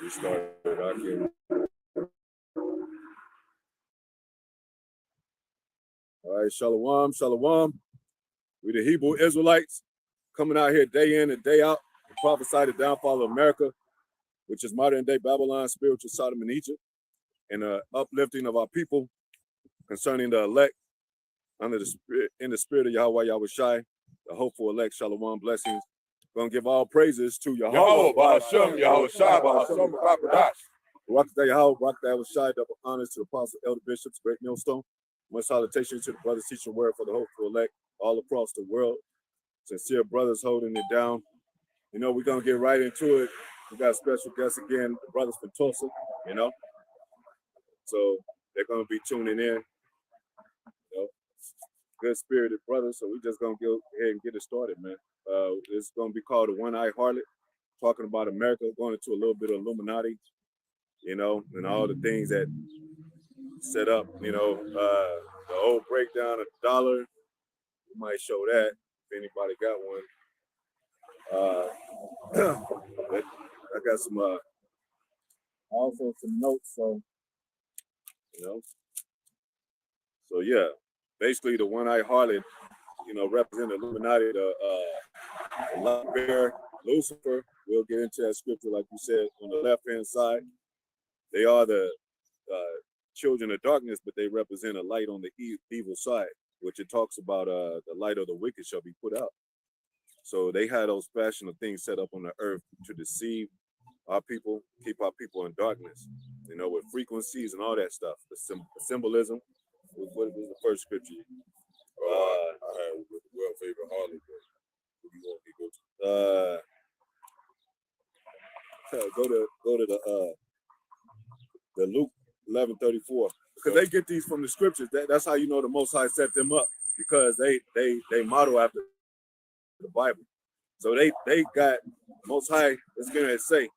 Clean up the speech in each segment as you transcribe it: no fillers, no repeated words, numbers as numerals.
We started out here. All right, shalom, shalom. We the Hebrew Israelites coming out here day in and day out to prophesy the downfall of America, which is modern day Babylon, spiritual Sodom and Egypt, and the uplifting of our people concerning the elect under the spirit, in the spirit of Yahweh Yahushai, the hopeful elect, shalom, blessings. Gonna give all praises to Yahweh, Ba'ashem, Yahushai, Ba'ashem, Ba'adash. Rakda Yahweh, Rakda Yahushai, double honors to the apostle, elder bishops, great millstone. Much salutation to the brothers teaching word for the hopeful elect all across the world. Sincere brothers holding it down. You know, we're gonna get right into it. We got special guests again, the brothers from Tulsa, you know. So they're gonna be tuning in. You know, good spirited brothers. So we just gonna go ahead and get it started, man. It's gonna be called the One-Eyed Harlot, talking about America, going into a little bit of Illuminati, you know, and all the things that set up, you know, the old breakdown of the dollar. We might show that if anybody got one. But I got some also some notes, so you know. So yeah, basically the One-Eyed Harlot, you know, represent the Illuminati, the light bearer, Lucifer. We'll get into that scripture, like you said, on the left-hand side. They are the children of darkness, but they represent a light on the evil side, which it talks about the light of the wicked shall be put out. So they had those fashion of things set up on the earth to deceive our people, keep our people in darkness, you know, with frequencies and all that stuff. The symbolism. What was the first scripture? I had well-favored Harlot. Go to the Luke 11:34, because they get these from the scriptures. That's how you know the Most High set them up, because they model after the Bible. So they got Most High is going to say,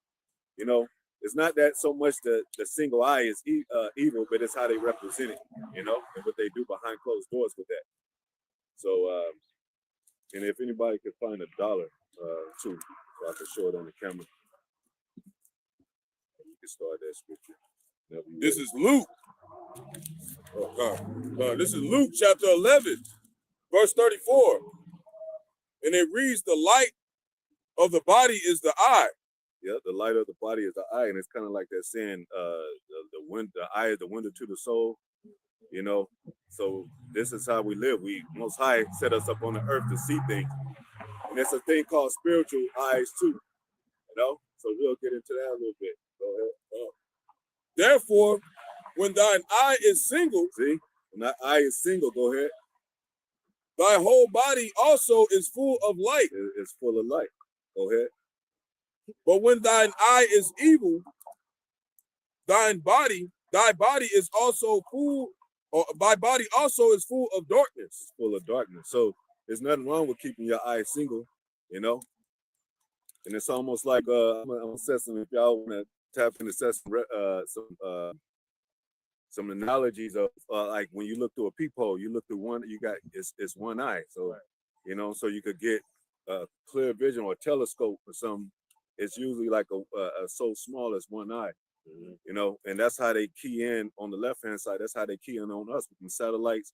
you know, it's not that so much the single eye is evil, but it's how they represent it, you know, and what they do behind closed doors with that. So, and if anybody could find $1 too, so I can show it on the camera. You can start that scripture. This is Luke. This is Luke chapter 11, verse 34. And it reads, the light of the body is the eye. Yeah, the light of the body is the eye. And it's kind of like that saying, the eye is the window to the soul, you know. So this is how we live. We Most High set us up on the earth to see things. And there's a thing called spiritual eyes too, you know. So we'll get into that a little bit. Go ahead. Therefore, when thine eye is single, see, when that eye is single, go ahead. Thy whole body also is full of light. It's full of light. Go ahead. But when thine eye is evil, thy body is also full, or thy body also is full of darkness. It's full of darkness. So there's nothing wrong with keeping your eye single, you know. And it's almost like I'm gonna set some, if y'all want to tap into some analogies of like when you look through a peephole, you look through one, you got it's one eye. So you know, so you could get a clear vision or a telescope or something. It's usually like a so small as one eye, you know, and that's how they key in on the left-hand side. That's how they key in on us with the satellites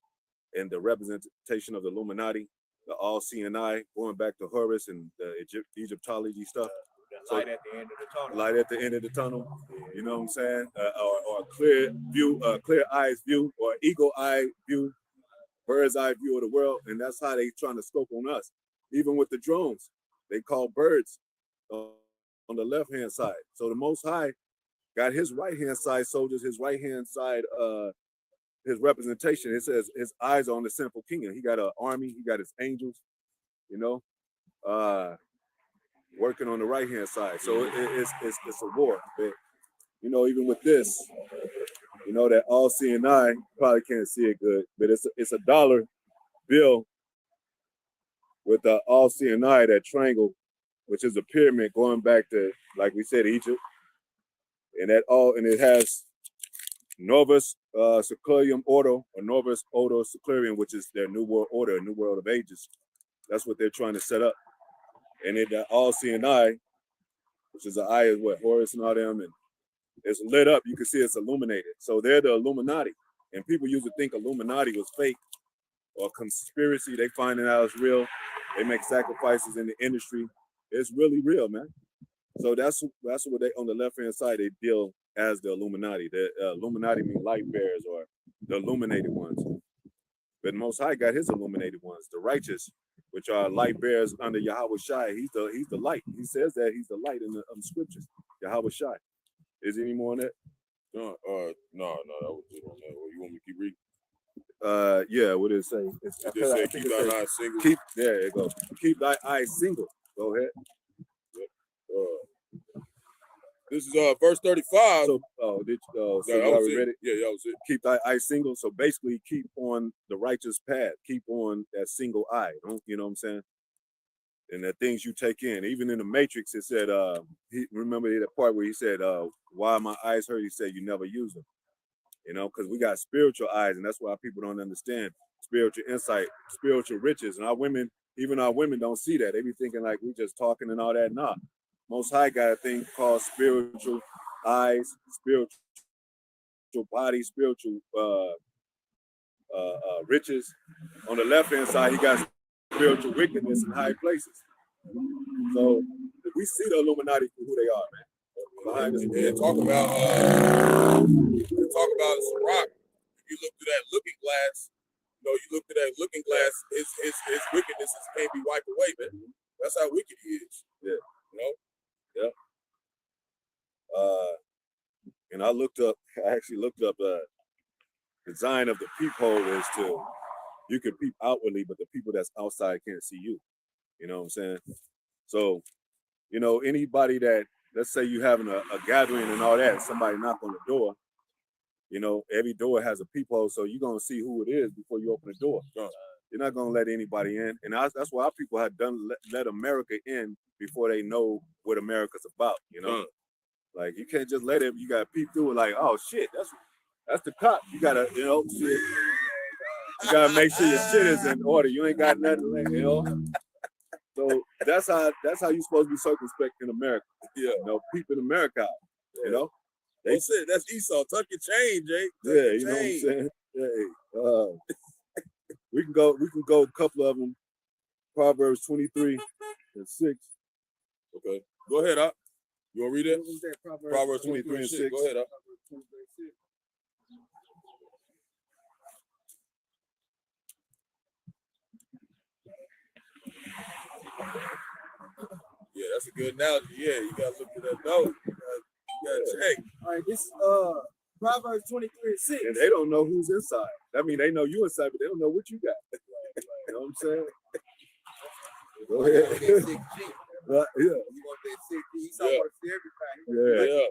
and the representation of the Illuminati, the all-seeing eye, going back to Horus and the Egyptology stuff. So, light at the end of the tunnel. Light at the end of the tunnel, you know what I'm saying? Or a clear view, clear eyes view, or eagle eye view, bird's eye view of the world, and that's how they trying to scope on us. Even with the drones, they call birds on the left-hand side. So the Most High got his right-hand side soldiers, his right-hand side, his representation. It says his eyes are on the sinful kingdom. He got an army, he got his angels, you know, working on the right-hand side. So it's a war. But, you know, even with this, you know, that all-seeing eye, probably can't see it good, but it's a dollar bill with the all-seeing eye, that triangle, which is a pyramid going back to, like we said, Egypt. And it has Novus Seclarium Ordo, or Novus Ordo Seclarium, which is their New World Order, New World of Ages. That's what they're trying to set up. And it all-seeing eye, which is the eye of what, Horus and all them, and It's lit up. You can see it's illuminated. So they're the Illuminati. And people used to think Illuminati was fake or conspiracy. They find it out it's real. They make sacrifices in the industry. It's really real, man. So that's what they on the left hand side they deal as the Illuminati. The Illuminati mean light bearers or the illuminated ones. But Most High got his illuminated ones, the righteous, which are light bearers under Yahweh Shai. He's the light. He says that he's the light in the scriptures. Yahweh Shai. Is there any more on that? No, that was it on that. You want me to keep reading? Yeah, what did it say? It just said keep thine eyes single. There you go. Keep thy eyes single. Go ahead. This is verse 35. So, so that you was already it. read it? Yeah, that was it. Keep thy eye single. So basically, keep on the righteous path. Keep on that single eye. You know what I'm saying? And the things you take in. Even in the Matrix, it said, remember the part where he said, why my eyes hurt? He said, you never use them. You know, because we got spiritual eyes, and that's why people don't understand spiritual insight, spiritual riches. And even our women don't see that. They be thinking like we just talking and all that. Nah. Most High got a thing called spiritual eyes, spiritual body, spiritual riches. On the left-hand side, he got spiritual wickedness in high places. So we see the Illuminati for who they are, man. Behind us, talk about Sirach. If you look through that looking glass, his wickedness can't be wiped away, man. That's how wicked he is. Yeah. You know? Yeah. And I actually looked up the design of the peephole is you can peep outwardly, but the people that's outside can't see you. You know what I'm saying? So, anybody that, let's say you having a gathering and all that, somebody knock on the door, every door has a peephole, so you're going to see who it is before you open the door. You're not going to let anybody in. And that's why our people have let America in before they know what America's about, Like, you can't just let it, you got to peep through it like, oh, shit, that's the cop. You got to, shit. You got to make sure your shit is in order. You ain't got nothing, So that's how you're supposed to be circumspect in America. Yeah. Peeping America out, They said that's Esau. Tuck your chain, Jake. Yeah, you know what I'm saying? Hey, we can go a couple of them. Proverbs 23 and 6. Okay. Go ahead, Up. You want to read it? What was that? Proverbs 23 and 6. Go ahead, Up. Yeah, that's a good analogy. Yeah, you gotta look at that note. You gotta check. All right, this Proverbs 23 and 6. And they don't know who's inside. I mean, they know you inside, but they don't know what you got. You know what I'm saying? Go ahead. Yeah. You want that 6G? He's talking about everything. Yeah.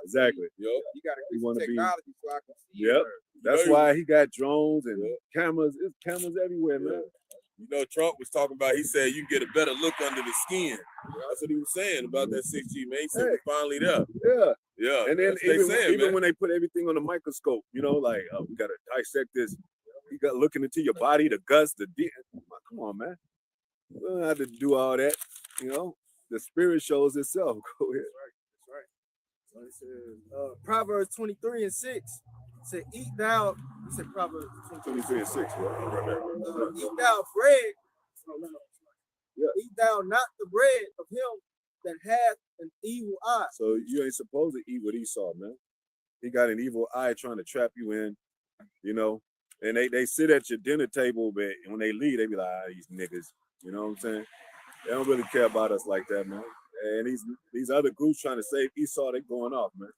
Exactly. Yep. You gotta You get wanna some be- technology so I can see Yep. it. That's why he got drones and cameras. It's cameras everywhere, man. Trump was talking about, he said you get a better look under the skin. That's what he was saying about that 6G, man. He said we're finally there. Yeah. Yeah. And then that's what they saying, even man. when they put everything on the microscope, like, we got to dissect this. You got looking into your body, the guts, come on, man. We don't have to do all that. The spirit shows itself. Go ahead. That's right. So it says, Proverbs 23 and 6. It said, eat thou, you said Proverbs 23 and 6. eat thou bread. Yeah. Eat thou not the bread of him that hath an evil eye. So you ain't supposed to eat what Esau, man. He got an evil eye trying to trap you in, and they sit at your dinner table, but when they leave, they be like, these niggas, you know what I'm saying? They don't really care about us like that, man. And these other groups trying to save Esau, they going off, man.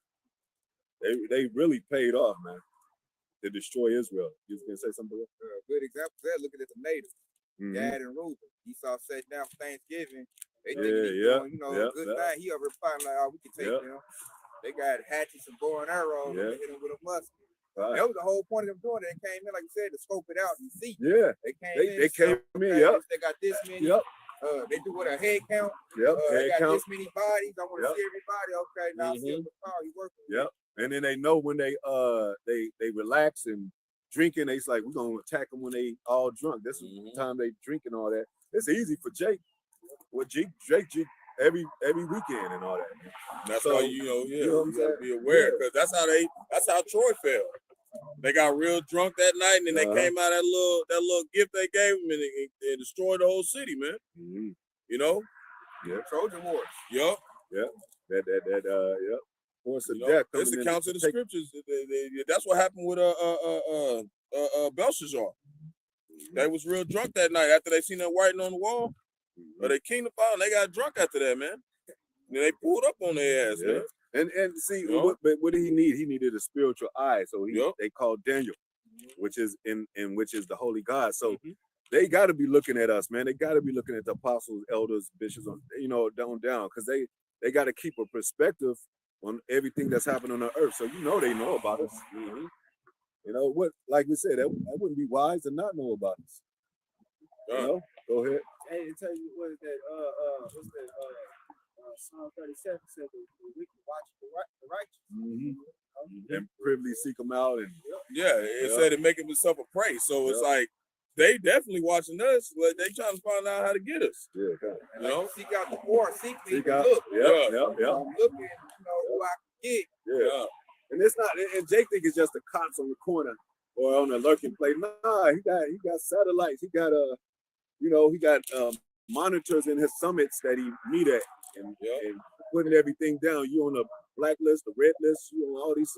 They really paid off, man, to destroy Israel. You was gonna say something? Good example of that, looking at the natives, Mm-hmm. Gad and Reuben. Esau sat down for Thanksgiving. They think Yeah, he's doing, good thing. He over fighting like, we can take them. They got hatchets and bow and arrows. And they hit him with a musket. Right. That was the whole point of them doing it. They came in, like you said, to scope it out and see. Yeah. They came in. They came in, They got this many. Yep. They do what a head count. Yep. They Head got count. this many bodies. I want to see everybody. Okay, now I see the power he working with. Yep. And then they know when they relax and drinking, it's like, we're gonna attack them when they all drunk. This is the time they drinking all that. It's easy for Jake. What Jake every weekend and all that. That's So, why you know you know what I'm you gotta saying? be aware Yeah. because that's how Troy fell. They got real drunk that night, and then they came out that little gift they gave him, and it destroyed the whole city, man. Mm-hmm. You know? Yeah. Trojan Horse. Yup. Yep. Yep. Force of You know, death. it's coming in accounts to of the take- scriptures. That's what happened with Belshazzar. They was real drunk that night after they seen that writing on the wall. But they kingdom file, and they got drunk after that, man. And they pulled up on their ass, man. And see, You know? what did he need? He needed a spiritual eye. So they called Daniel, which is which is the holy God. So they got to be looking at us, man. They got to be looking at the apostles, elders, bishops, down, because they got to keep a perspective on everything that's happening on the earth. So they know about us. You know what? Like we said, that wouldn't be wise to not know about us. You know? Go ahead. Hey, to tell you what is that? What's that? Psalm 37 said the wicked watch the righteous. And privily seek them out, and it said it make himself a prey. So it's like they definitely watching us. Like they trying to find out how to get us. Yeah, you know, seek out the poor, seek me, seek out. look. Yeah. I'm looking, who I can get. Yeah. And it's not. And Jake think it's just the cops on the corner or on the lurking place. Nah, he got satellites. He got he got monitors in his summits that he meet at, and putting everything down. You on the black list, the red list. You on all these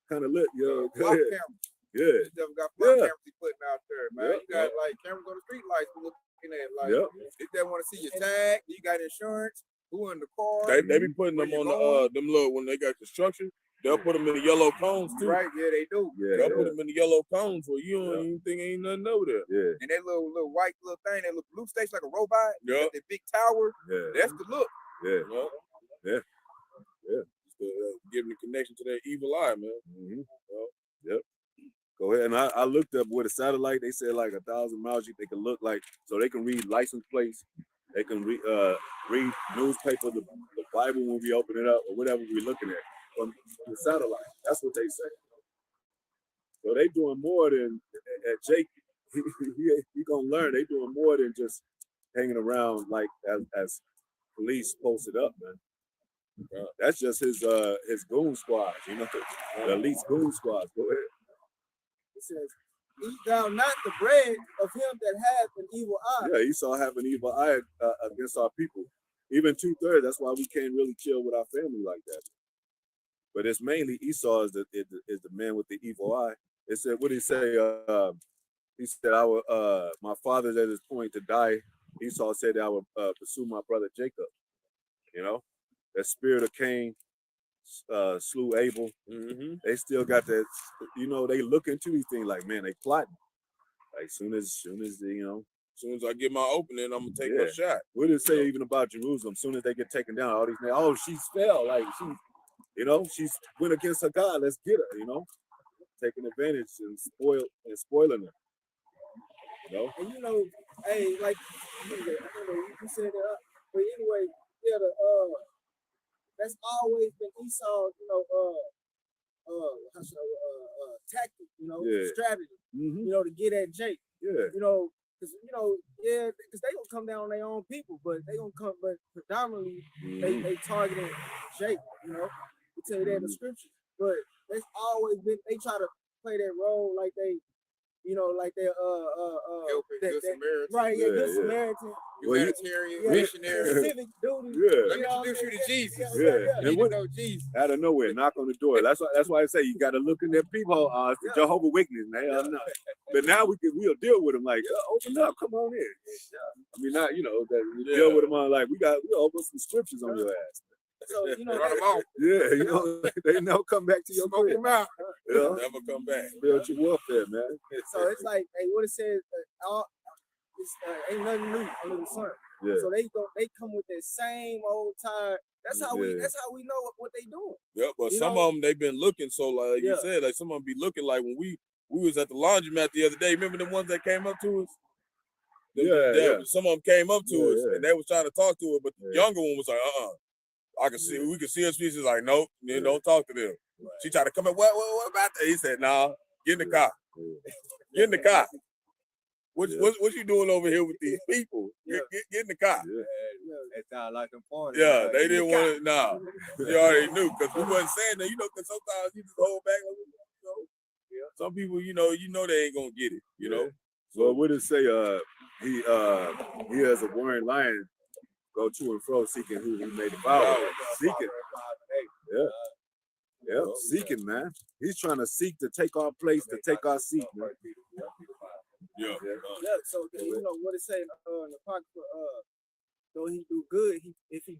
kind of lit. Block cameras. Yeah. This devil got block cameras he putting out there, man. You got like cameras on the street lights looking at like if they want to see your tag, you got insurance, who in the car. They be putting them on them little when they got construction. They'll put them in the yellow cones too. Right, they do. They'll put them in the yellow cones where you don't even think ain't nothing over there. Yeah. And that little white little thing, that little blue station like a robot. Yeah. That big tower. Yeah. That's the look. Yeah. Giving the connection to that evil eye, man. Yep. Go ahead. And I looked up with a satellite. They said like 1,000 miles they can look like, so they can read license plates. They can read newspaper, the Bible when we open it up, or whatever we're looking at from the satellite. That's what they say. So they doing more than at Jake. He gonna learn. They doing more than just hanging around like as police posted up, man. That's just his goon squad, the elite goon squad. Go ahead. It says, "Eat thou not the bread of him that hath an evil eye." Yeah, Esau have an evil eye against our people. Even 2/3. That's why we can't really chill with our family like that. But it's mainly Esau is the man with the evil eye. It said, what did he say? He said, my father's at his point to die. Esau said that I would pursue my brother Jacob. That spirit of Cain slew Abel. They still got that. They look into these things like, man, they plotting. Like soon as soon as I get my opening, I'm gonna take my shot. What did it say even about Jerusalem? Soon as they get taken down, all these she fell, like she went against her God. Let's get her, taking advantage and spoiling her. And hey, like you said that, but anyway, that's always been Esau's, tactic, strategy, to get at Jake. Because they gonna come down on their own people, but they gonna come, but predominantly they targeting Jake. We tell you that in the scripture, but that's always been they try to play that role like they. Like they're Good Samaritan. Right, Good Samaritan. Humanitarian, missionary. Civic duty. Let me introduce you to Jesus. And You know Jesus. out of nowhere, knock on the door. That's why I say you got to look in their peephole. It's the Jehovah Witness, man. But now we'll deal with them like, open up, come on in. I mean, not that we deal with them on like we'll open some scriptures on your ass. So run them out. Yeah, they never come back to your Smoke crib. them out. Never come back. Build your welfare, man. So it's like, hey, what it says, ain't nothing new under the sun. Yeah. So they come with that same old tired. That's how we know what they doing. Yep, but some of them they've been looking so like you said, like some of them be looking like when we was at the laundromat the other day. Remember the ones that came up to us? Some of them came up to us and they was trying to talk to her, but the younger one was like, I can see we can see her speech. She's like, nope, don't talk to them. Right. She tried to come in, what about that? He said, nah, get in the car. Get in the car. What you doing over here with these people? Get in the car. That sound like them parties. Yeah, they didn't want to. Nah, they already knew because we wasn't saying that. Because sometimes you just hold back. Some people, they ain't gonna get it. You know. So what did it say? He as a warring lion go to and fro seeking who he may devour. Seeking. Yeah, seeking, man. He's trying to seek to take our place, to take our seat, man. Yeah. So what it say in the Apocrypha? Though he do good, if he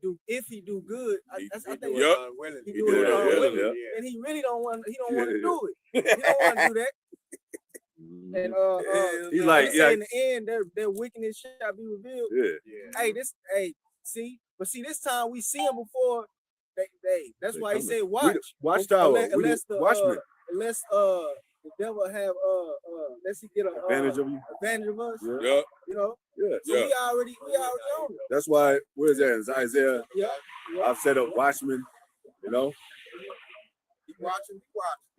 do good, I think he do it unwillingly, and he really don't want. He don't want to do it. He don't want to do that. And he like, in the end, their wickedness shall be revealed. See, this time we see him before. That's why he said, "Watch, watchtower, watchman." Unless the devil have unless he get advantage of you, advantage of us. Yeah. So we already on it. That's why. Where is that? It's Isaiah. Yeah. I've set up watchmen. We watching.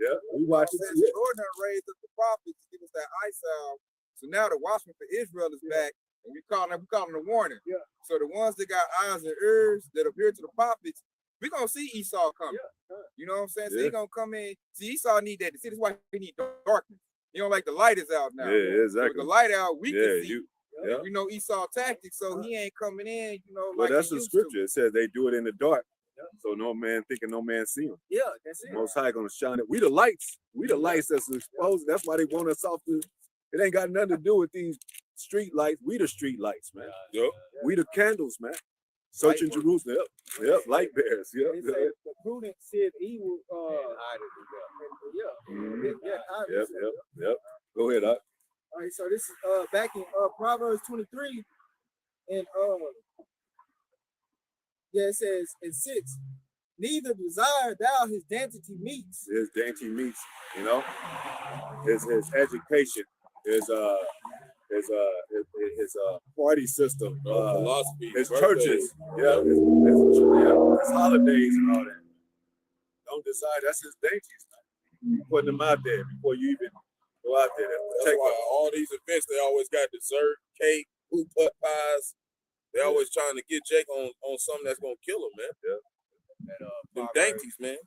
Yeah, we watching. The Lord done raised up the prophets to give us that eye salve. So now the watchman for Israel is back, and we calling a warning. Yeah. So the ones that got eyes and ears that appear to the prophets, we gonna see Esau coming. You know what I'm saying? So he gonna come in. See, Esau need that. See, that's why he need darkness. Like the light is out now. Yeah, exactly. So the light out, we can see. Yeah. We know Esau tactics, so he ain't coming in. Well, like that's the scripture. It says they do it in the dark, so no man thinking no man see them. Yeah, that's it. Most High gonna shine it. We the lights. We the lights that's exposed. That's why they want us off the. It ain't got nothing to do with these street lights. We the street lights, man. Yep. We the candles, man. Searching Jerusalem. Yep. Light bearers. Yep. They say the prudent said evil. Yep. Go ahead, Doc. All right, so this is back in Proverbs 23, and it says in 6, neither desire thou his dainty meats. His dainty meats, his education, his party system, philosophy, his churches, his holidays and all that. Don't decide. That's his dainties. You putting them out there before you even go out there. That's why all these events, they always got dessert, cake, fruit putt pies. They always trying to get Jake on something that's gonna kill him, man. And them dainties, man.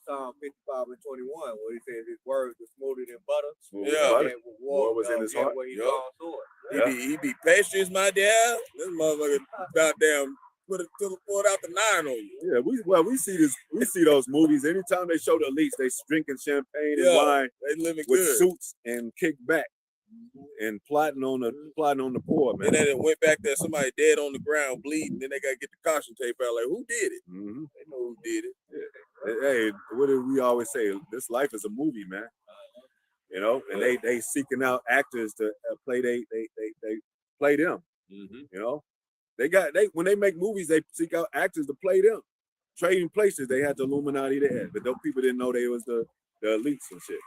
Psalm 55 and 21, where he says his words are smoother than butter. War was in his heart. He be pastries, my dad. This motherfucker goddamn put out the 9 on you. Yeah, we see this. We see those movies. Anytime they show the elites, they drinking champagne and wine, they living with good. suits and kick back and plotting on the poor, man. And then it went back there, somebody dead on the ground bleeding. Then they gotta get the caution tape out. Like, who did it? Mm-hmm. They know who did it. Yeah. Hey, what do we always say? This life is a movie, man. And they seeking out actors to play. They play them. Mm-hmm. When they make movies, they seek out actors to play them. Trading places, they had the Illuminati there, but those people didn't know they was the elites and shit.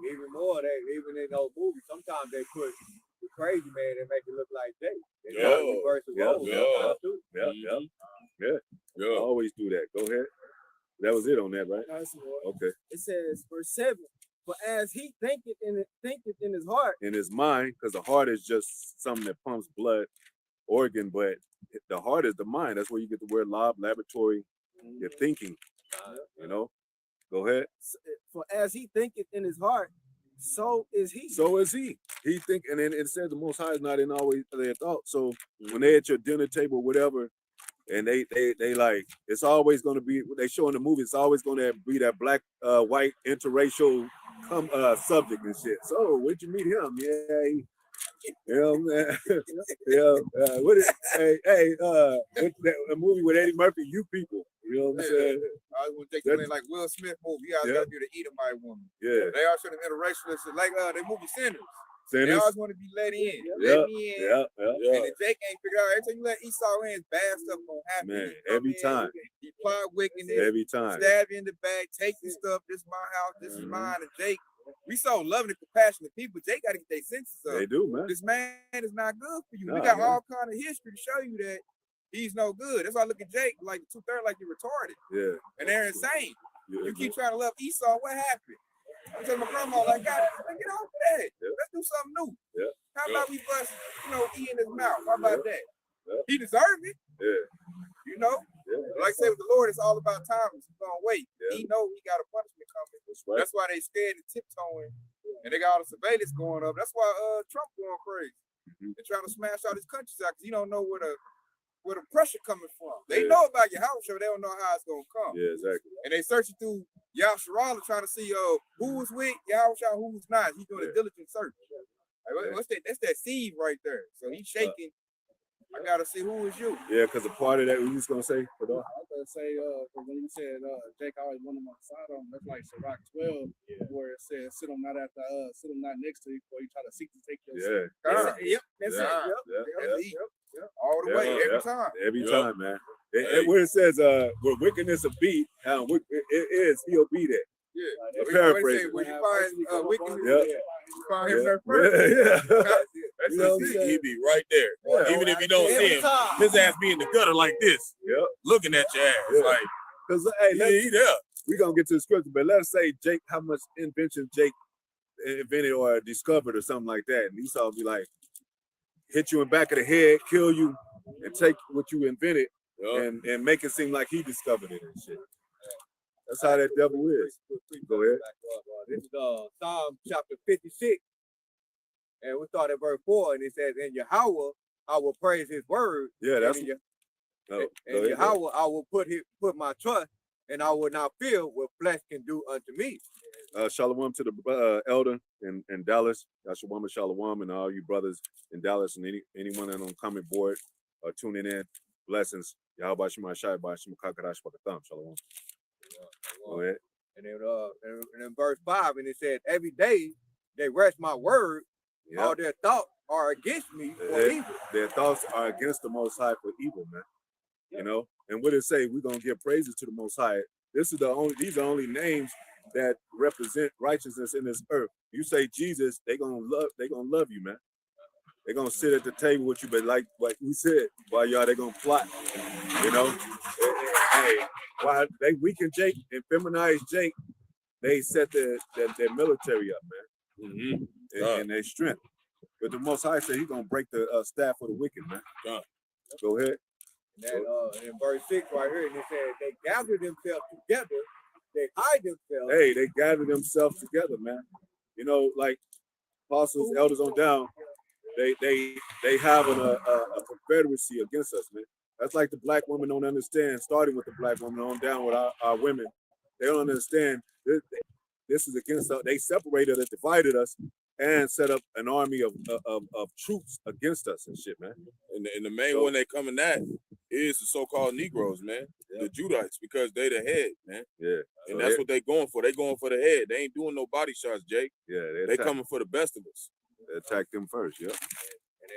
Even more, even in those movies, sometimes they put the crazy man and make it look like Jay. Yeah. Always do that. Go ahead. That was it on that, right? Okay. It says, verse 7. For as he thinketh in his heart, in his mind, because the heart is just something that pumps blood, organ, but the heart is the mind. That's where you get the word laboratory. You're thinking. Go ahead. For as he thinketh in his heart, so is he. So is he. He think, and then it says the Most High is not in always their thoughts. So when they at your dinner table, whatever, and they like, it's always going to be. They show in the movie, it's always going to be that black, white, interracial subject and shit. So where'd you meet him? Man. What is a movie with Eddie Murphy? You people. You know what I'm saying? I would take the like Will Smith movie. You guys got to do the Edomite woman. Yeah. They all should have interracialists like they movie Sinners. They Sinners. always want to be let in. Let me in. Yeah. And then Jake ain't figured out. Every time you let Esau in, bad stuff gonna happen. Man, every time. He plot wickedness. Every time. Stab you in the back, take your stuff. This is my house. This is mine. And Jake, we so loving and compassionate people. Jake got to get their senses up. They do, man. This man is not good for you. We got all kind of history to show you that he's no good. That's why I look at Jake like 2/3 like you're retarded. Yeah. And they're insane. You keep trying to love Esau. What happened? I'm telling my grandma, like, God, get off of that. Let's do something new. Yeah. How about we bust, E in his mouth? How about that? Yeah. He deserved it. Yeah. Like I say with the Lord, it's all about time. He's gonna wait. Yeah. He know he got a punishment coming. That's right. That's why they scared and tiptoeing, and they got all the surveillance going up. That's why Trump going crazy. They're trying to smash all these countries out because you don't know where the pressure coming from. They know about your house show, they don't know how it's gonna come. Yeah, exactly. And they searching through Yahshua trying to see who's with Yahshua, who's not. He's doing a diligent search. Like, what's that? That's that seed right there. So he's shaking. I gotta see who is you. Yeah, because a part of that, we was gonna say, I was gonna say, when you said Jake always wanted him on the side on, that's like Sirach 12, where it says, sit him not next to you, before you try to seek to take your seat. That's it. Yep. All the way, every time. Every time, man. And where it says, where wickedness will be, it is, he'll be there. Yeah. Paraphrase. When you find wickedness, you find him Yeah. there first. You know what I'm saying? He be right there. Yeah. Even if you don't see him, his ass be in the gutter like this, looking at your ass. Yeah. Like, because hey, he there. We're gonna get to the scripture, but let's say Jake, how much invention Jake invented or discovered or something like that, and Esau be like, hit you in the back of the head, kill you, and take what you invented and make it seem like he discovered it and shit. That's how that devil is. Go ahead. This is Psalm chapter 56. And we start at verse 4, and it says, "In Yahweh I will praise his word." Yeah, that's in Yahweh I will put my trust, and I will not fear what flesh can do unto me. Shalom to the elder in Dallas. Shalom, shalom, and all you brothers in Dallas and anyone that on comment board tuning in. Blessings. Yahweh Shema Shai Bashim Kakarash Pakatham. Shalom. Go ahead. And then in verse 5, and it said, "Every day they rest my word. All their thoughts are against me for evil." Their thoughts are against the Most High for evil, man. You know, and what it say? We're gonna give praises to the Most High. These are only names that represent righteousness in this earth. You say Jesus, they gonna love you, man. They're gonna sit at the table with you, but like what we said, while y'all they gonna plot, you know. Hey, while they weaken Jake and feminize Jake, they set their military up, man. And their strength. But the Most High said he's gonna break the staff of the wicked, man. Go ahead. And then in verse 6 right here, and it said, "They gather themselves together, they hide themselves." Hey, they gather themselves together, man. You know, like apostles, elders on down, they have a confederacy against us, man. That's like the black women don't understand, starting with the black women on down with our women. They don't understand this is against us. They separated us, divided us, and set up an army of troops against us and shit, man. And the main one they coming at is the so-called Negroes, man. The Judites, because they the head, man. Yeah. And that's what they going for. They going for the head. They ain't doing no body shots, Jake. Yeah, they coming for the best of us. They attack them first, yeah.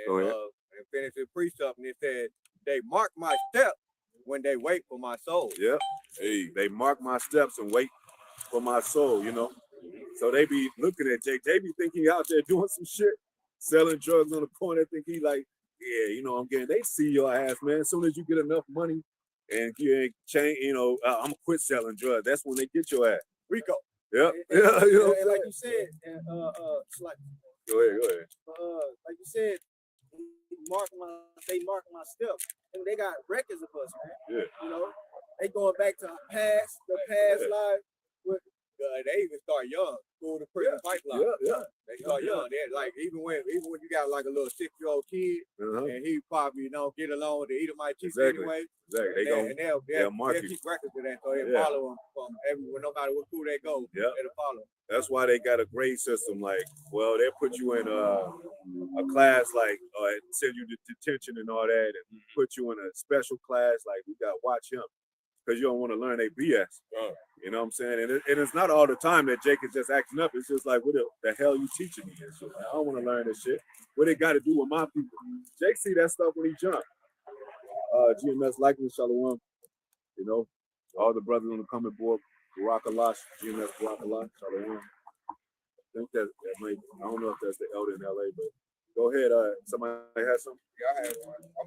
And then and finish the precept, and it said, "They mark my steps when they wait for my soul." Yeah. Hey, they mark my steps and wait for my soul, you know. So they be looking at Jake. They be thinking he out there doing some shit, selling drugs on the corner. Think he like, yeah, you know, I'm getting. They see your ass, man. As soon as you get enough money and you ain't change, you know, I'm gonna quit selling drugs. That's when they get your ass. Rico. Yeah. Yeah. You know. And like you said, it's like. Go ahead. Like you said, they mark my steps, and they got records of us, man. Yeah. You know, they going back to the past life. They even start young, school to prison pipeline. Yeah. They start young. They're like even when you got like a little 6-year-old kid, and he probably get along with the Edomite chief anyway. Exactly. They'll mark you. Keep records of that, so they follow them from everywhere, no matter what school they go. Yeah. They'll follow. That's why they got a grade system. Like, well, they put you in a class like send you to detention and all that, and put you in a special class like we got to watch him because you don't want to learn their BS. You know what I'm saying? And it's not all the time that Jake is just acting up. It's just like, what the hell you teaching me and shit? I don't want to learn this shit. What they got to do with my people? Jake see that stuff when he jump. GMS likeness, Shalom. You know, all the brothers on the comment board. Barakalash, GMS Barakalash, Shalom. I think that might, I don't know if that's the elder in LA, but go ahead. Somebody has something? Yeah, I have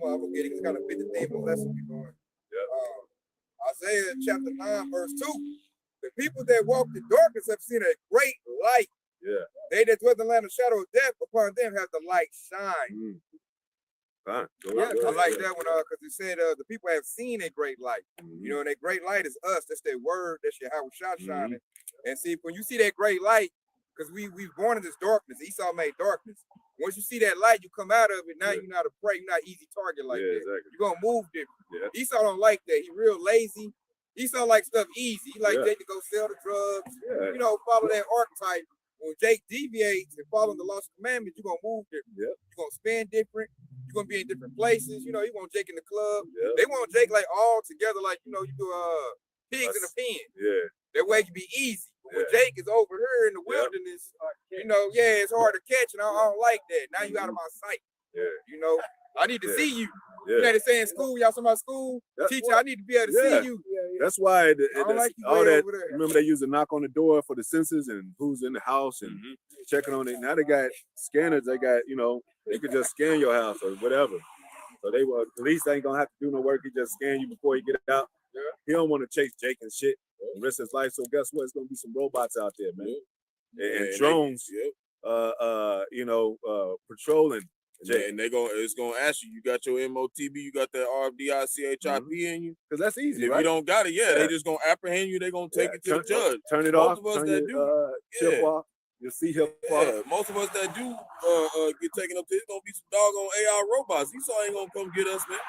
one. I'm gonna get it. It's kind of fit the theme of lesson we're doing. Isaiah chapter 9, verse 2. The people that walk the darkness have seen a great light. Yeah. They that dwell in the land of shadow of death, upon them have the light shine. Fine. Yeah, I like that one because it said the people have seen a great light. You know, and that great light is us. That's their word. That's your Yahweh Shah shining. And see, when you see that great light, because we born in this darkness, Esau made darkness. Once you see that light, you come out of it. Now you're not a prey. You're not easy target like that. Exactly. You're gonna move different. Yeah. Esau don't like that. He real lazy. Esau like stuff easy. He like Jake to go sell the drugs. You know, follow that archetype. When Jake deviates and following the lost commandments, you're gonna move different. You're gonna spend different. You're gonna be in different places. You know, you want Jake in the club. They want Jake like all together, like you know, you do pigs in a pen. That way it can be easy. When Jake is over here in the wilderness, you know, it's hard to catch, and I don't like that. Now you out of my sight. You know, I need to see you. You know, they say in school, y'all talking about school, teacher, I need to be able to see you. That's why like all that. Remember, they used to knock on the door for the census and who's in the house and checking on it. Now they got scanners. They got, you know, they could just scan your house or whatever. So they will. Police ain't gonna have to do no work. He just scan you before you get out. He don't want to chase Jake and shit the rest of his life. So guess what? It's gonna be some robots out there, man, and drones. You know, patrolling. And it's gonna ask you. You got your MOTB. You got that RFDICHIP in you. Because that's easy. If right? you don't got it, they just gonna apprehend you. They gonna take it to the judge. Turn it off. Most of us that do, chip off. You'll see him. Most of us that do get taken up to, it's gonna be some doggone AI robots. Esau ain't gonna come get us, man.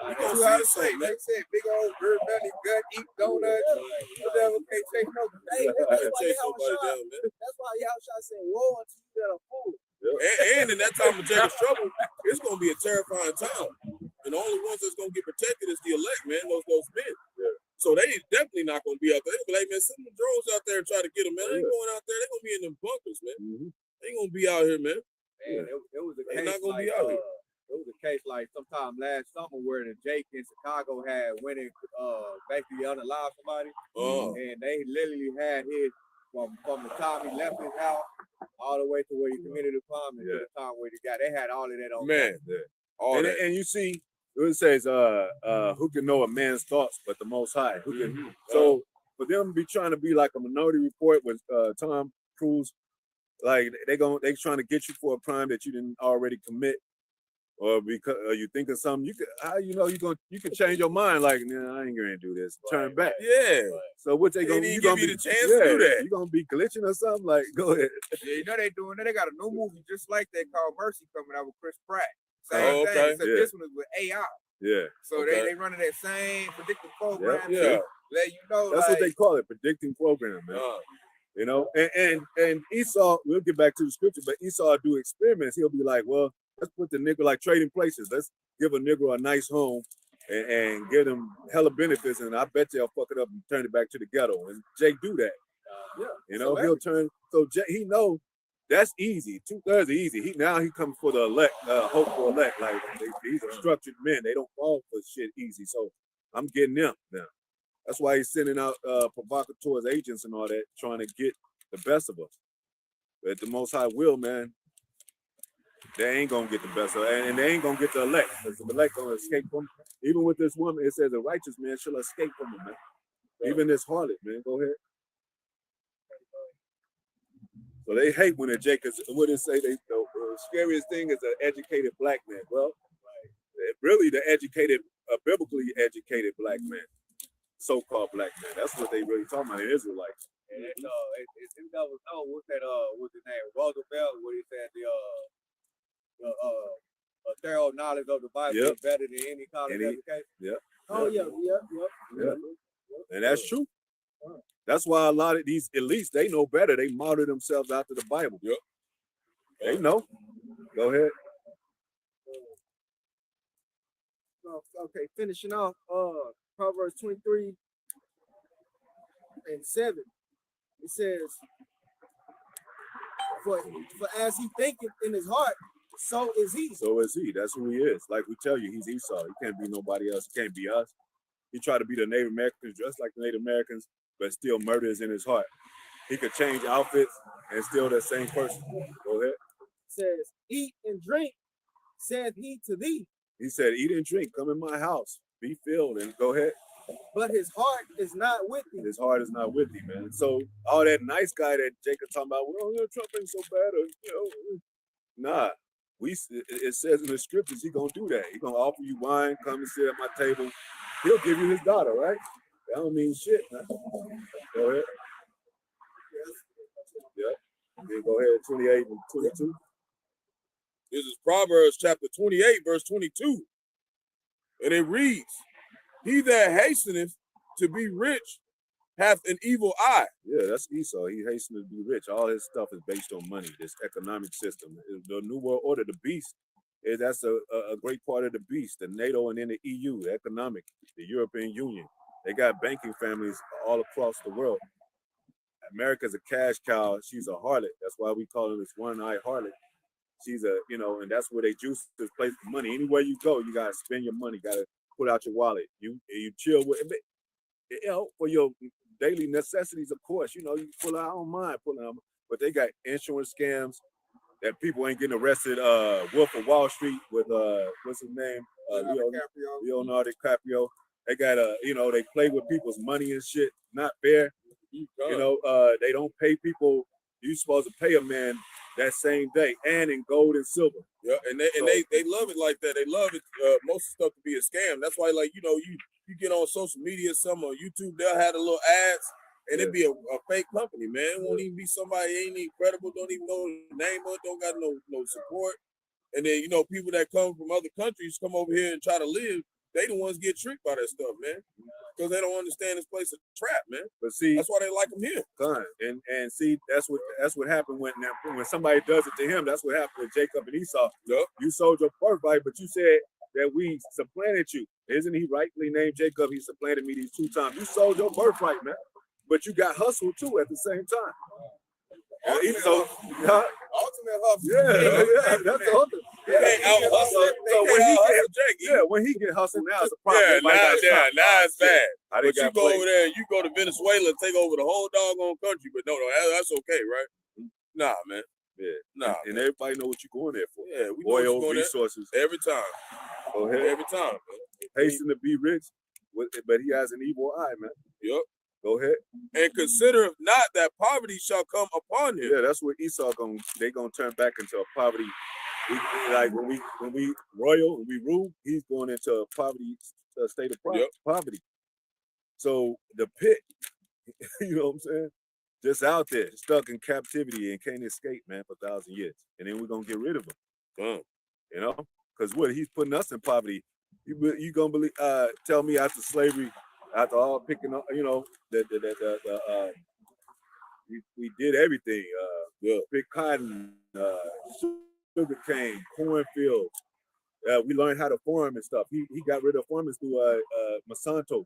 You gonna see us, man. They said big old bird belly, gut, eat donuts, whatever. Can't take no. That's why y'all shot saying, "Woe unto you that are full." And in that time of Jacob's trouble, it's gonna be a terrifying time. And the only ones that's gonna get protected is the elect, man. Those men. So they definitely not gonna be out there. They be like, man, send the drones out there and try to get them, man. They ain't going out there. They gonna be in them bunkers, man. They ain't gonna be out here, man. It was a case not gonna like, be out here. It was a case like sometime last summer where the Jake in Chicago had went and basically unalived somebody, and they literally had his from the time he left his house all the way to where he committed a crime and to the time where he got. They had all of that on. Man, all that. And you see, it says, who can know a man's thoughts but the Most High? Who can? So for them to be trying to be like a Minority Report with Tom Cruise, like they trying to get you for a crime that you didn't already commit, or because you think of something, you can change your mind. Like, nah, I ain't gonna do this. Turn back. So what they gonna? You gonna give be you the chance to do that? You gonna be glitching or something? Like, go ahead. Yeah, you know they doing that. They got a new movie just like that called Mercy coming out with Chris Pratt. Same thing. So this one is with AI. So they running that same predictive program. Let you know. That's what they call it, predicting program, man. You know, and Esau, we'll get back to the scripture, but Esau do experiments. He'll be like, well, let's put the nigga like trading places. Let's give a nigga a nice home and give him hella benefits, and I bet they'll fuck it up and turn it back to the ghetto. And Jake do that. You know, he'll turn. So Jake, he know that's easy. 2/3 easy. He comes for the elect, hope for elect. Like these are structured men. They don't fall for shit easy. So I'm getting them now. That's why he's sending out provocateurs, agents, and all that, trying to get the best of us. But the Most High will, man. They ain't gonna get the best of it, and they ain't gonna get the elect. Because the elect gonna escape from. Even with this woman, it says a righteous man shall escape from him, man. Even this harlot, man. Go ahead. So they hate when a Jake is. What it say? The scariest thing is an educated black man. Well, really, the educated, biblically educated black man. So-called black man. That's what they really talking about in Israelites. And it was what's that? What's his name? Roosevelt. What he said? A thorough knowledge of the Bible is better than any college education. And that's true. That's why a lot of these elites, they know better. They model themselves after the Bible. They know. Go ahead. Okay, finishing off. Proverbs 23:7. It says, for as he thinketh in his heart, so is he. So is he. That's who he is. Like we tell you, he's Esau. He can't be nobody else. He can't be us. He tried to be the Native Americans, dressed like the Native Americans, but still murder is in his heart. He could change outfits and still that same person. Go ahead. It says, eat and drink, saith he to thee. He said, eat and drink. Come in my house. Be filled and go ahead. but his heart is not with him. His heart is not with him, man. So all that nice guy that Jacob talking about, well, Trump ain't so bad, nah. It says in the scriptures he gonna do that. He gonna offer you wine, come and sit at my table. He'll give you his daughter, right? That don't mean shit, man. Go ahead. Yeah. Then go ahead, 28 and 22. This is Proverbs chapter 28, verse 22. And it reads, he that hasteneth to be rich hath an evil eye. Yeah, that's Esau. He hastened to be rich. All his stuff is based on money, this economic system. The New World Order, the beast, that's a great part of the beast. The NATO and then the EU, the economic, the European Union. They got banking families all across the world. America's a cash cow. She's a harlot. That's why we call her this one-eyed harlot. She's and that's where they juice this place for money. Anywhere you go, you gotta spend your money. Gotta pull out your wallet. You chill with for your daily necessities, of course. You pull out. I don't mind pulling out, but they got insurance scams that people ain't getting arrested. Wolf of Wall Street with what's his name? Leonardo DiCaprio. They got they play with people's money and shit. Not fair. They don't pay people. You supposed to pay a man that same day and in gold and silver. Yeah, and they love it like that. They love it. Most stuff to be a scam. That's why, you get on social media, some on YouTube, they'll have the little ads, and it be a fake company, man. It won't even be somebody ain't even credible, don't even know the name of it, don't got no support. And then people that come from other countries come over here and try to live. They the ones get tricked by that stuff, man. Because they don't understand this place is a trap, man. But see, that's why they like them here. And see, that's what happened when somebody does it to him. That's what happened with Jacob and Esau. Yep. You sold your birthright, but you said that we supplanted you. Isn't he rightly named Jacob? He supplanted me these 2 times. You sold your birthright, man. But you got hustled too at the same time. Ultimate hustle. Yeah, that's the ultimate. When he get hustled now, it's a problem. Now it's bad. But you go over there, you go to Venezuela and take over the whole doggone country. But no, that's okay, right? Nah, man. Yeah. Nah. And everybody know what you're going there for. Yeah, we know oil resources. Every time. Go ahead. Every time, man. Hasten to be rich, but he has an evil eye, man. Yep. Go ahead. And consider if not that poverty shall come upon him. Yeah, that's what Esau they gonna turn back into a poverty. When we royal and we rule, he's going into a poverty state of poverty. So the pit, you know what I'm saying? Just out there, stuck in captivity and can't escape, man, for 1,000 years. And then we're gonna get rid of him. Because he's putting us in poverty. You gonna believe? Tell me after slavery, after all picking up, we did everything. Pick cotton, sugar cane, cornfield. We learned how to farm and stuff. He got rid of farmers through Monsanto,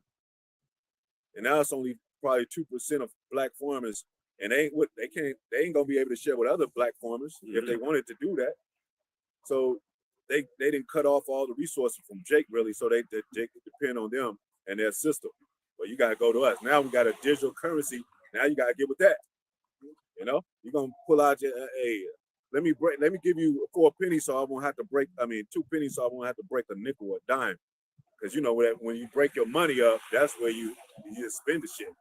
and now it's only probably 2% of black farmers, and they ain't gonna be able to share with other black farmers if they wanted to do that. So they didn't cut off all the resources from Jake really, so Jake could depend on them and their system. But you gotta go to us. Now we got a digital currency. Now you gotta get with that. You're gonna pull out your let me give you 4 pennies so I won't have to break. 2 pennies so I won't have to break a nickel or a dime. Because when you break your money up, that's where you just spend the shit.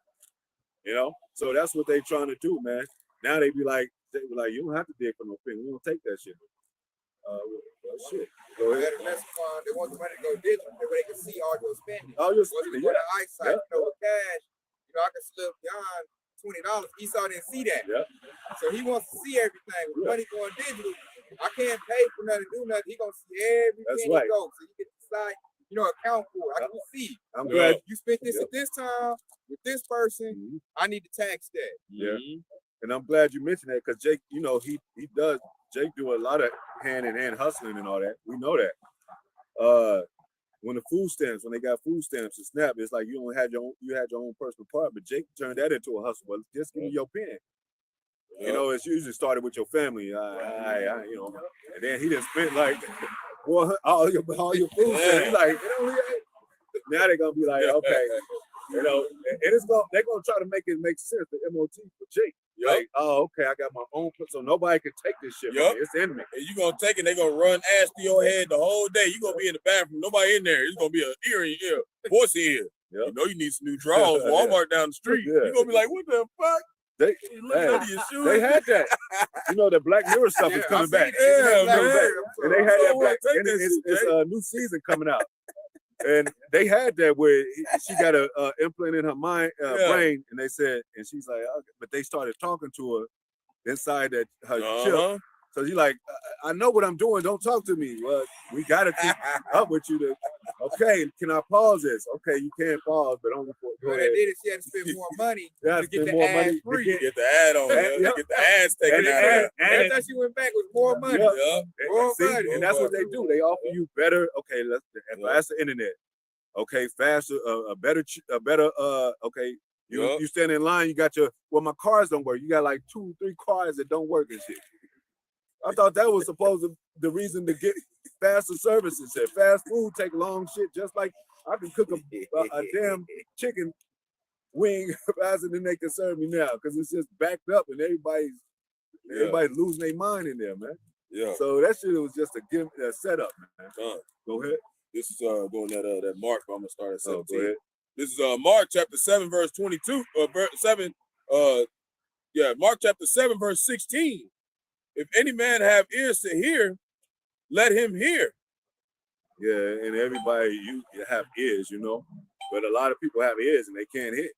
So that's what they trying to do, man. Now they be like, you don't have to dig for no penny. We don't take that shit. Shit. Go ahead. They want the money to go digital so they can see all your spending. All your spending, with the eyesight, with cash, I can slip beyond $20. Esau didn't see that. Yeah. So he wants to see everything. With money going digital, I can't pay for nothing to do nothing. He gonna see everything he goes. So you get to decide, account for it. I can see. I'm glad you spent this at this time with this person. I need to tax that. Yeah. And I'm glad you mentioned that because Jake, he does. Jake do a lot of hand-in-hand hustling and all that. We know that. When they got food stamps and SNAP, it's like you had your own personal part, but Jake turned that into a hustle. Well, just give me your pen. It's usually started with your family. And then he just spent like all your food stamps. He's like, now they're gonna be like, okay, and they're gonna try to make it make sense. The MOT for Jake. Like, okay, I got my own, so nobody can take this shit. From me. It's in me. And you gonna take it, they gonna run ass to your head the whole day. You gonna be in the bathroom, nobody in there. It's gonna be an ear in your ear, voice in your ear. Yep. You know you need some new drawers. Walmart down the street. Yeah. You're gonna be like, what the fuck? They, You looking under your shoes. they had that. You know, the Black Mirror stuff is coming back. Yeah, Coming man. back. And they had that Black. Take And that it's shit, a new season coming out. And they had that where she got a implant in her mind, brain, and they said, and she's like, okay. But they started talking to her inside that her chip. So she's like, I know what I'm doing. Don't talk to me. Well, we gotta keep up with you. Okay, can I pause this? Okay, you can't pause, but only for. Well, they did it. She had to spend more money to get the more ad money free. to Get the ad on there. Yep. Get the ads taken out. Every time she went back was more money. More See, money. and that's what they do. They offer you better. Okay, that's the internet. Okay, faster, a better. Okay, you stand in line. You got your. Well, my cars don't work. You got like 2, 3 cars that don't work and shit. I thought that was supposed to the reason to get faster services. That fast food take long shit. Just like I can cook a damn chicken wing faster than they can serve me now because it's just backed up and everybody's losing their mind in there, man. Yeah. So that shit was just a setup, man. Go ahead. This is going that Mark. But I'm gonna start at 17. Go ahead. This is Mark chapter 7 verse 22. Verse 7. Mark chapter 7 verse 16. If any man have ears to hear, let him hear. Yeah, and everybody you have ears, you know, but a lot of people have ears and they can't hear.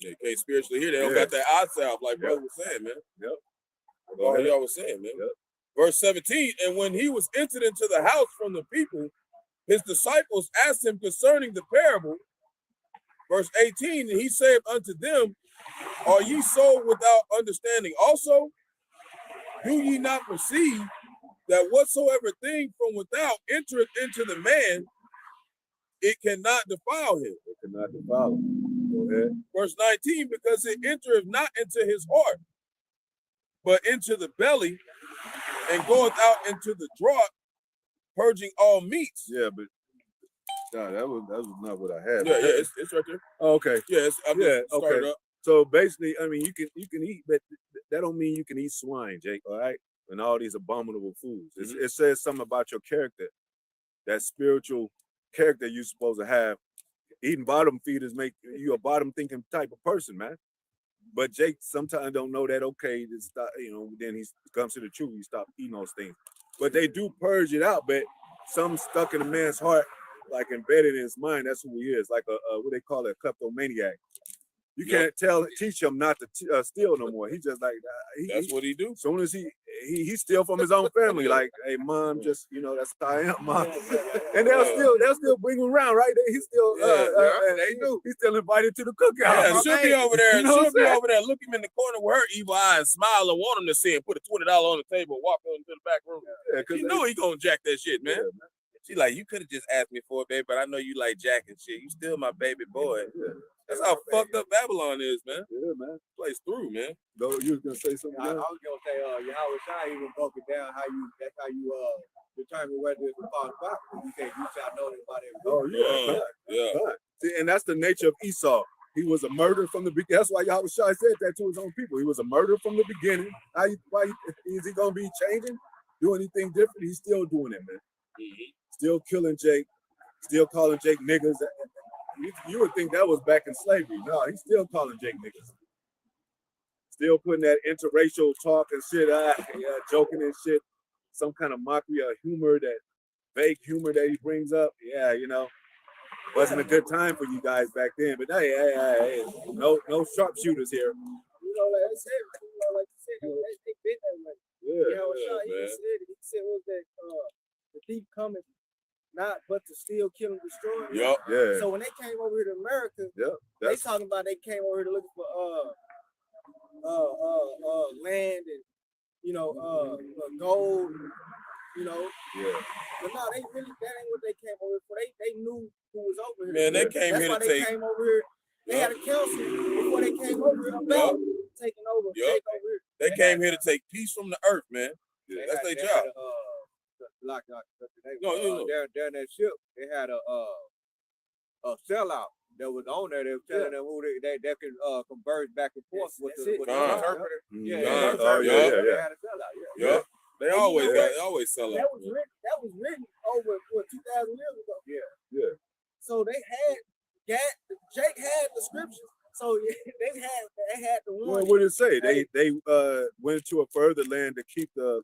They can't spiritually hear. They don't got that eye salve, like brother was saying, man. Yep. All y'all was saying, man. Yep. Verse 17. And when he was entered into the house from the people, his disciples asked him concerning the parable. Verse 18. And he said unto them, are ye so without understanding also? Do ye not perceive that whatsoever thing from without entereth into the man, it cannot defile him? It cannot defile him. Go ahead. Verse 19, because it entereth not into his heart, but into the belly, and goeth out into the draught, purging all meats. Yeah, but that was not what I had. Yeah, it's right there. Oh, okay. Yeah, okay. Up. So basically, I mean, you can eat, but that don't mean you can eat swine, Jake. All right, and all these abominable foods. It says something about your character, that spiritual character you're supposed to have. Eating bottom feeders make you a bottom thinking type of person, man. But Jake sometimes don't know that. Okay, to stop, then he comes to the truth. You stop eating those things, but they do purge it out. But something stuck in a man's heart, like embedded in his mind. That's who he is, like a what they call a kleptomaniac. You can't teach him not to steal no more. He just like that's what he do. As soon as he steal from his own family, like, hey, mom, just that's how I am, mom. And they'll still bring him around, right? He's still they do. He's still invited to the cookout. Yeah, she'll be over there. She'll be over there. Look him in the corner with her evil eye and smile and want him to see him. Put a $20 on the table, walk into the back room. Yeah, you know he gonna jack that shit, man. Yeah, she like, you could have just asked me for it, babe, but I know you like jacking shit. You still my baby boy. Yeah. That's how fucked up Babylon is, man. Yeah, man. Plays through, man. No, you was gonna say something. I was gonna say, Yahweh Shai even broke it down that's how you determine whether it's a false prophet. You say you shall know it by their fruit. Oh yeah. See, and that's the nature of Esau. He was a murderer from the beginning. That's why Yahweh Shai said that to his own people. He was a murderer from the beginning. Why is he gonna be changing? Do anything different? He's still doing it, man. Mm-hmm. Still killing Jake. Still calling Jake niggas. You would think that was back in slavery. No, he's still calling Jake niggas. Still putting that interracial talk and shit, joking and shit. Some kind of mockery or humor, that vague humor that he brings up. Yeah, wasn't a good time for you guys back then. But hey, no sharpshooters here. Like I said, like you said, they been that way. Yeah, he said, what was that? The thief coming, not but to steal, kill, and destroy. Yep. Yeah. So when they came over here to America, they talking about they came over here to look for land and gold. Yeah. But no, that ain't what they came over here for. They knew who was over here. Man, they came here to take. They came over here. They had a council before they came over here about taking over. Take over here. They came here to take peace from the earth, man. Yeah, that's their job. Down that ship, they had a sellout that was on there. They were telling them who they can converse back and forth with the interpreter. Yeah. They had a sellout. Yeah. They always sell out. That was written over 2,000 years ago. Yeah. So they had Jake had the scriptures, so they had the one. Well, what did it say? They went to a further land to keep the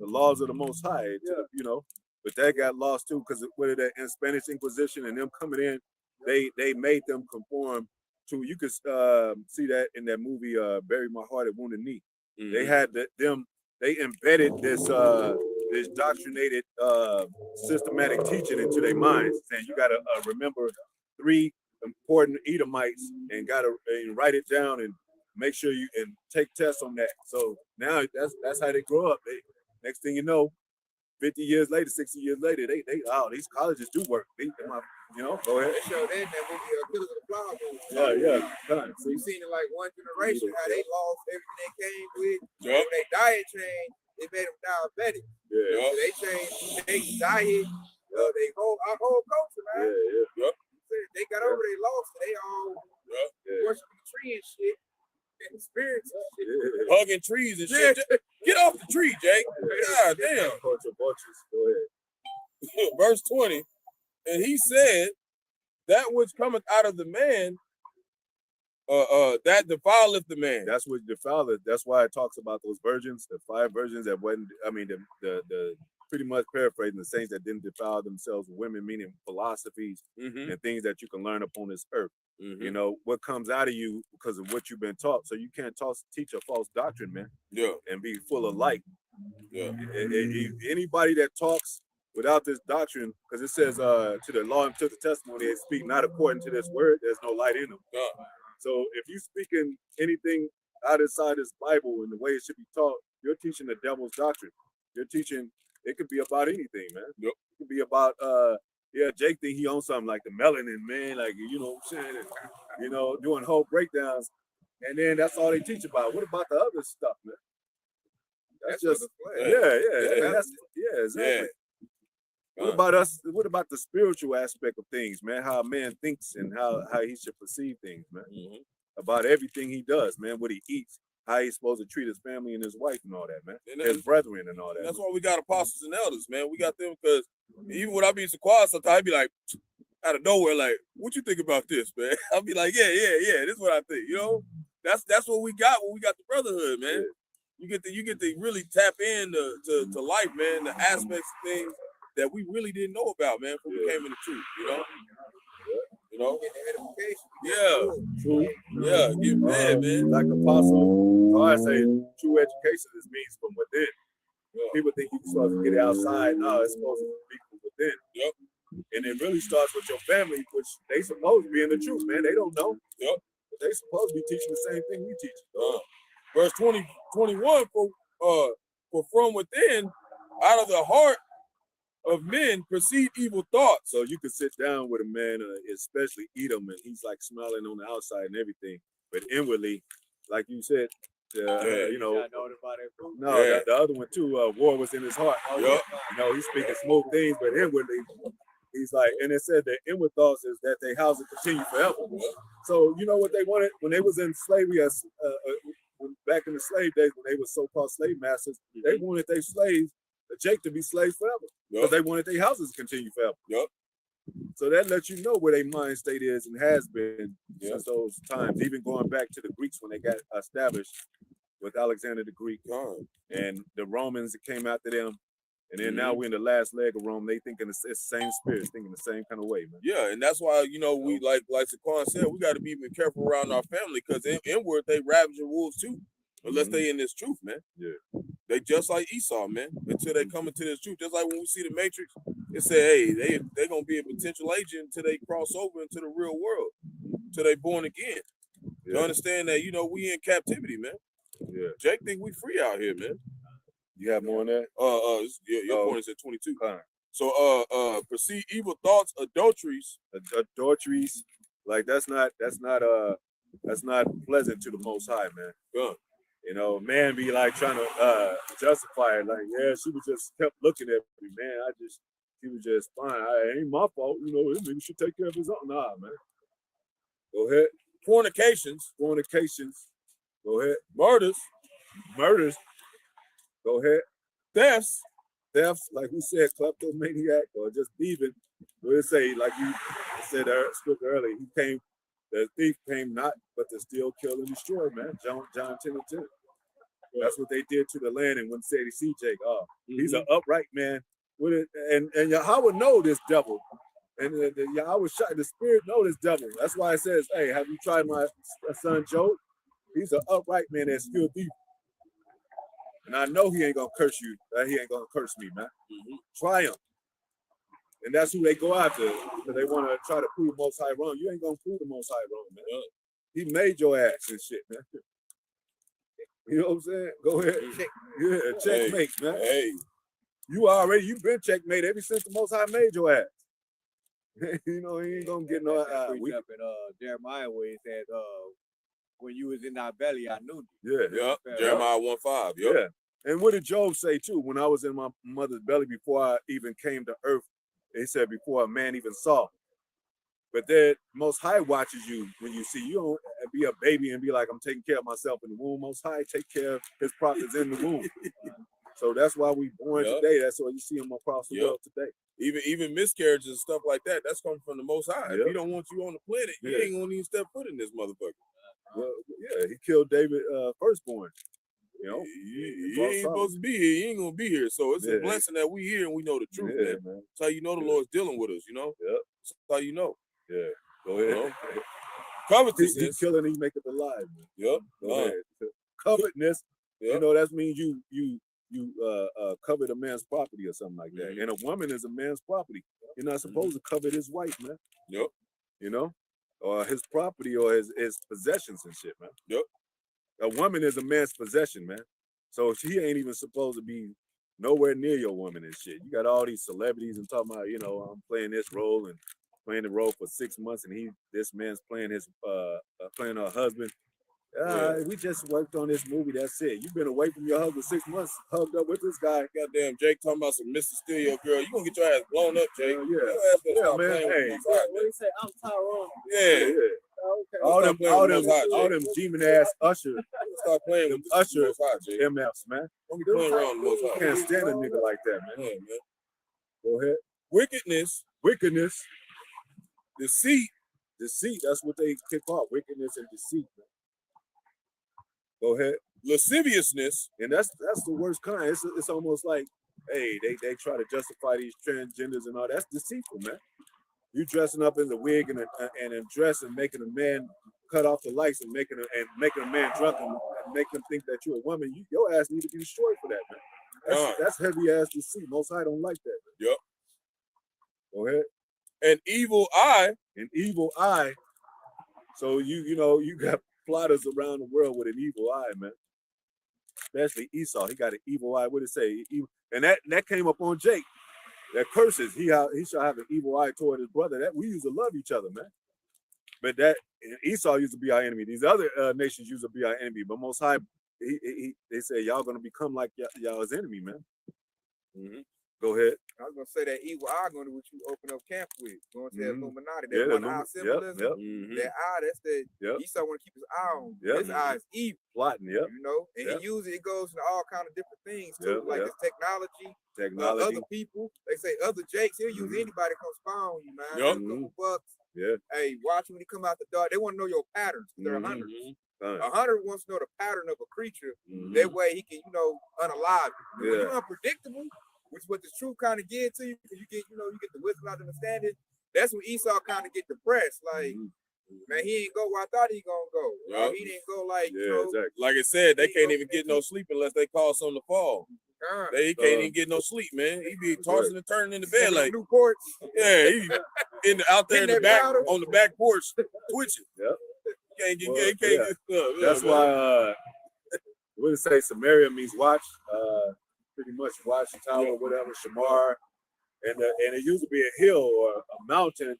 laws of the Most High. You know, but that got lost too because with that in Spanish Inquisition and them coming in, they made them conform to. You could see that in that movie, "Bury My Heart at Wounded Knee." Mm-hmm. They had them. They embedded this doctrinated systematic teaching into their minds, saying you got to remember 3 important Edomites and gotta write it down and make sure you and take tests on that. So now that's how they grow up. Next thing you know, 50 years later, 60 years later, they these colleges do work. Go ahead. They showed that movie Killers of the Flower Moon. Yeah. So you seen it like one generation how they lost everything they came with. When they diet changed, it made them diabetic. Yeah. So they changed their diet, our whole culture, man. Yeah. They got over their loss. They all worshiping the tree and shit. And spirits and shit. Hugging trees and shit. Get off the tree, Jake. God damn. Go ahead. Verse 20. And he said, that which cometh out of the man, that defileth the man. That's what defileth. That's why it talks about those virgins, the 5 virgins that wasn't. I mean, the pretty much paraphrasing the saints that didn't defile themselves with women, meaning philosophies and things that you can learn upon this earth. Mm-hmm. You know what comes out of you because of what you've been taught. So you can't teach a false doctrine, man. Yeah, and be full of light. Yeah, anybody that talks without this doctrine, because it says to the law and to the testimony, they speak not according to this word. There's no light in them. So if you speaking anything outside this Bible and the way it should be taught, you're teaching the devil's doctrine. You're teaching. It could be about anything, man. Yep. It could be about Jake think he owns something like the melanin, man, like what I'm saying, and, doing whole breakdowns, and then that's all they teach about. What about the other stuff, man? That's just exactly. What about us? What about the spiritual aspect of things, man? How a man thinks and how he should perceive things, man. Mm-hmm. About everything he does, man. What he eats, how he's supposed to treat his family and his wife and all that, man. And his brethren and all that. That's why we got apostles and elders, man. We got them because even when I be quiet sometimes, I be like, out of nowhere, like, what you think about this, man? I'll be like, yeah, this is what I think. That's what we got when we got the brotherhood, man. Yeah. You get to really tap in to life, man, the aspects of things that we really didn't know about, man, before we came in the truth, get mad, man. Like Apostle, I say true education means from within. People think you're supposed to get it outside. No, it's supposed to be from within. Yep. And it really starts with your family, which they supposed to be in the truth, man. They don't know. Yep. But they supposed to be teaching the same thing we teach. Verse 21, for from within, out of the heart of men proceed evil thoughts. So you could sit down with a man, especially Edom, and he's like smiling on the outside and everything, but inwardly, like you said, the other one too, war was in his heart. He's speaking smooth things, but inwardly, he's like, and it said that inward thoughts is that their house will continue forever. So you know what they wanted when they was in slavery, back in the slave days when they were so-called slave masters, they wanted their slaves, Jake, to be slaves forever. Because they wanted their houses to continue forever. Yep. So that lets you know where their mind state is and has been since those times, even going back to the Greeks when they got established with Alexander the Greek and the Romans that came after them. And then now we're in the last leg of Rome. They thinking the same spirit, thinking the same kind of way, man. Yeah, and that's why, we like Saquon said, we got to be even careful around our family because inward they ravaging wolves too. Unless they in this truth, man. Yeah. They just like Esau, man. Until they come into this truth. Just like when we see the Matrix, it said, hey, they gonna be a potential agent until they cross over into the real world. Until they born again. Yeah. You understand that, we in captivity, man. Yeah. Jake think we free out here, man. You have more on that? Your point is at 22. So proceed evil thoughts, adulteries. Adulteries, like that's not pleasant to the Most High, man. Yeah. Man be like trying to justify it, like, she was just kept looking at me, man. She was just fine. It ain't my fault, this nigga should take care of his own. Nah, man. Go ahead. Fornications. Go ahead. Murders. Go ahead. Thefts, like we said, kleptomaniac or just thieving. What it say? Like said scripture earlier, the thief came not but to steal, kill, and destroy, man. John 10:10. That's what they did to the land. And when said he see Jake, he's an upright man. With it, and Yahweh know this devil. And Yahweh the spirit know this devil. That's why it says, hey, have you tried my son Job? He's an upright man that's still thief. And I know he ain't gonna curse you. He ain't gonna curse me, man. Try him. And that's who they go after. Because they want to try to prove Most High wrong. You ain't gonna prove the Most High wrong, man. He made your ass and shit, man. You know what I'm saying? Go ahead. Checkmate, man. Hey. You've been checkmate ever since the Most High made your ass. You know, he ain't gonna get no up in Jeremiah where he said, when you was in our belly, I knew you. Yeah. Jeremiah 1:5. Yep. Yeah. And what did Job say too? When I was in my mother's belly before I even came to earth, he said before a man even saw. But then Most High watches you when you see. You don't be a baby and be like, I'm taking care of myself in the womb. Most High take care of his prophets in the womb. So that's why we born today. That's why you see them across the world today. Even miscarriages and stuff like that, that's coming from the Most High. If he don't want you on the planet, he ain't gonna even step foot in this motherfucker. Well, yeah, he killed David firstborn. You know, he ain't supposed to be here. He ain't gonna be here. So it's a blessing that we here and we know the truth, man. That's how you know the Lord's dealing with us, you know? That's how you know. Yeah. Go ahead. You know? Covetousness. He killing, he make it alive, man. Yep. Go ahead. Covetousness. You know, that means you covet a man's property or something like that. And a woman is a man's property. You're not supposed to covet his wife, man. Yep. You know? Or his property or his possessions and shit, man. Yep. A woman is a man's possession, man. So she ain't even supposed to be nowhere near your woman and shit. You got all these celebrities and talking about, you know, I'm playing this role and playing the role for 6 months, and this man's playing playing her husband. We just worked on this movie. That's it. You've been away from your husband 6 months, hugged up with this guy. Goddamn, Jake talking about some Mr. Steal girl. You gonna get your ass blown up, Jake. Yeah, man. Hey, what he say? I'm Tyrone. Yeah. Okay. All them demon ass Usher. Start playing with Usher Jake. MFs, man. Don't be playing around the Most High. Can't stand a nigga like that, man. Yeah, man. Go ahead. Wickedness. Deceit. That's what they kick off. Wickedness and deceit, man. Go ahead. Lasciviousness. And that's the worst kind. It's almost like, hey, they try to justify these transgenders and all. That's deceitful, man. You dressing up in the wig and a dress and making a man cut off the lights and making a man drunk and making him think that you're a woman. Your ass need to be destroyed for that, man. That's heavy ass deceit. Most High don't like that, man. Yep. Go ahead. An evil eye. So you got plotters around the world with an evil eye, man. Especially Esau. He got an evil eye. What did it say? And that came up on Jake. That curses. He shall have an evil eye toward his brother. That we used to love each other, man. But that Esau used to be our enemy. These other nations used to be our enemy. But Most High, they say y'all gonna become like y'all's enemy, man. Mm-hmm. Go ahead. I was gonna say that evil eye going to what you open up camp with, going to that Illuminati, that one eye symbolism. That eye, that's the Esau want to keep his eye on. His eye is evil. Plotting, you know, and he uses it goes into all kind of different things too, like his technology, other people. They say other Jakes, he'll use anybody to come spy on you, man. A couple bucks. Hey, watch when he come out the dark. They want to know your patterns. They're hunters. A hunter wants to know the pattern of a creature. That way he can, unalive it. When you're unpredictable, which is what the truth kind of get to you, because you get the wisdom out of understanding. That's when Esau kind of get depressed. Like, man, he ain't go where I thought he gonna go. He didn't go like, exactly. Like I said, they can't even get no sleep unless they call something to fall. They can't even get no sleep, man. He be tossing and turning in the bed like Newports. Yeah, he out there in the back on the back porch twitching. Can't get stuff. That's why what did it say? Samaria means watch. Pretty much watchtower, whatever, Shamar, and it used to be a hill or a mountain.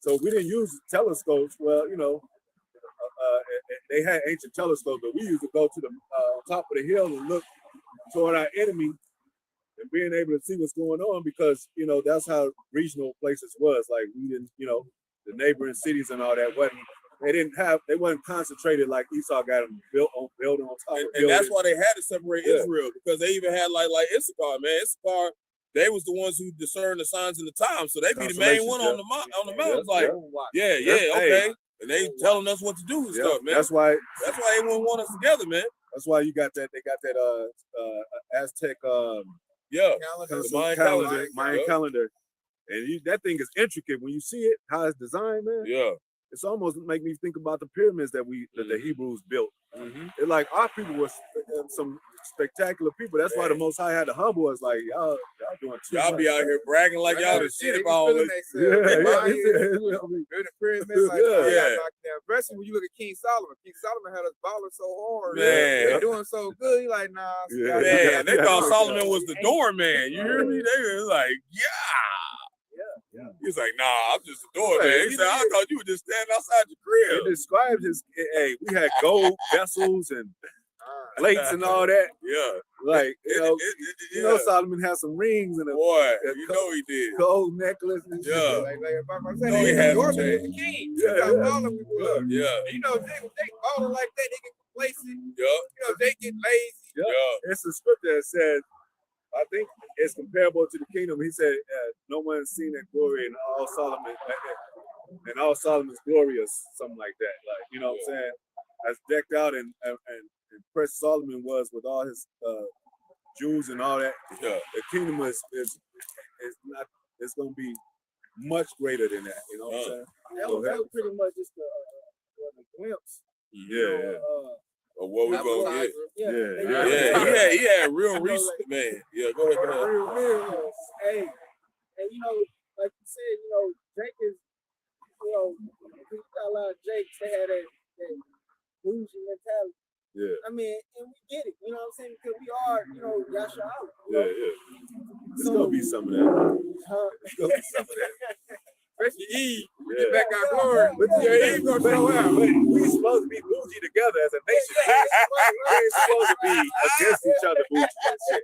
So we didn't use telescopes. Well, they had ancient telescopes, but we used to go to the top of the hill and look toward our enemy and being able to see what's going on, because that's how regional places was. Like we didn't, the neighboring cities and all that wasn't. They wasn't concentrated like Esau got them built on building on top of building. And that's why they had to separate Israel, because they even had like Issachar, man. Issachar, they was the ones who discern the signs and the times, so they be the main one on the mountains. Like, okay, and they telling us what to do and stuff, man. That's why they wouldn't want us together, man. That's why you got that. They got that Aztec the Mayan calendar, and that thing is intricate when you see it. How it's designed, man. Yeah. It's almost make me think about the pyramids that the Hebrews built. Mm-hmm. It's like our people were some spectacular people. That's why the Most High had to humble us. Like y'all doing too much. Y'all be out here bragging like y'all the shit about all this. Especially when you look at King Solomon. King Solomon had us balling so hard. Man, they're doing so good. He like, nah. Man, they thought Solomon was the doorman. You hear me? They was like, Yeah. He's like, nah, I'm just a doorman. He said, I thought you were just standing outside your crib. It described his. Hey, we had gold vessels and plates and all that. Yeah. Like you know, Solomon had some rings and he did. Gold necklace and shit. He had Yours is the king. Yeah. You know, they balling like that, they get complacent. Yeah. You know, they get lazy. Yeah. It's a scripture that says, I think it's comparable to the kingdom. He said, no one's seen that glory in all Solomon's glory or something like that. Like, you know what I'm saying? As decked out and impressed Solomon was with all his jewels and all that. Yeah. The kingdom is not. It's gonna be much greater than that. You know what I'm saying? That was pretty much just the glimpse. Of what we gonna get. Yeah. He had real research, man. Yeah, go ahead. Real. Hey, and you know, like you said, you know, Jake is, you know, you got a lot of Jakes. They had that bougie mentality. Yeah. I mean, and we get it. You know what I'm saying? Because we are, you know, Yasha out. Yeah. There's gonna be some of that. There's gonna be some of that. Especially Eve, we get back our glory. But Eve gonna show out. We supposed to be bougie together as a nation. We ain't supposed to be against each other bougie and shit.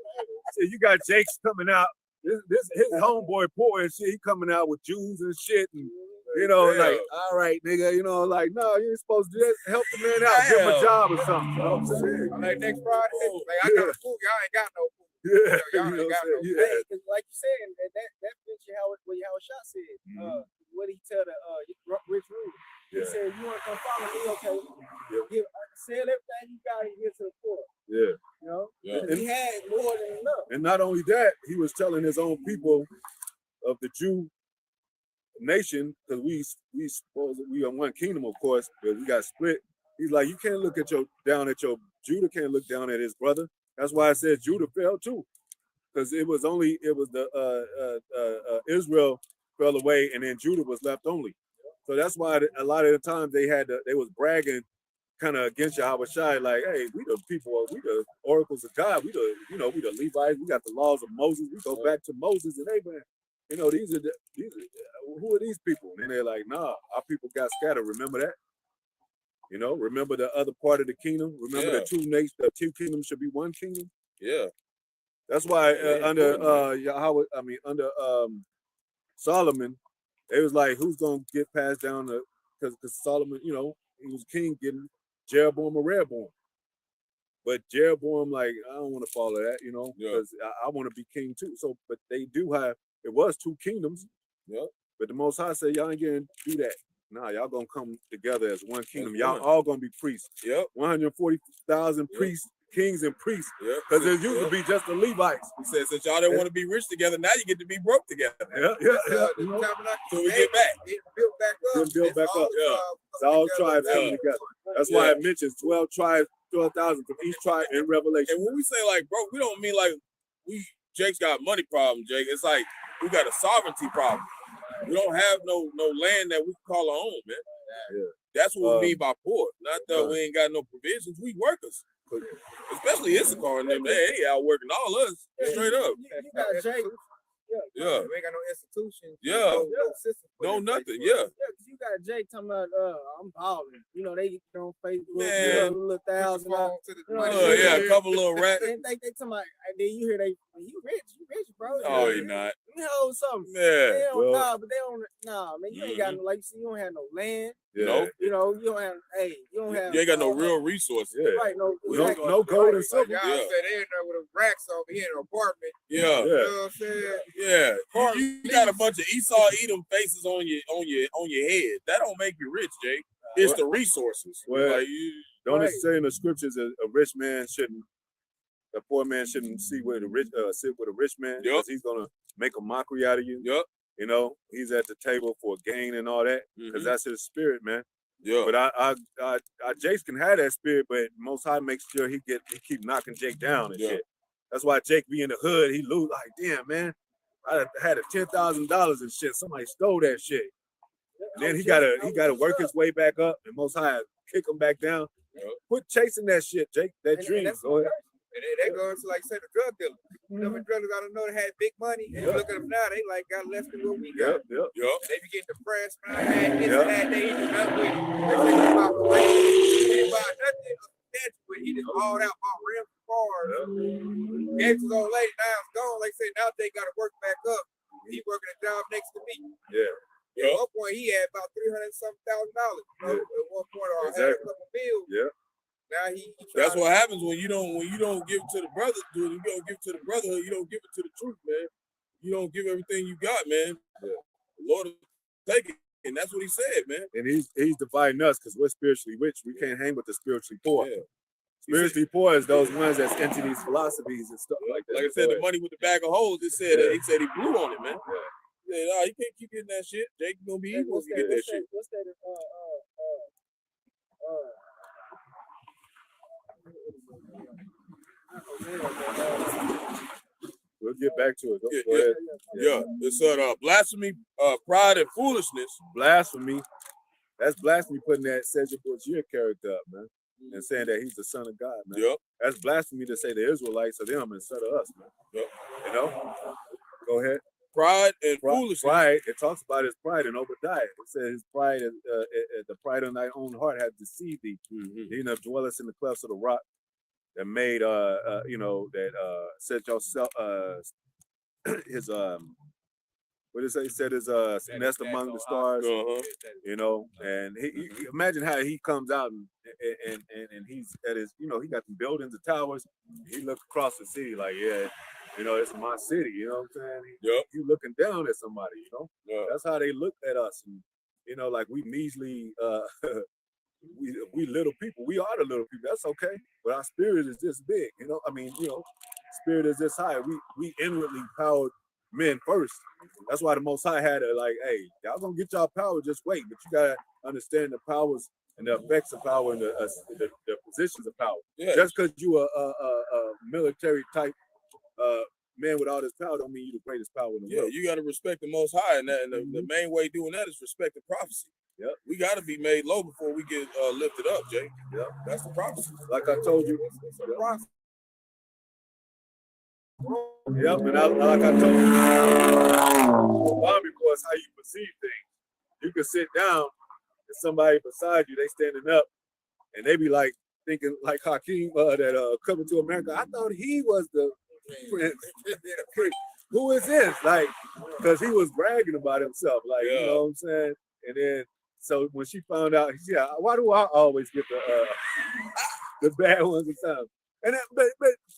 So you got Jake's coming out. This his homeboy poor and shit. He coming out with Jews and shit, and you know, like, all right, nigga, you know, like, no, you ain't supposed to do that. Help the man out, give him a job or something. You know what I'm saying? Like next Friday, like I got food, y'all ain't got no food. Yeah, y'all ain't got no food. Hey, like you said, that picture, what Shot said, what he tell the Rich Rude. He said, you want to come follow me, okay? Sell everything you got and give to the poor. Yeah. You know? And he had more than enough. And not only that, he was telling his own people of the Jew nation, because we suppose we are one kingdom, of course, but we got split. He's like, you can't look at Judah can't look down at his brother. That's why I said Judah fell too, because it was the Israel fell away, and then Judah was left only. So that's why a lot of the times they was bragging kind of against Yahweh Shai, like, hey, we the people, we the oracles of God, we the Levites, we got the laws of Moses, we go back to Moses and Abraham. You know, these are who are these people? And they're like, nah, our people got scattered. Remember that? You know, remember the other part of the kingdom. Remember the two nations, the two kingdoms should be one kingdom. Yeah, that's why under Solomon, it was like, who's gonna get passed down because Solomon, you know, he was king, getting Jeroboam or Rehoboam. But Jeroboam, like, I don't want to follow that, you know, because I want to be king too. So, but they do have. It was two kingdoms. Yeah. But the Most High said, y'all ain't gonna do that. Nah, y'all gonna come together as one kingdom. Y'all all gonna be priests. Yep. 140,000 priests, kings and priests. Yep. Because it used to be just the Levites. He said, since y'all didn't want to be rich together, now you get to be broke together. Yeah. You know, so we get back. It built back up. Built back up. It's all tribes coming together. That's why it mentions 12 tribes, 12,000 from each tribe in Revelation. And when we say like broke, we don't mean like Jake's got money problem, Jake. It's like we got a sovereignty problem. We don't have no land that we can call our own, man. Yeah. That's what we mean by poor. Not that we ain't got no provisions. We workers. Especially Issachar and them. They out working all us. Straight up. You got Jake. Yeah. We ain't got no institutions. Yeah. No system. No nothing. Yeah, because you got Jake talking about, I'm balling. You know, they get on Facebook, Man. a little $1,000. To the money. Yeah, a couple little rats. They talking about, and then you hear you rich, bro. Oh, he not. Let me hold something. Yeah. They don't, Well, but they don't, man, you ain't got no, like you see, you don't have no land. Yeah. Nope. You know, you don't have, you don't have. You ain't got no real resources. Yeah. Right, no No gold and silver. Y'all said they in there with a racks over here in an apartment. Yeah. You know what I'm saying? Yeah. You got a bunch of Esau Edom faces on your head. That don't make you rich, Jake. It's the resources. Well, like don't it say in the scriptures that a poor man shouldn't sit with a rich man because he's gonna make a mockery out of you. Yep. You know, he's at the table for gain and all that because that's his spirit, man. Yeah. But I Jake can have that spirit, but Most High makes sure he keep knocking Jake down and shit. That's why Jake be in the hood. He lose like, damn, man, I had a $10,000 and shit. Somebody stole that shit. And then he gotta work his way back up, and Most High kick him back down. Quit chasing that shit, Jake. That dream. Go ahead. And they go into like say the drug dealers. Them drug dealers gotta know they had big money. And you look at them now, they like got less than what we got. Yep. They be getting depressed, man. I had this and that. They ain't do nothing with it. They think about the way. He didn't buy nothing. But he just hauled out my rims and cars. Gave to his old lady. Now it's gone. Like I said, now they gotta work back up. He working a job next to me. At one point, he had about $300,000. At one point, or had a couple bills. Now that's what happens when you don't give to the brother. Dude, you don't give to the brotherhood. You don't give it to the truth, man. You don't give everything you got, man. The Lord will take it, and that's what he said, man. And he's dividing us because we're spiritually rich. We can't hang with the spiritually poor. Spiritually poor is those ones that's into these philosophies and stuff like that. Like I said, the money with the bag of holes. He said he blew on it, man. He said, you can't keep getting that shit. Jake gonna be evil if you get that shit. What's that? We'll get back to it. Go ahead. It's blasphemy, pride, and foolishness. Blasphemy. That's blasphemy putting that Cedric Borgia character up, man, and saying that he's the son of God, man. That's blasphemy to say the Israelites are them instead of us, man. You know? Go ahead. Pride and foolishness. Pride. It talks about his pride in Obadiah. It says his pride, the pride in thy own heart has deceived thee. He dwellest in the clefts of the rock. That made set yourself his what did it say? He said his nest among the stars. You know, and he imagine how he comes out and he's at his, he got the buildings, the towers. He look across the city like, it's my city. You know what I'm saying? You looking down at somebody. That's how they look at us, and like we measly. We little people. We are the little people. That's okay. But our spirit is this big. Spirit is this high. We inwardly powered men first. That's why the Most High had it like, hey, y'all gonna get y'all power. Just wait. But you gotta understand the powers and the effects of power and the positions of power. Just because you a military type man with all this power don't mean you the greatest power in the world. You gotta respect the Most High, and the main way doing that is respect the prophecy. We got to be made low before we get lifted up, Jay. That's the prophecy. Like I told you. It's a prophecy. And like I told you, because how you perceive things. You can sit down and somebody beside you, they standing up, and they be like thinking like Hakeem that Coming to America. I thought he was the prince. Who is this? Like, because he was bragging about himself. Like, you know what I'm saying? And then. So when she found out, why do I always get the bad ones at times? And but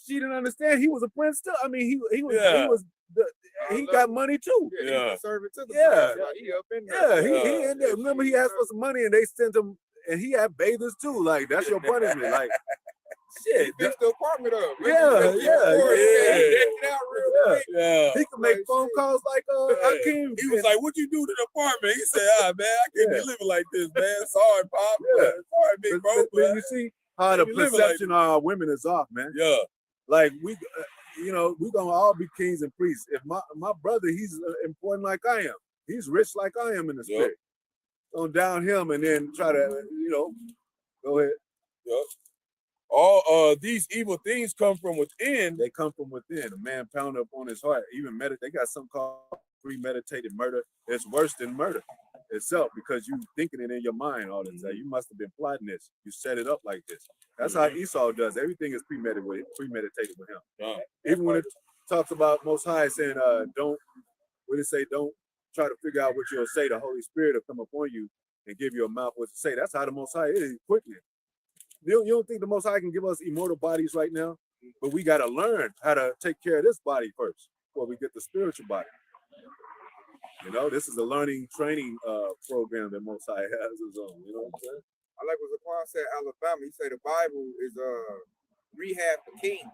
she didn't understand he was a prince too. I mean, he got money too. He was a servant to the prince. Like, he up in there. He in there. Remember, he asked for some money and they sent him, and he had bathers too. Like, that's your punishment. Like, shit. He fixed the apartment up. He could make phone calls like Hakeem. He was like, "What you do to the apartment?" He said, man, I can't be living like this, man. Sorry, Pop. Sorry, big bro. But you see how the perception of our women is off, man. Like we gonna all be kings and priests. If my brother, he's important like I am. He's rich like I am in the spirit. Don't down him and then try to, go ahead. all these evil things come from within. They come from within. A man pounded upon his heart. Even they got something called premeditated murder. It's worse than murder itself because you thinking it in your mind all the time. You must have been plotting this. You set it up like this. That's how Esau does. Everything is premeditated with him. Even when it talks about Most High saying, don't, what did it say? Don't try to figure out what you'll say. The Holy Spirit will come upon you and give you a mouth what to say. That's how the Most High is, quickly. You don't think the Most High can give us immortal bodies right now? But we got to learn how to take care of this body first before we get the spiritual body. You know, this is a learning training program that Most High has his own. You know what I'm saying? I like what Zaquan said, Alabama. He said the Bible is rehab for kings.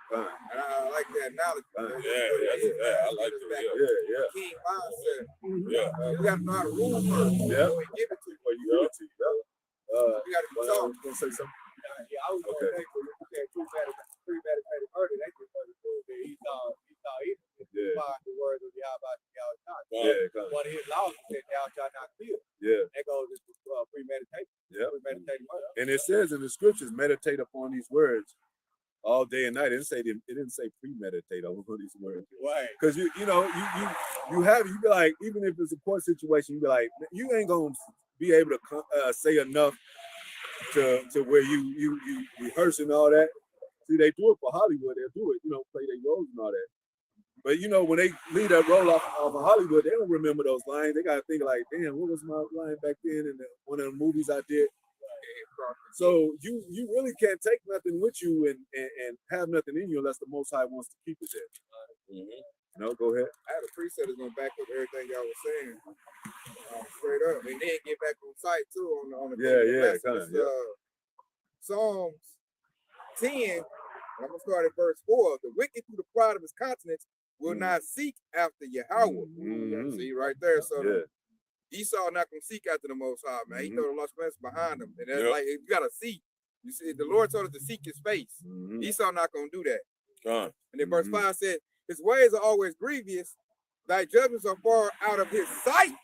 And I like that analogy. I like that. Yeah. King mindset. Yeah. You got to know how to rule first. Yeah. Before you give it to you. You got to You got to be I taught. was going to say something. Yeah, I was going to say, when you said premeditated murder, they just want to prove that Esau defined the words of Yahweh. One of his laws said, thou shalt not kill. Yeah. That goes into premeditation. Yeah. Premeditated murder. And it says in the scriptures, meditate upon these words all day and night. It didn't say premeditate on these words. Right. Because you be like, even if it's a court situation, you be like, you ain't gonna be able to say enough to where you rehearse and all that. See, they do it for Hollywood. They'll do it, play their roles and all that. But when they leave that role off of Hollywood, they don't remember those lines. They gotta think like, damn, what was my line back then in one of the movies I did? So you really can't take nothing with you and have nothing in you unless the Most High wants to keep it there. No, go ahead. I had a preset that's gonna back up everything y'all was saying, straight up, and then get back on site too on the Psalms 10. I'm gonna start at verse 4. The wicked through the pride of his countenance will not seek after Yahweh. See right there. So Esau not gonna seek after the Most High, man. He told the Lost Prince behind him, and that's like you gotta seek. You see, the Lord told us to seek His face. Esau not gonna do that. And then verse 5 said, "His ways are always grievous; thy judgments are far out of His sight.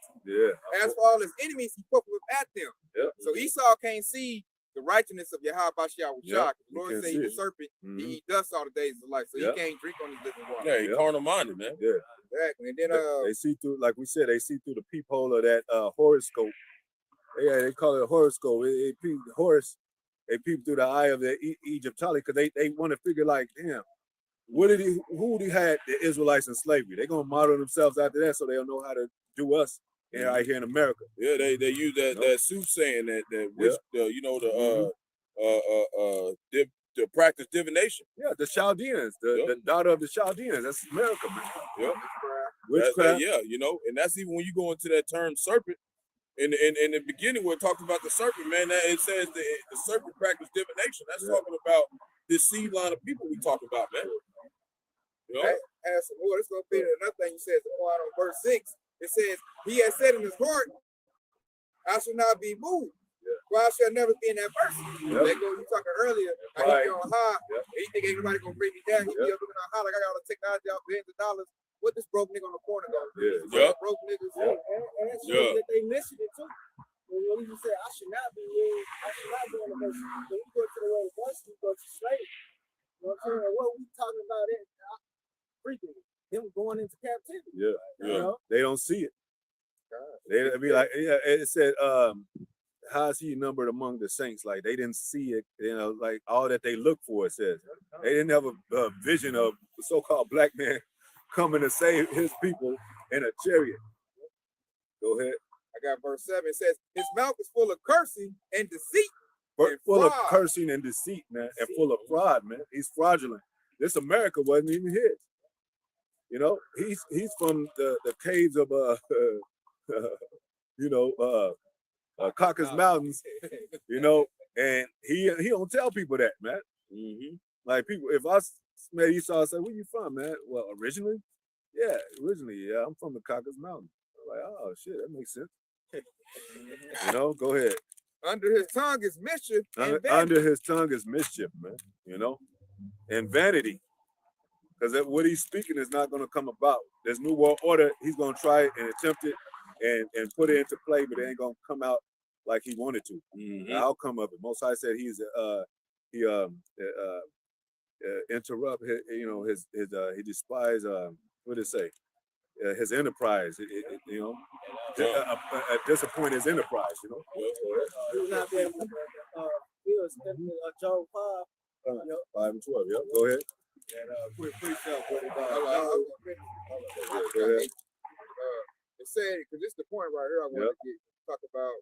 As for all His enemies, He put at them." So Esau can't see the righteousness of Yahweh Bashiach. The Lord said He's the serpent; he eat dust all the days of life, so he can't drink on His living water. Yeah, he carnal minded, man. Yeah. Exactly. And then they see through, like we said, they see through the peephole of that horoscope. Yeah, they call it a horoscope. They peep through the eye of the Egyptology because they want to figure like, damn, who had the Israelites in slavery? They're gonna model themselves after that, so they'll know how to do us right here in America. Yeah, they use that soothsaying to practice divination. Yeah, the Chaldeans, the daughter of the Chaldeans. That's America, man. Yeah. Witchcraft. And that's even when you go into that term serpent. In the beginning, where it talks about the serpent, man, it says the serpent practiced divination. That's talking about this seed line of people we talk about, man. Add some more. It's gonna be another thing you said on verse 6. It says, "He has said in his heart, I shall not be moved. For I shall never be in that person." That go you talking earlier. He be on high. He think ain't nobody gonna bring me down. He be up looking on high like I got all the technology out billions of dollars. What this broke nigga on the corner gonna do? Broke niggas. And that's true that they mentioned it too. When you say I should not be moved, I should not be on the mercy. When we go to the word mercy, we go to slavery. You know what I'm saying? What we talking about it freaking him going into captivity. You know? They don't see it. They be like, it said, how is he numbered among the saints? Like they didn't see it, like all that they look for, it says. They didn't have a vision of the so-called black man coming to save his people in a chariot. Go ahead. I got verse 7. It says, "His mouth is full of cursing and deceit." Full of cursing and deceit, man, and full of fraud, man. He's fraudulent. This America wasn't even his. He's from the caves of Caucasus Mountains, and he don't tell people that, man. Like people, if I met Esau, I say, "Where you from, man?" Well, originally, I'm from the Caucasus Mountains. I'm like, oh shit, that makes sense. Go ahead. Under his tongue is mischief. Under his tongue is mischief, man. And vanity. Because what he's speaking is not going to come about. There's new world order. He's going to try it and attempt it and put it into play, but it ain't going to come out like he wanted to. The outcome of it. Most High said interrupt his, he despised what did it say? His enterprise, disappoint his enterprise, He was not there. He was Job 5. 5 and 12. Yep. Go ahead. And quick precept with it. Go ahead. It said, because this is the point right here I want to talk about,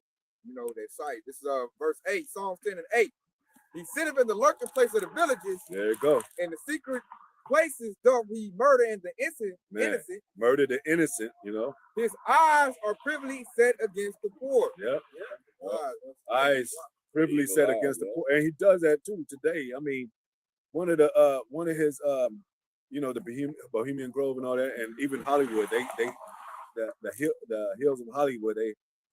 that site. This is verse 8, Psalms 10 and 8. He sitteth in the lurking place of the villages. There you go. In the secret places doth he murder and the innocent. Murder the innocent, His eyes are privily set against the poor. Yep. Eyes privily set against the poor. And he does that too today. I mean, one of his the Bohemian Grove and all that, and even Hollywood, the hills of Hollywood,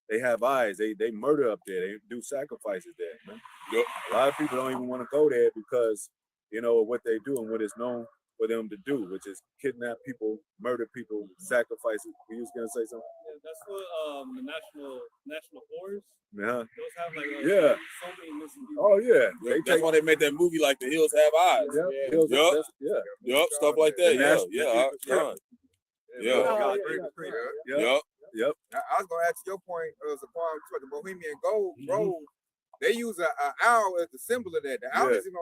they have eyes. They murder up there. They do sacrifices there, man. Yep. A lot of people don't even want to go there because of what they do and what is known for them to do, which is kidnap people, murder people, sacrifice. You was gonna say something? Yeah, that's what the national forest. Yeah. Those have like so many missing people. Oh yeah. That's why they made that movie like The Hills Have Eyes. Yup. Stuff like that. Yep. I was gonna ask your point as a part of the Bohemian Grove. They use an owl as the symbol of that. The owl is the $1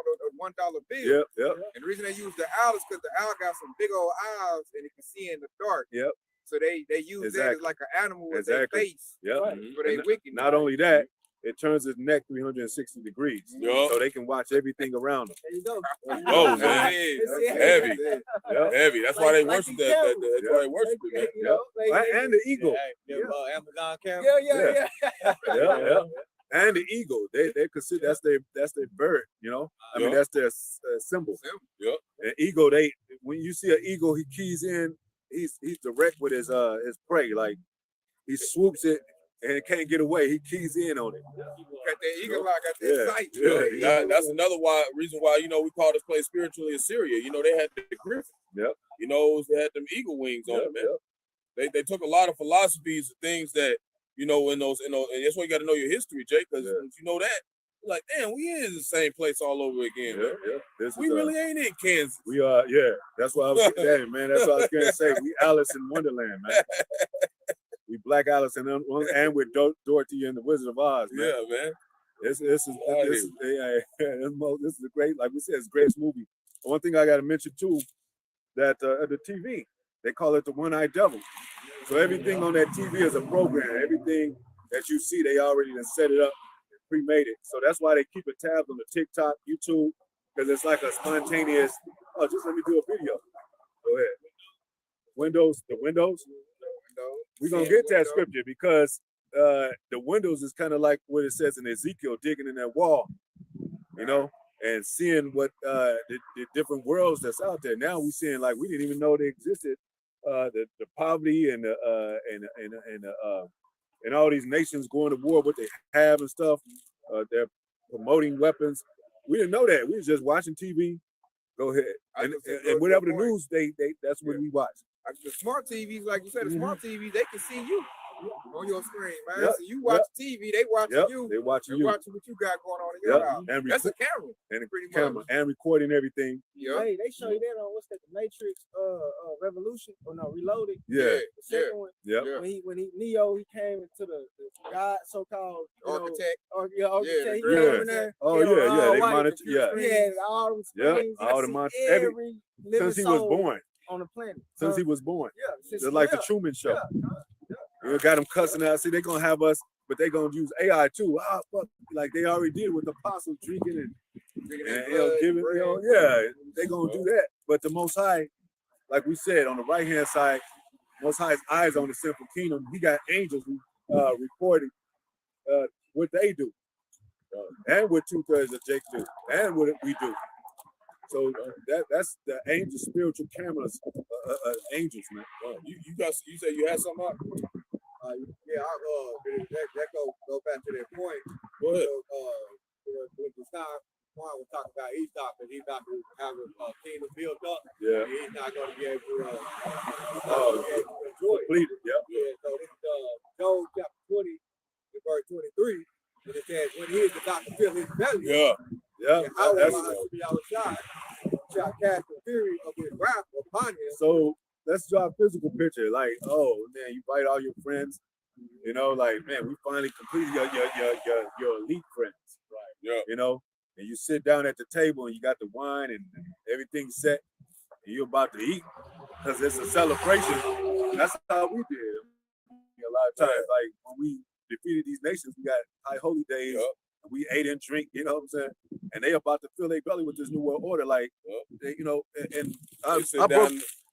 bill. Yep. And the reason they use the owl is because the owl got some big old eyes and it can see in the dark. Yep. So they use that as like an animal with their face. Yep. For their wickedness. Not only that, it turns its neck 360 degrees. Yep. So they can watch everything around them. There you go. Oh man. Heavy. Yep. Heavy. That's why they worship that. That's why they worship it, man. And the eagle. Amazon camera. Yeah. And the eagle, they consider that's their bird, I mean that's their symbol. Yep. An eagle, when you see an eagle, he keys in, he's direct with his prey, like he swoops it and it can't get away. He keys in on it. Got that eagle eye, got that sight. That's another reason why we call this place spiritually Assyria. They had the griffin. Yep. They had them eagle wings on it, man. Yep. They took a lot of philosophies and things that. In those, and that's why you got to know your history, Jake, because once you know that, you're like, damn, we in the same place all over again. We really ain't in Kansas. We are, That's what I was saying, man. That's what I was gonna say. We Alice in Wonderland, man. We Black Alice and with Dorothy and the Wizard of Oz, man. Yeah, man. This is a great, like we said, it's the greatest movie. One thing I got to mention too, that the TV, they call it the One-Eyed Devil. So everything on that TV is a program. Everything that you see, they already done set it up, pre-made it. So that's why they keep a tab on the TikTok, YouTube, because it's like a spontaneous. Oh, just let me do a video. Go ahead. The windows. We're gonna get that scripture because the windows is kind of like what it says in Ezekiel, digging in that wall, and seeing what the different worlds that's out there. Now we seeing like we didn't even know they existed. The poverty and all these nations going to war, what they have and stuff. They're promoting weapons. We didn't know that. We was just watching TV. Go ahead. And whatever the news, that's what we watch. The smart TVs, like you said, the smart TVs, they can see you on your screen, man. Yep. So you watch TV, they watching you. They watching you. Watching what you got going on in your house. And that's a camera. And pretty camera much. And recording everything. Yeah. Hey, they show you that on what's that, the Matrix Revolution or no Reloaded. Yeah. The second one. Yeah. When Neo came into the God so-called architect. Architect. He Yeah. came in there. Oh yeah. They monitor. Yeah. He had all them screens. All the monitors. Every living since he was soul born. on the planet. Since he was born. Yeah. Just like the Truman Show. You got them cussing out. See, they're gonna have us, but they're gonna use AI too. Fuck. Like they already did with the apostles drinking and giving. They're gonna do that. But the Most High, like we said, on the right hand side, Most High's eyes on the sinful kingdom. He got angels who recording what they do, and what 2/3 of Jake do, and what we do. So that's the angel, spiritual cameras, angels, man. You said you had something up? That go back to that point. Go ahead. With the time, Juan was talking about Enoch, and he's not going to have a kingdom built up. Yeah. And he's not going to be able to enjoy it. Complete it. Yep. Yeah. So this is Job chapter 20, verse 23. And it says, when he is about to fill his belly, Yeah, And how that's was to be outside. Shot Captain Fury up his rap upon him. so. Let's draw a physical picture. Like, oh man, you invite all your friends. You know, like man, we finally completed your elite friends. Right. Yeah. You know, and you sit down at the table and you got the wine and everything set, and you're about to eat because it's a celebration. That's how we did it. A lot of times, like when we defeated these nations, we got high holy days. Yep. And we ate and drink, you know what I'm saying? And they about to fill their belly with this new world order, like, they, you know. And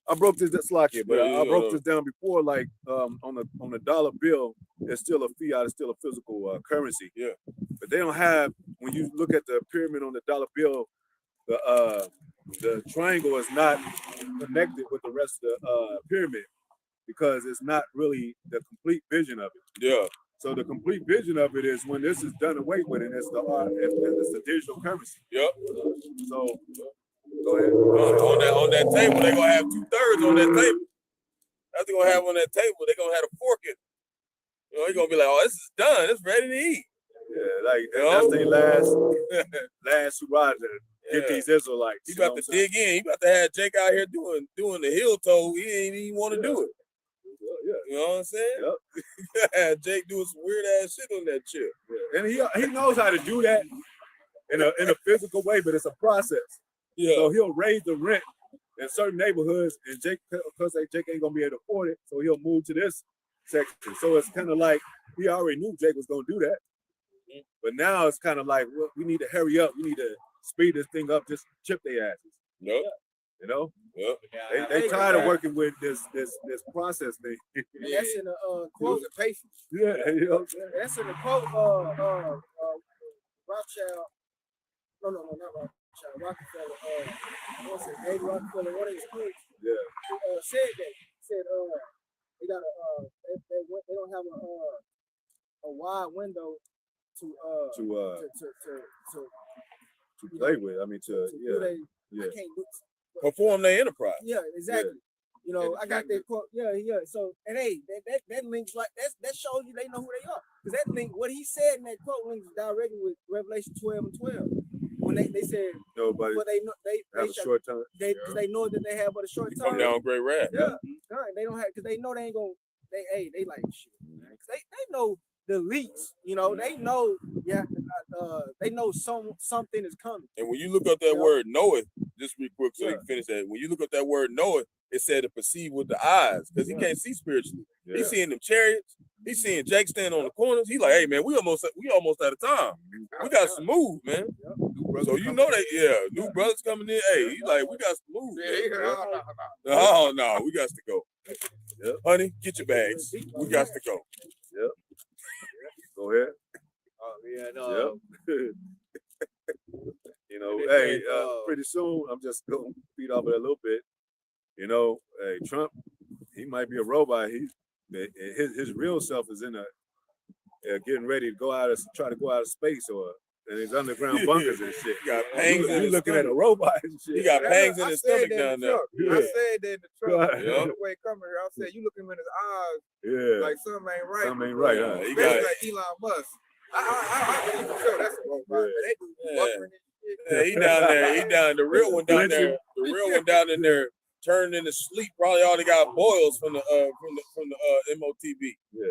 I broke this slack here, but I broke this down before. Like on the dollar bill, it's still a fiat, it's still a physical currency. Yeah. But they don't have. When you look at the pyramid on the dollar bill, the triangle is not connected with the rest of the pyramid because it's not really the complete vision of it. Yeah. So the complete vision of it is when this is done away with, and it's the digital currency. Yep. So go ahead. On that table, they're gonna have 2/3 on that table. That's what they're gonna have on that table. They're gonna have a fork in. You know, they're gonna be like, oh, this is done. It's ready to eat. Yeah, like that's their last hurrah to get these Israelites. He about to dig in. He about to have Jake out here doing the heel toe. He ain't even want to do it. Yeah. You know what I'm saying? Yep. Jake doing some weird ass shit on that chip. Yeah. And he knows how to do that in a physical way, but it's a process. Yeah. So he'll raise the rent in certain neighborhoods, and Jake, because Jake ain't gonna be able to afford it, so he'll move to this section. So it's kind of like he already knew Jake was gonna do that, but now it's kind of like, well, we need to hurry up. We need to speed this thing up. Just chip their asses. Yep. You know. Yep. They tired of working with this process thing. And that's in the quote. Patience. Yeah. You know what I'm saying? That's in the quote. Rothschild. No, not Rothschild. Rockefeller. What's it? David Rockefeller. One of his quotes. Yeah. Said that. Said they got they don't have a wide window to play with. I mean, I can't do. Perform their enterprise. Yeah, exactly. You know, I got that quote. Yeah. So, and hey, that links like that shows you they know who they are. Because that link, what he said in that quote links directly with Revelation 12:12. When they said nobody, well, they have a short time. They know that they have but a short time. Come down great wrath. Yeah. They don't have because they know they ain't gonna. They like shit. They know the leaks. You know, they know. Yeah. They know something is coming. And when you look up that word knoweth, just real quick so you can finish that. When you look up that word knoweth, it said to perceive with the eyes because he can't see spiritually. Yeah. He's seeing them chariots. He's seeing Jake standing on the corners. He's like, hey man, we almost out of time. We got some move, man. So you know that, new brothers coming in. Hey, he's like, we got some move. Oh no, we got to go. Yep. Honey, get your bags. We got to go. Yep. Go ahead. Yep. You know, hey, pretty soon I'm just gonna feed off it a little bit. You know, hey, Trump, he might be a robot. His real self is in getting ready to try to go out of space or in his underground bunkers and shit. He got pangs in his looking stomach. at a robot and shit. He got pangs in his stomach down there. I said that in the truck. The way coming here, I said you look him in his eyes. Yeah. Like something ain't right. Something ain't right. Huh? He got like Elon Musk. I believe for sure that's a robot. They do buffering and shit. Yeah, he down there. He down. The real one down there. The real one down in there. Turned into sleep. Probably already got boils from the MOTB. Yeah.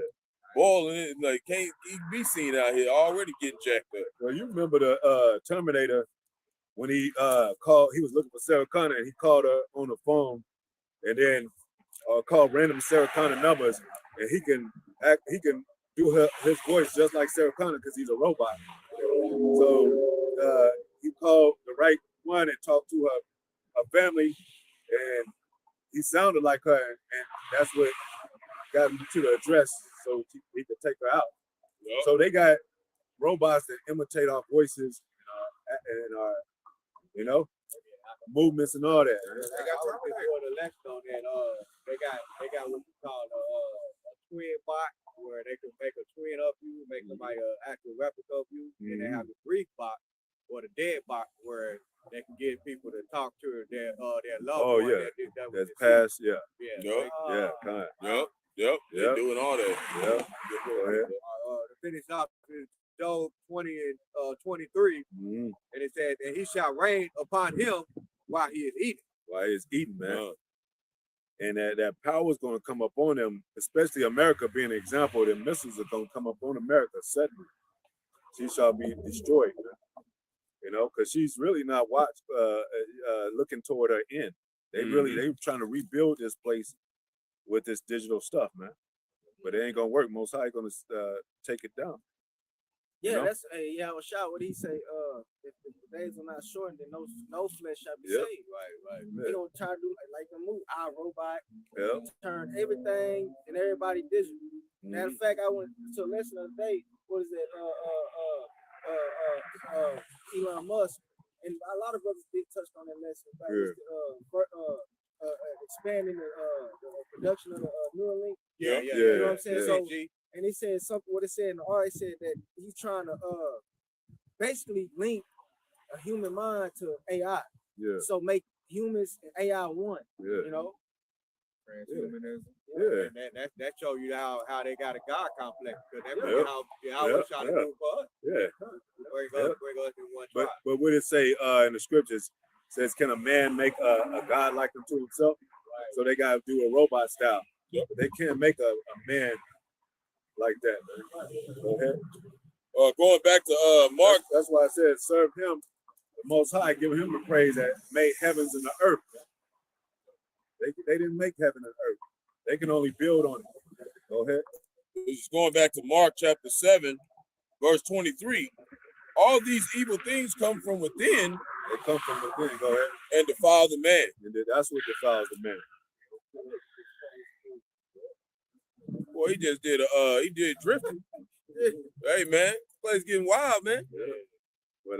Boiling like can't be seen out here. Already getting jacked up. Well, you remember the Terminator when he called? He was looking for Sarah Connor and he called her on the phone, and then called random Sarah Connor numbers, and he can do his voice just like Sarah Connor because he's a robot. So he called the right one and talked to her family. And he sounded like her, and that's what got him to the address so he could take her out. Yep. So they got robots that imitate our voices and our, movements and all that. They got before the election on that. They got what you call a twin bot, where they can make a twin of you, make somebody an actual replica of you, and they have the brief bot or the dead bot where they can get people to talk to their loved one. Oh yeah, that's past. Yeah. Yep. They're doing all that. Yep. Go ahead. To finish up, Job 20 and 23, and it said, and he shall reign upon him while he is eating. While he's eating, man. And that power is going to come up on them, especially America being an example. The missiles are going to come up on America suddenly. She shall be destroyed, man. You know, because she's really not looking toward her end. They trying to rebuild this place with this digital stuff, man. But it ain't gonna work. Most High gonna take it down. Yeah, you know? that's I was shocked what he say. If the days are not shortened, then no flesh shall be saved. Right. They gonna try to do like the move our robot, Yeah. turn everything and everybody digital. Matter of fact, I went to a lesson the other day. What is it? Elon Musk, and a lot of brothers did touch on that lesson. Expanding the production of the Neuralink. Yeah. You know what I'm saying? Yeah. So, and he said something. What it said in the art said that he's trying to basically link a human mind to AI. Yeah. So make humans and AI one. Yeah. You know. Transhumanism. Yeah. And that show you how they got a God complex, because that's really how we're trying to do for us. Yeah. Bring us in one tribe. But what it say in the scriptures? Says, can a man make a God like unto himself? So they gotta do a robot style. They can't make a man like that, man. Go ahead. Going back to Mark. That's why I said serve him, the Most High, give him the praise that made heavens and the earth. They didn't make heaven and earth. They can only build on it. Go ahead. It's going back to Mark chapter 7, verse 23. All these evil things come from within. They come from within. Go ahead. And defile the man. And that's what defiles the man. Boy, he just did drifting. Hey man, place getting wild, man. Yeah. But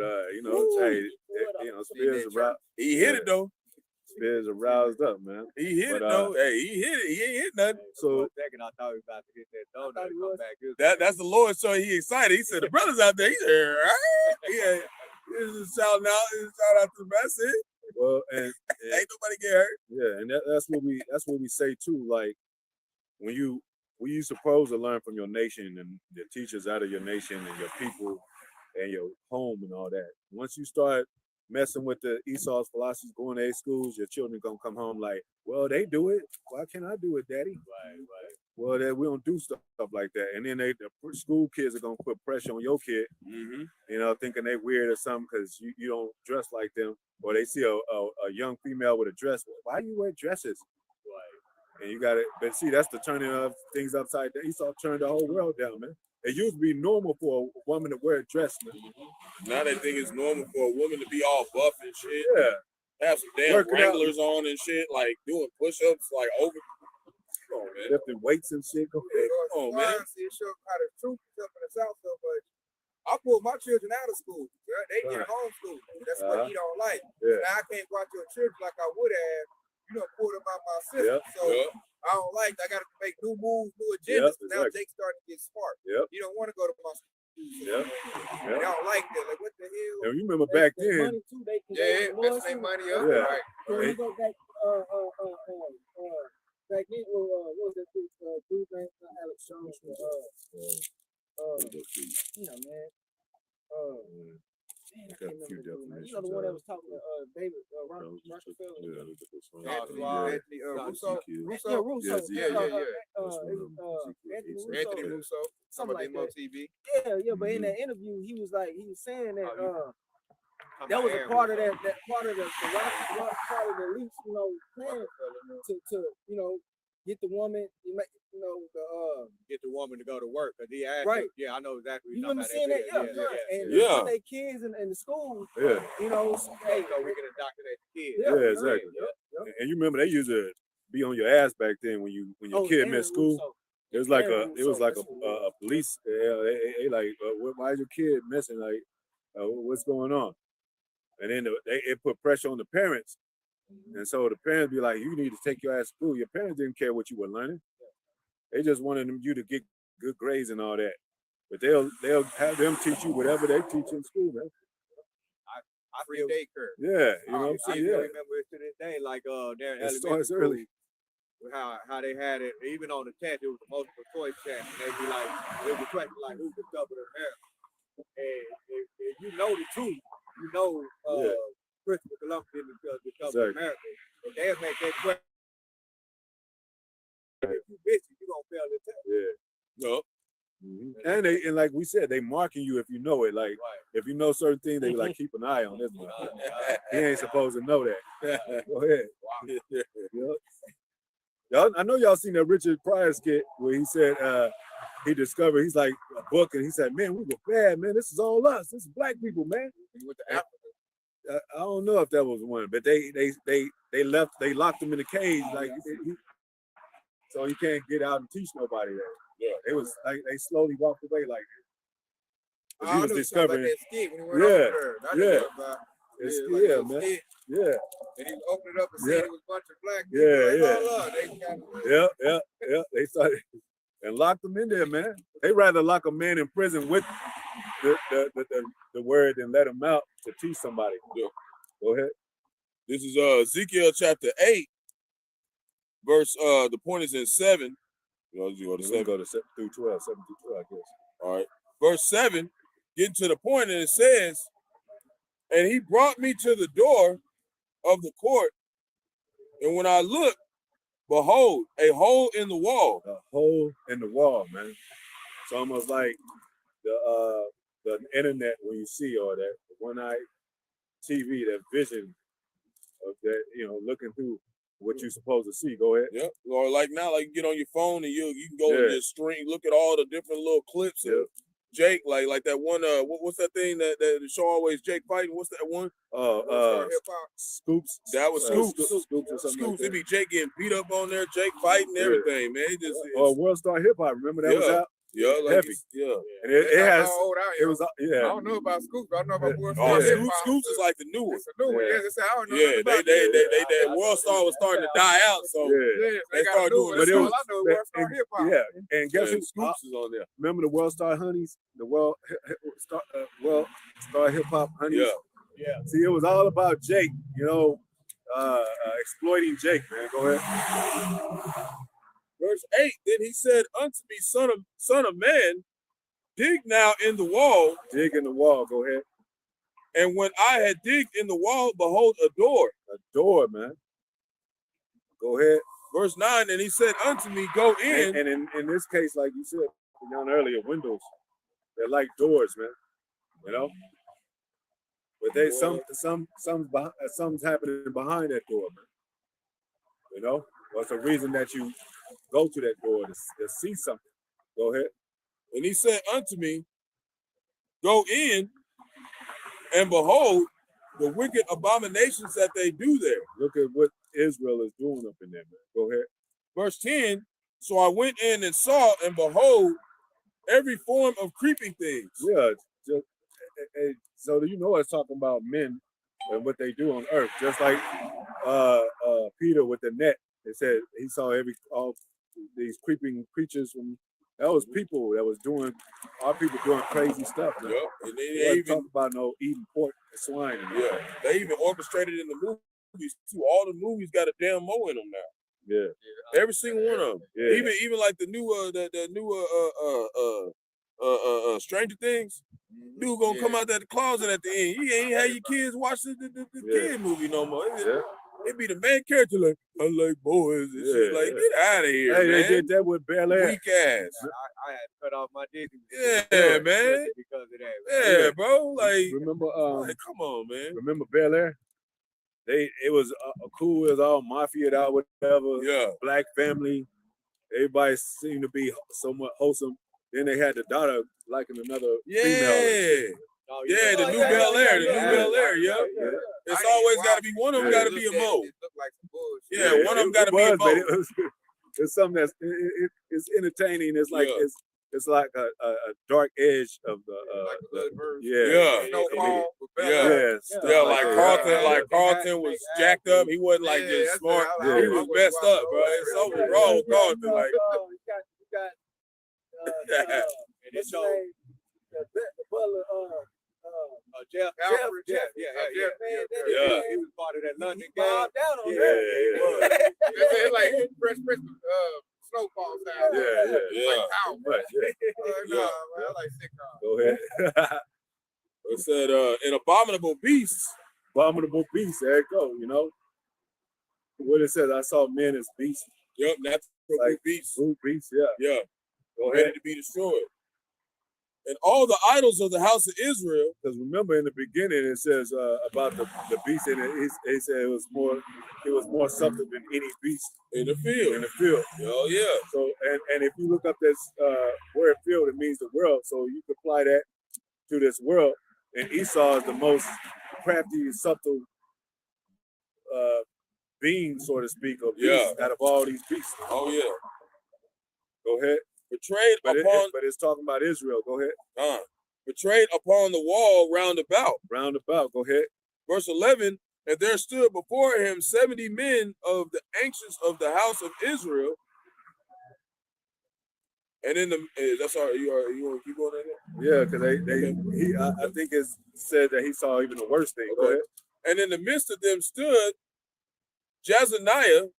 Spears aroused. He hit it though. Spears aroused up, man. He hit it though. Hey, he hit it. He ain't hit nothing. So a second, I thought he was about to hit that donut and come back. That's the Lord showing he excited. He said the brothers out there. He said, yeah. He's shouting out. Shout out to the best. Well, and ain't nobody get hurt. Yeah, and that's what we say too. Like when you supposed to learn from your nation and the teachers out of your nation and your people and your home and all that. Once you start messing with the Esau's philosophies, going to their schools, your children gonna come home like, well, they do it. Why can't I do it, Daddy? Right. Well, we don't do stuff like that. And then the school kids are gonna put pressure on your kid, thinking they weird or something because you don't dress like them, or they see a young female with a dress. Why do you wear dresses? Right. And you got it. But see, that's the turning of things upside down. Esau turned the whole world down, man. It used to be normal for a woman to wear a dress, man. Now they think it's normal for a woman to be all buff and shit. Yeah. Have some damn wranglers on and shit, like doing push-ups, like over. Come on, man. Lifting weights and shit. Come on, man. It shows how the truth is up in the South so much. I pulled my children out of school. They get homeschooled. That's what he don't like. Yeah. Now I can't watch your children like I would have. Pulled them out my system. So I don't like. I got to make new moves, new agendas. Now Jake's starting to get smart. You don't want to go to my school. They don't like that. Like, what the hell? And you remember back then? Messing their money up. Yeah. Right. When you go back, back then, what was that dude named Alex Jones? Man. Man, I can't remember the dude name. You know the one that was talking to David Rockefeller? Anthony Russo. Anthony Russo. Something like that. TV. Yeah, but in that interview, he was saying that that was a part of that part of the part of the elites, plan to get the woman, get the woman to go to work, because he asked right. Yeah, I know exactly. You remember seeing that? And they kids in the school. Yeah. Hey, so we can indoctrinate the kids. Yeah, exactly. And you remember they used to be on your ass back then when your kid missed school. It was like a police. They like, why is your kid missing? Like, what's going on? And then it put pressure on the parents. And so the parents be like, you need to take your ass to school. Your parents didn't care what you were learning. They just wanted you to get good grades and all that. But they'll have them teach you whatever they teach in school, man. I feel daycare. Yeah, you know what I'm saying? I remember it to this day, like there in elementary school, early. How they had it, even on the test, it was a multiple choice test, and they'd be like, it was a question like, who's the top of their hair? if you know the truth, you know Christopher Columbus didn't discover America. But they'll make that question. If you bitch, you gonna fail the test. Yeah. No. And like we said, they marking you if you know it. Like if you know certain things, they be like, keep an eye on this one. He ain't supposed to know that. Go ahead. Y'all, I know y'all seen that Richard Pryor skit where he said he discovered he's like a book and he said, man, we were bad, man. This is all us. This is black people, man. He went to Africa. I don't know if that was one, but they locked him in a cage like so he can't get out and teach nobody that. Yeah, it was like they slowly walked away like he was discovering. That skit when he went over there. Yeah, man. Skit. Yeah. And he opened it up and said it was a bunch of black people. Yeah. They started and locked them in there, man. They rather lock a man in prison with the word than let him out to teach somebody. Yeah. Go ahead. This is Ezekiel chapter 8, verse the point is in 7. You go to 7. Go to 7 through 12, 7 through 12, I guess. All right. Verse 7, getting to the point, and it says, and he brought me to the door of the court, and when I looked, behold, a hole in the wall. A hole in the wall, man. It's almost like the internet when you see all that, the one-eye TV, that vision of that, looking through what you're supposed to see. Go ahead. Yep. Or like now, like you get on your phone and you can go and just stream, look at all the different little clips of Jake, like that one. What's that thing that show always Jake fighting? What's that one? Scoops. That was Scoops. Scoops or something. Scoops. It be Jake getting beat up on there, Jake fighting everything, man. It just World Star Hip Hop. Remember that was out. Yeah, like heavy. And it has. It was. I don't know about Scoops. I don't know about World Star. Scoops is like the new one. It's a new one. I don't know. They World Star was starting to die out, so they started doing. But it was. I know World Star Hip Hop. Yeah, and guess who? Scoops is on there. Remember the World Star Honeys, the World Star Hip Hop Honeys. Yeah. See, it was all about Jake. Exploiting Jake. Man, go ahead. Verse 8, then he said unto me, son of man, dig now in the wall. Dig in the wall, go ahead. And when I had digged in the wall, behold, a door. A door, man. Go ahead. Verse 9, and he said unto me, go in. And in this case, like you said down earlier, windows, they're like doors, man. But they something's happening behind that door, man. What's the reason that you go to that door to see something? Go ahead. And he said unto me, go in, and behold, the wicked abominations that they do there. Look at what Israel is doing up in there, man. Go ahead. Verse 10, so I went in and saw, and behold, every form of creeping things. Yeah, so it's talking about men and what they do on earth. Just like Peter with the net. It said he saw all these creeping creatures that was people that was doing crazy stuff. Man. Yep. And they even even talk about eating pork and swine. Yeah, they even orchestrated in the movies too. All the movies got a damn Mo in them now. Yeah. Every single one of them. Yeah. Even like the new Stranger Things. Dude gonna come out that the closet at the end. You ain't have your kids watch the kid movie no more. It be the main character like, I like boys and shit. Like, get out of here, man. They did that with Bel Air. Weak ass. I had to cut off my Disney. Yeah, man. Because of that. Yeah, bro. Like, remember? Come on, man. Remember Bel Air? It was cool. It was all mafia out, whatever. Yeah. Black family. Everybody seemed to be somewhat wholesome. Then they had the daughter liking another female. The new Bel Air. The new Bel Air. Yeah. It's always got to be one of them. Got to be a Mo. One of them got to be a Mo. It's something that's it's entertaining. It's like it's like a dark edge of the Like Carlton was jacked up. He wasn't like just smart. He was messed up, bro. It's something wrong with Carlton. Like, the butler, Jeff. He was part of that London game. It's like Fresh Prince Snowfall style. Yeah. Like how much? I like sitcom. Go ahead. abominable beasts. Abominable beasts. There you go. You know what it says. I saw men as beasts. Yep, natural Like beasts. brute beasts. Yeah. Yeah, Go ready ahead. to be destroyed. And all the idols of the house of Israel. Because remember in the beginning it says about the beast, and it said it was more subtle than any beast In the field. in the field. Oh yeah. So and if you look up this word field, it means the world. So you can apply that to this world. And Esau is the most crafty, subtle being, so to speak, of beasts out of all these beasts. Oh yeah. Go ahead. Betrayed upon. But it's talking about Israel. Go ahead. Betrayed upon the wall round about. Round about. Go ahead. Verse 11. And there stood before him 70 men of the ancients of the house of Israel. And in the that's all. You want to keep going in there? Yeah, because I think it said that he saw even the worst thing. Okay. Go ahead. And in the midst of them stood Jazaniah,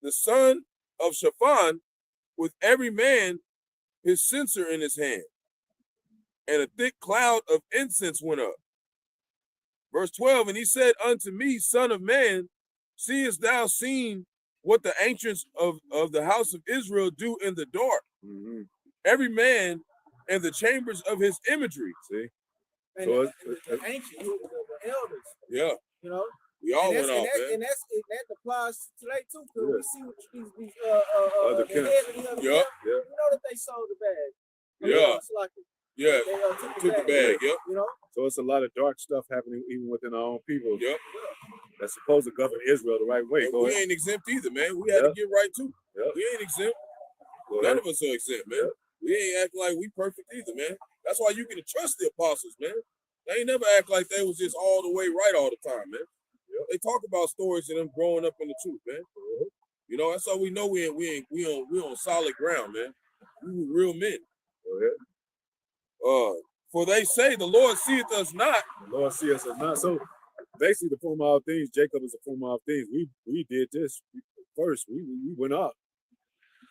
the son of Shaphan, with every man his censer in his hand, and a thick cloud of incense went up. Verse 12, and he said unto me, Son of man, seest thou seen what the ancients of the house of Israel do in the dark? Mm-hmm. Every man in the chambers of his imagery. See? And So the ancient, the elders. Yeah. You know? We all went off, man. And that applies today too, because we see what these other the head of the other Yep. camp, you know that they sold the bag. Yeah. They took the bag. Yep. You know? So it's a lot of dark stuff happening even within our own people. Yep. That's supposed to govern Israel the right way. And Go we ahead. ain't exempt either, man. We had to get right too. Yep. We ain't exempt. Go None ahead. of us are exempt, man. Yep. We ain't acting like we perfect either, man. That's why you can trust the apostles, man. They ain't never act like they was just all the way right all the time, man. Yep. They talk about stories of them growing up in the truth, man. You know, that's how we know we on solid ground, man. We were real men. Go ahead. For they say the Lord seeth us not. The Lord seeth us not. So basically, the former of things, Jacob is the former of things. We did this first. We went up,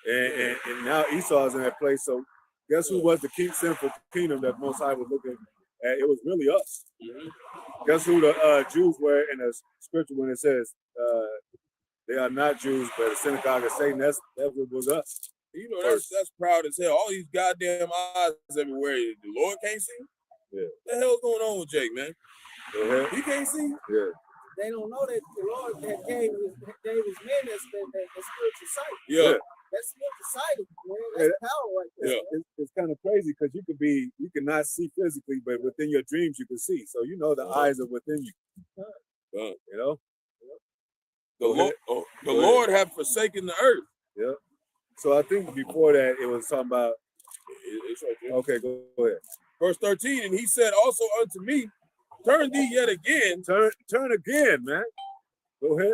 and now Esau's in that place. So guess who was the sinful kingdom that Most High was looking at? It was really us. Mm-hmm. Guess who the Jews were in the scripture when it says they are not Jews, but the synagogue of Satan? That was us. You know, that's proud as hell. All these goddamn eyes everywhere. The Lord can't see. Yeah. What the hell's going on with Jake, man? He can't see. Yeah. They don't know that the Lord had gave his men that spiritual sight. Yeah. That's spiritual sight, man. That's power right there. Yeah. It's kind of crazy because you cannot see physically, but within your dreams you can see. So you know the eyes are within you. You know. The Lord have forsaken the earth. Yeah. So I think before that it was talking about. It's right there. Okay, go ahead. Verse 13, and he said also unto me, turn thee yet again. Turn again, man. Go ahead.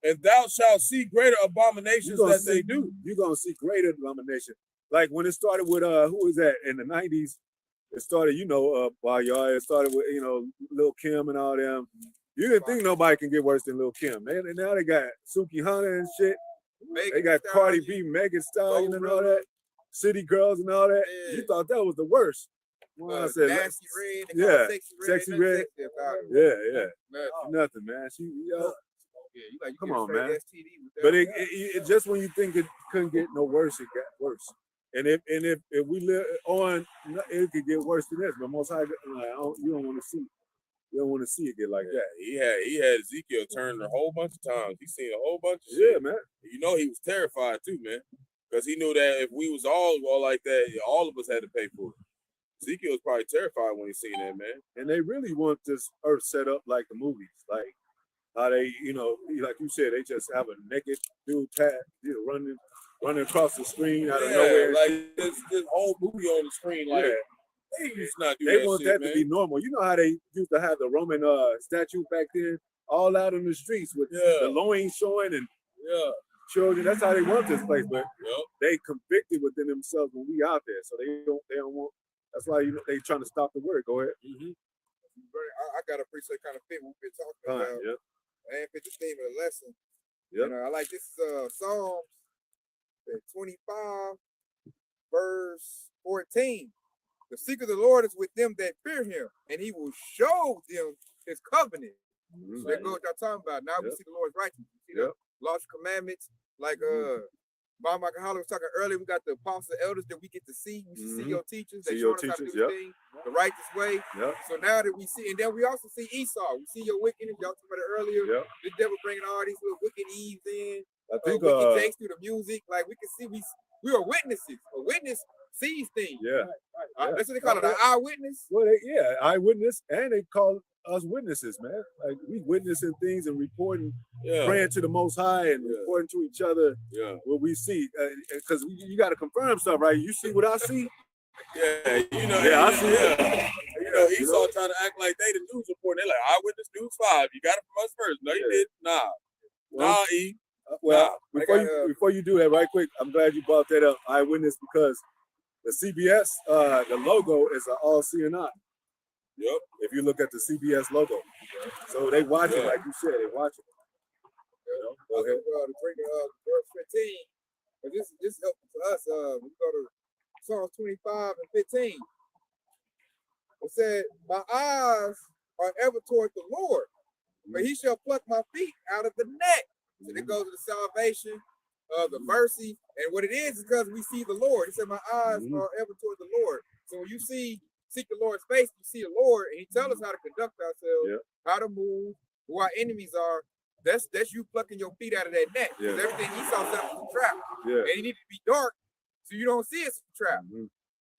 And thou shalt see greater abominations that they do. You're gonna see greater abomination. Like when it started with who was that in the 90s? It started, by y'all. It started with Lil Kim and all them. You didn't think nobody can get worse than Lil Kim, man. And now they got Suki Hunter and shit. They got Cardi B, Megan Stallion and all that. City Girls and all that. Yeah. You thought that was the worst. Well, I said, Nasty Red. Yeah, Sexy Red. Yeah. Nothing, man. Come on, man. But it just when you think it couldn't get no worse, it got worse. And if we live on, it could get worse than this. But Most High, you don't want to see. You don't want to see it get like that. He had Ezekiel turned a whole bunch of times. He seen a whole bunch of shit. Yeah, man. You know he was terrified too, man. Because he knew that if we was all like that, all of us had to pay for it. Ezekiel was probably terrified when he seen that, man. And they really want this earth set up like the movies. Like how they, like you said, they just have a naked dude running across the screen out of nowhere. Like this whole movie on the screen, like they used to not do they want shit, that to be normal. You know how they used to have the Roman statue back then, all out in the streets with the loins showing and children. That's how they want this place, but they convicted within themselves when we out there, so they don't want. That's why they trying to stop the word. Go ahead. Mm-hmm. I got a preset kind of fit what we've been talking about. Yep. And fit the theme of the lesson. Yep. I like this Psalms 25, verse 14. The secret of the Lord is with them that fear him, and he will show them his covenant. Mhm. So that goes what y'all talking about. Now we Yep. see the Lord's righteousness. We see Yep. the laws and commandments. Like Bob Michael Holland was talking earlier, we got the apostles and elders that we get to see. We see your teachers. They See showing your us how to do teachers, things the righteous way. Yep. So now that we see, and then we also see Esau. We see your wickedness. Y'all talked about it earlier. Yep. The devil bringing all these little wicked Eves in. I think wicked Jakes through the music. Like we can see, we are witnesses. A witness sees things. yeah. That's what they call it, an eyewitness. Well, eyewitness, and they call us witnesses, man. Like we witnessing things and reporting, praying to the Most High and reporting to each other what we see. Because you got to confirm stuff, right? You see what I see. Yeah, you know. Yeah, I see it. You know, Esau trying to act like they the news report. They're like, Eyewitness News 5. You got it from us first. No, you didn't. Nah. Well, E. Well, before you do that, right quick, I'm glad you brought that up, eyewitness, because the CBS, the logo is an all CNI. Yep. If you look at the CBS logo, so they watch it, like you said, they watch it. Go ahead. To bring verse 15, but this helpful for us. We go to Psalms 25 and 15. It said, "My eyes are ever toward the Lord, but He shall pluck my feet out of the net." So it goes to the salvation, the mercy, and what it is because we see the Lord. He said, "My eyes are ever toward the Lord." So when you seek the Lord's face, you see the Lord, and He tells us how to conduct ourselves, how to move, who our enemies are. That's you plucking your feet out of that net. Because everything Esau set up was a trap. And it needs to be dark so you don't see it's a trap.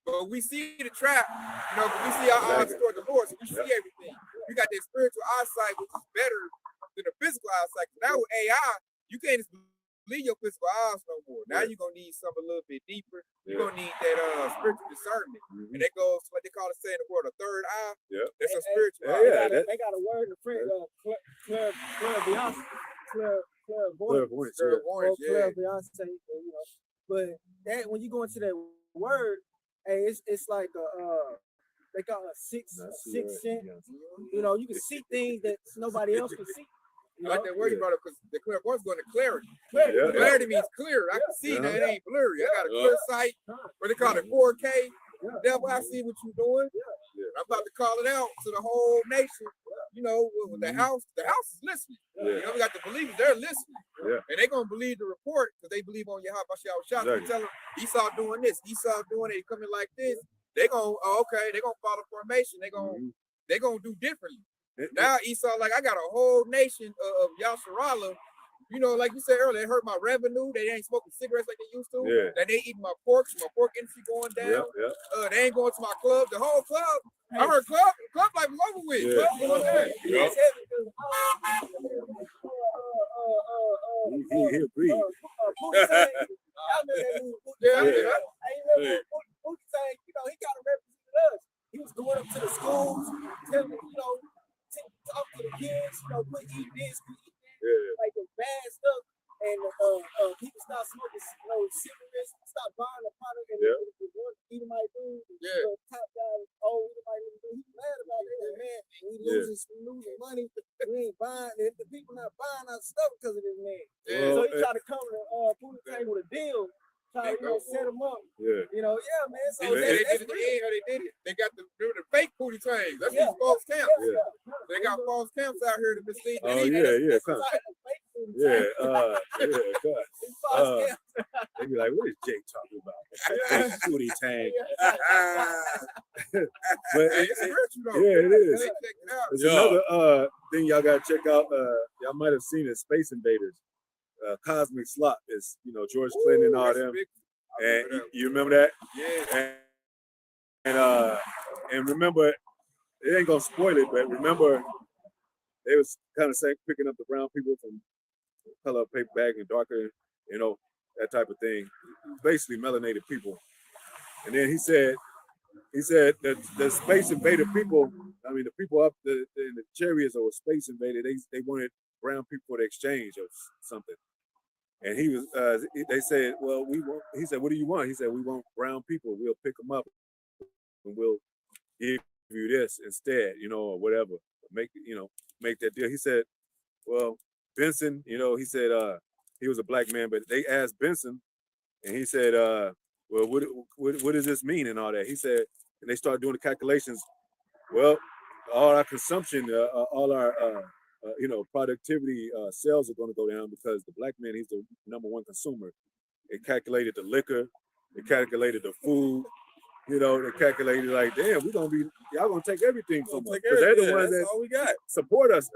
But we see the trap, but we see our eyes toward the Lord, so we see everything. You got that spiritual eyesight, which is better than the physical eyesight. Now with AI, you can't just believe your physical eyes no more. Now you're gonna need something a little bit deeper. You're gonna need that spiritual discernment. And that goes to what they call it saying the word, a third eye. That's a spiritual eye. They got a word in French, clairvoyance. But that when you go into that word, hey, it's like they call it sixth sense. You know, you can see things that nobody else can see. I like that word you brought up because the clairvoyance going to clarity. Clarity means clear. I can see that it ain't blurry. I got a clear sight. What they call it, 4K. Devil, I see what you're doing. I'm about to call it out to the whole nation. You know, with the house is listening. You know, we got the believers, they're listening. And they're going to believe the report because they believe on Yahweh Shah. They tell them, Esau doing this, Esau doing it, coming like this. They're going to, they're going to follow formation. They're going to do differently. Now Esau, like I got a whole nation of Yasharala. You know, like you said earlier, it hurt my revenue. They ain't smoking cigarettes like they used to. That they eating my pork industry going down. They ain't going to my club. The whole club. I heard club life was over with. Club going down. He agreed. He kind of represented us. He was going up to the schools, telling them, talk to the kids, quit eating this, quit eating that, like the bad stuff. And people start smoking, cigarettes, stop buying a product, and the one Edomite dude, the top guy, Edomite dude, he's mad about it. Man, we losing money. We ain't buying it. The people not buying our stuff because of this man. So he tried to come to Putin thing with a deal. Try to set them up. Man. So they did it. They got the fake Pootie Tangs. That's these false camps. They got false camps out here to mislead the people. They be like, what is Jake talking about? Pootie Tang. But it's spiritual though. It is. Check it out. There's another thing y'all gotta check out. Y'all might have seen it, Space Invaders. Cosmic Slop is, George Clinton and all them. And you remember that? Yeah. And remember, it ain't gonna spoil it, but remember, they was kind of picking up the brown people from color paper bag and darker, that type of thing. Basically melanated people. And then he said that the space invader people, the people up in the chariots or space invaded, they wanted brown people for the exchange of something. And he was, they said, well, he said, what do you want? He said, we want brown people. We'll pick them up and we'll give you this instead, or whatever. Make that deal. He said, well, Benson, he said, he was a black man, but they asked Benson and he said, well, what does this mean and all that? He said, and they started doing the calculations. Well, all our consumption, all our productivity sales are going to go down because the black man, he's the number one consumer. It calculated the liquor, it calculated the food. They calculated like, damn, y'all gonna take everything from us because they're the ones that all we got. support us.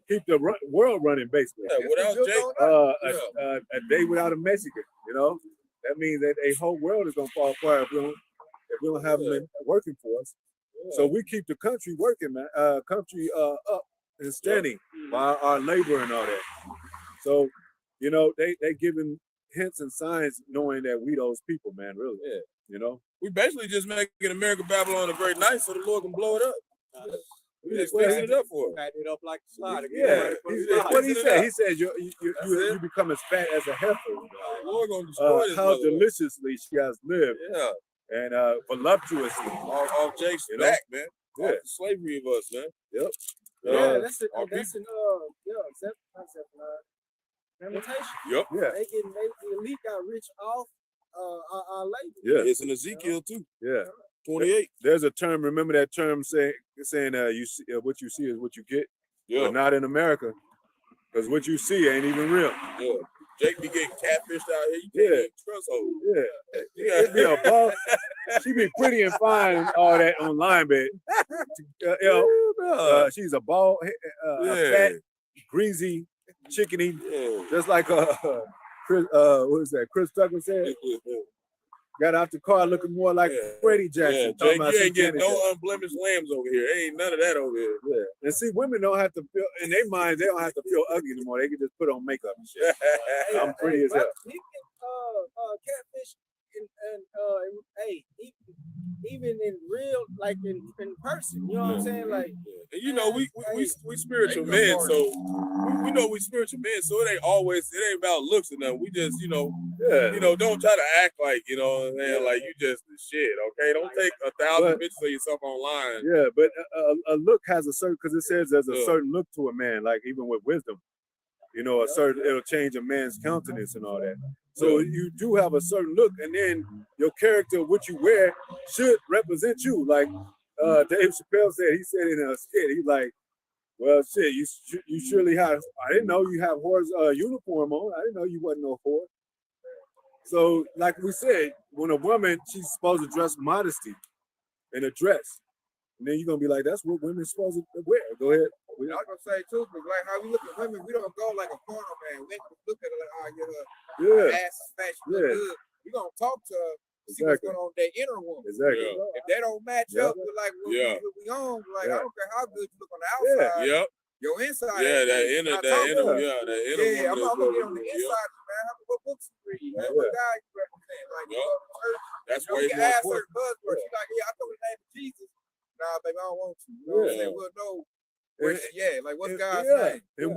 Keep the world running basically. Yeah, without Jake, a day without a Mexican, that means that a whole world is gonna fall apart if we don't have them working for us. Yeah. So we keep the country working, man. Country up and standing by our labor and all that. So, they giving hints and signs knowing that we those people, man, really. Yeah. We basically just making America Babylon a great night so the Lord can blow it up. We just fixing it up for Pat it up like a slide. Yeah. What he said? He said you become as fat as a heifer. Lord gonna destroy this how deliciously she has lived. Yeah. And voluptuously. Off Jake's back, man. Yeah. Off the slavery of us, man. Yep. That's an invitation. Yep. Yeah. The elite got rich off our labor. Yeah. It's in Ezekiel too. Yeah. 28. There's a term. Remember that term saying you see, what you see is what you get. Yeah. But not in America, because what you see ain't even real. Yeah. Jake be getting catfished out here. You can't even trust her. Yeah. She be pretty and fine and all that online, but she's a bald, a fat, greasy, chickeny, just like Chris. What is that? Chris Tucker said. Got out the car looking more like Freddie Jackson. Yeah, Jake, you ain't getting no unblemished lambs over here. Ain't none of that over here. Yeah. And see, women don't have to feel, in their minds, they don't have to feel ugly anymore. They can just put on makeup and shit. I'm pretty as hell. He can catfish even in real, like in person. You know what I'm saying? Like, and we spiritual men, so we know we spiritual men, so it ain't about looks or nothing. We just, don't try to act like, like you just the shit, okay? Don't take 1,000 pictures of yourself online. Yeah, but a look has a certain, because it says there's a certain look to a man, like even with wisdom, it'll change a man's countenance and all that. So you do have a certain look, and then your character, what you wear, should represent you. Like Dave Chappelle said, he said in a skit, he's like, well, shit, you surely have, I didn't know you have whore's uniform on. I didn't know you wasn't no whore. So, like we said, when a woman, she's supposed to dress modesty in a dress. And then you're going to be like, that's what women's supposed to wear. Go ahead. I was going to say, too, because like how we look at women, we don't go like a porno man. We ain't look at her like, her ass is fat, she look good. We're going to talk to her, see what's going on with their inner woman. Exactly. If they don't match up with like what we own, like I don't care how good you look on the outside. Your inside. Yeah, that inner. I'm gonna woman get on the inside, man. What books you read? What guy you represent? Like you go to church. That's why you ask her buzzword. She's like, I know the name of Jesus. Nah, baby, I don't want to. You know what I'm saying? We'll know. Like what's God's name? And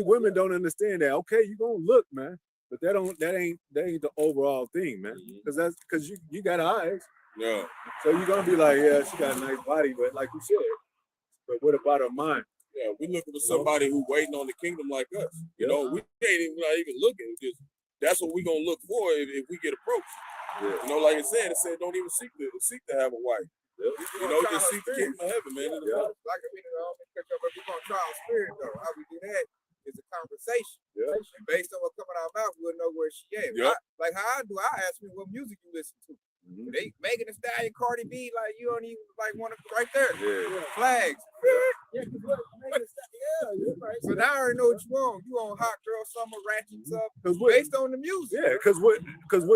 women don't understand that. Okay, you gonna look, man, but that ain't the overall thing, man. Because you got eyes. Yeah. So you're gonna be like, yeah, she got a nice body, but like you said, but what about her mind? Yeah, we're looking for somebody who's waiting on the kingdom like us. We ain't not even looking. That's what we're gonna look for if we get approached. Yeah. Like it said don't even seek to have a wife. Just seek the kingdom of heaven, man. Like we're gonna try our spirit though. How we do that is a conversation. Yeah. And based on what's coming out of our mouth, we'll know where she at. Like how I do, I ask me what music you listen to. Mm-hmm. They Megan Thee Stallion, Cardi B, like you don't even like want to right there. Yeah. Flags. So now I already know what you want. You on hot girl summer ratchet stuff based on the music. Yeah, because what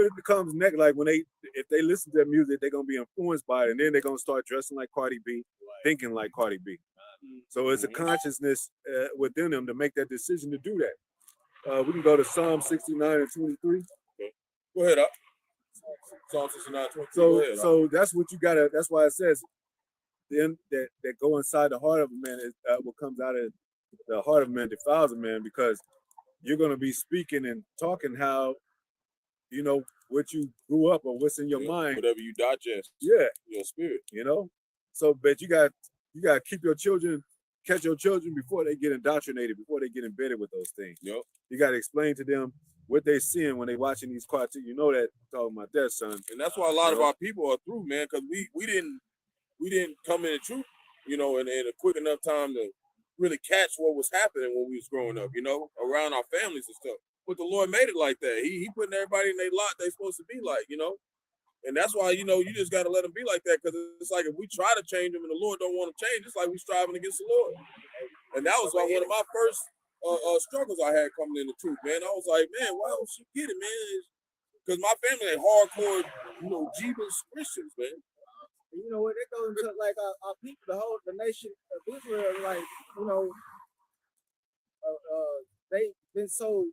it becomes next, like if they listen to that music, they're gonna be influenced by it, and then they're gonna start dressing like Cardi B, thinking like Cardi B. So it's a consciousness within them to make that decision to do that. We can go to Psalm 69 and 23. Okay. Go ahead up. Psalm 69, 23. So that's what you gotta. That's why it says, them that go inside the heart of a man is what comes out of the heart of man defiles a man, because you're gonna be speaking and talking how what you grew up or what's in your mind, whatever you digest. Yeah, your spirit. So, but you got to keep your children, catch your children before they get indoctrinated, before they get embedded with those things. Yep. You got to explain to them what they seeing when they watching these cartoons. You know that, talking about that, son. And that's why a lot of our people are through, man, because we didn't come in the truth. in a quick enough time to really catch what was happening when we was growing up, around our families and stuff. But the Lord made it like that. He putting everybody in their lot they supposed to be like, And that's why, you just got to let them be like that, because it's like if we try to change them and the Lord don't want to change, it's like we striving against the Lord. And that was like one of my first struggles I had coming in the truth, man. I was like, man, why don't she get it, man? Because my family ain't hardcore, Jeebus Christians, man. And you know what? It goes into like our people, the nation of Israel, like, they've been so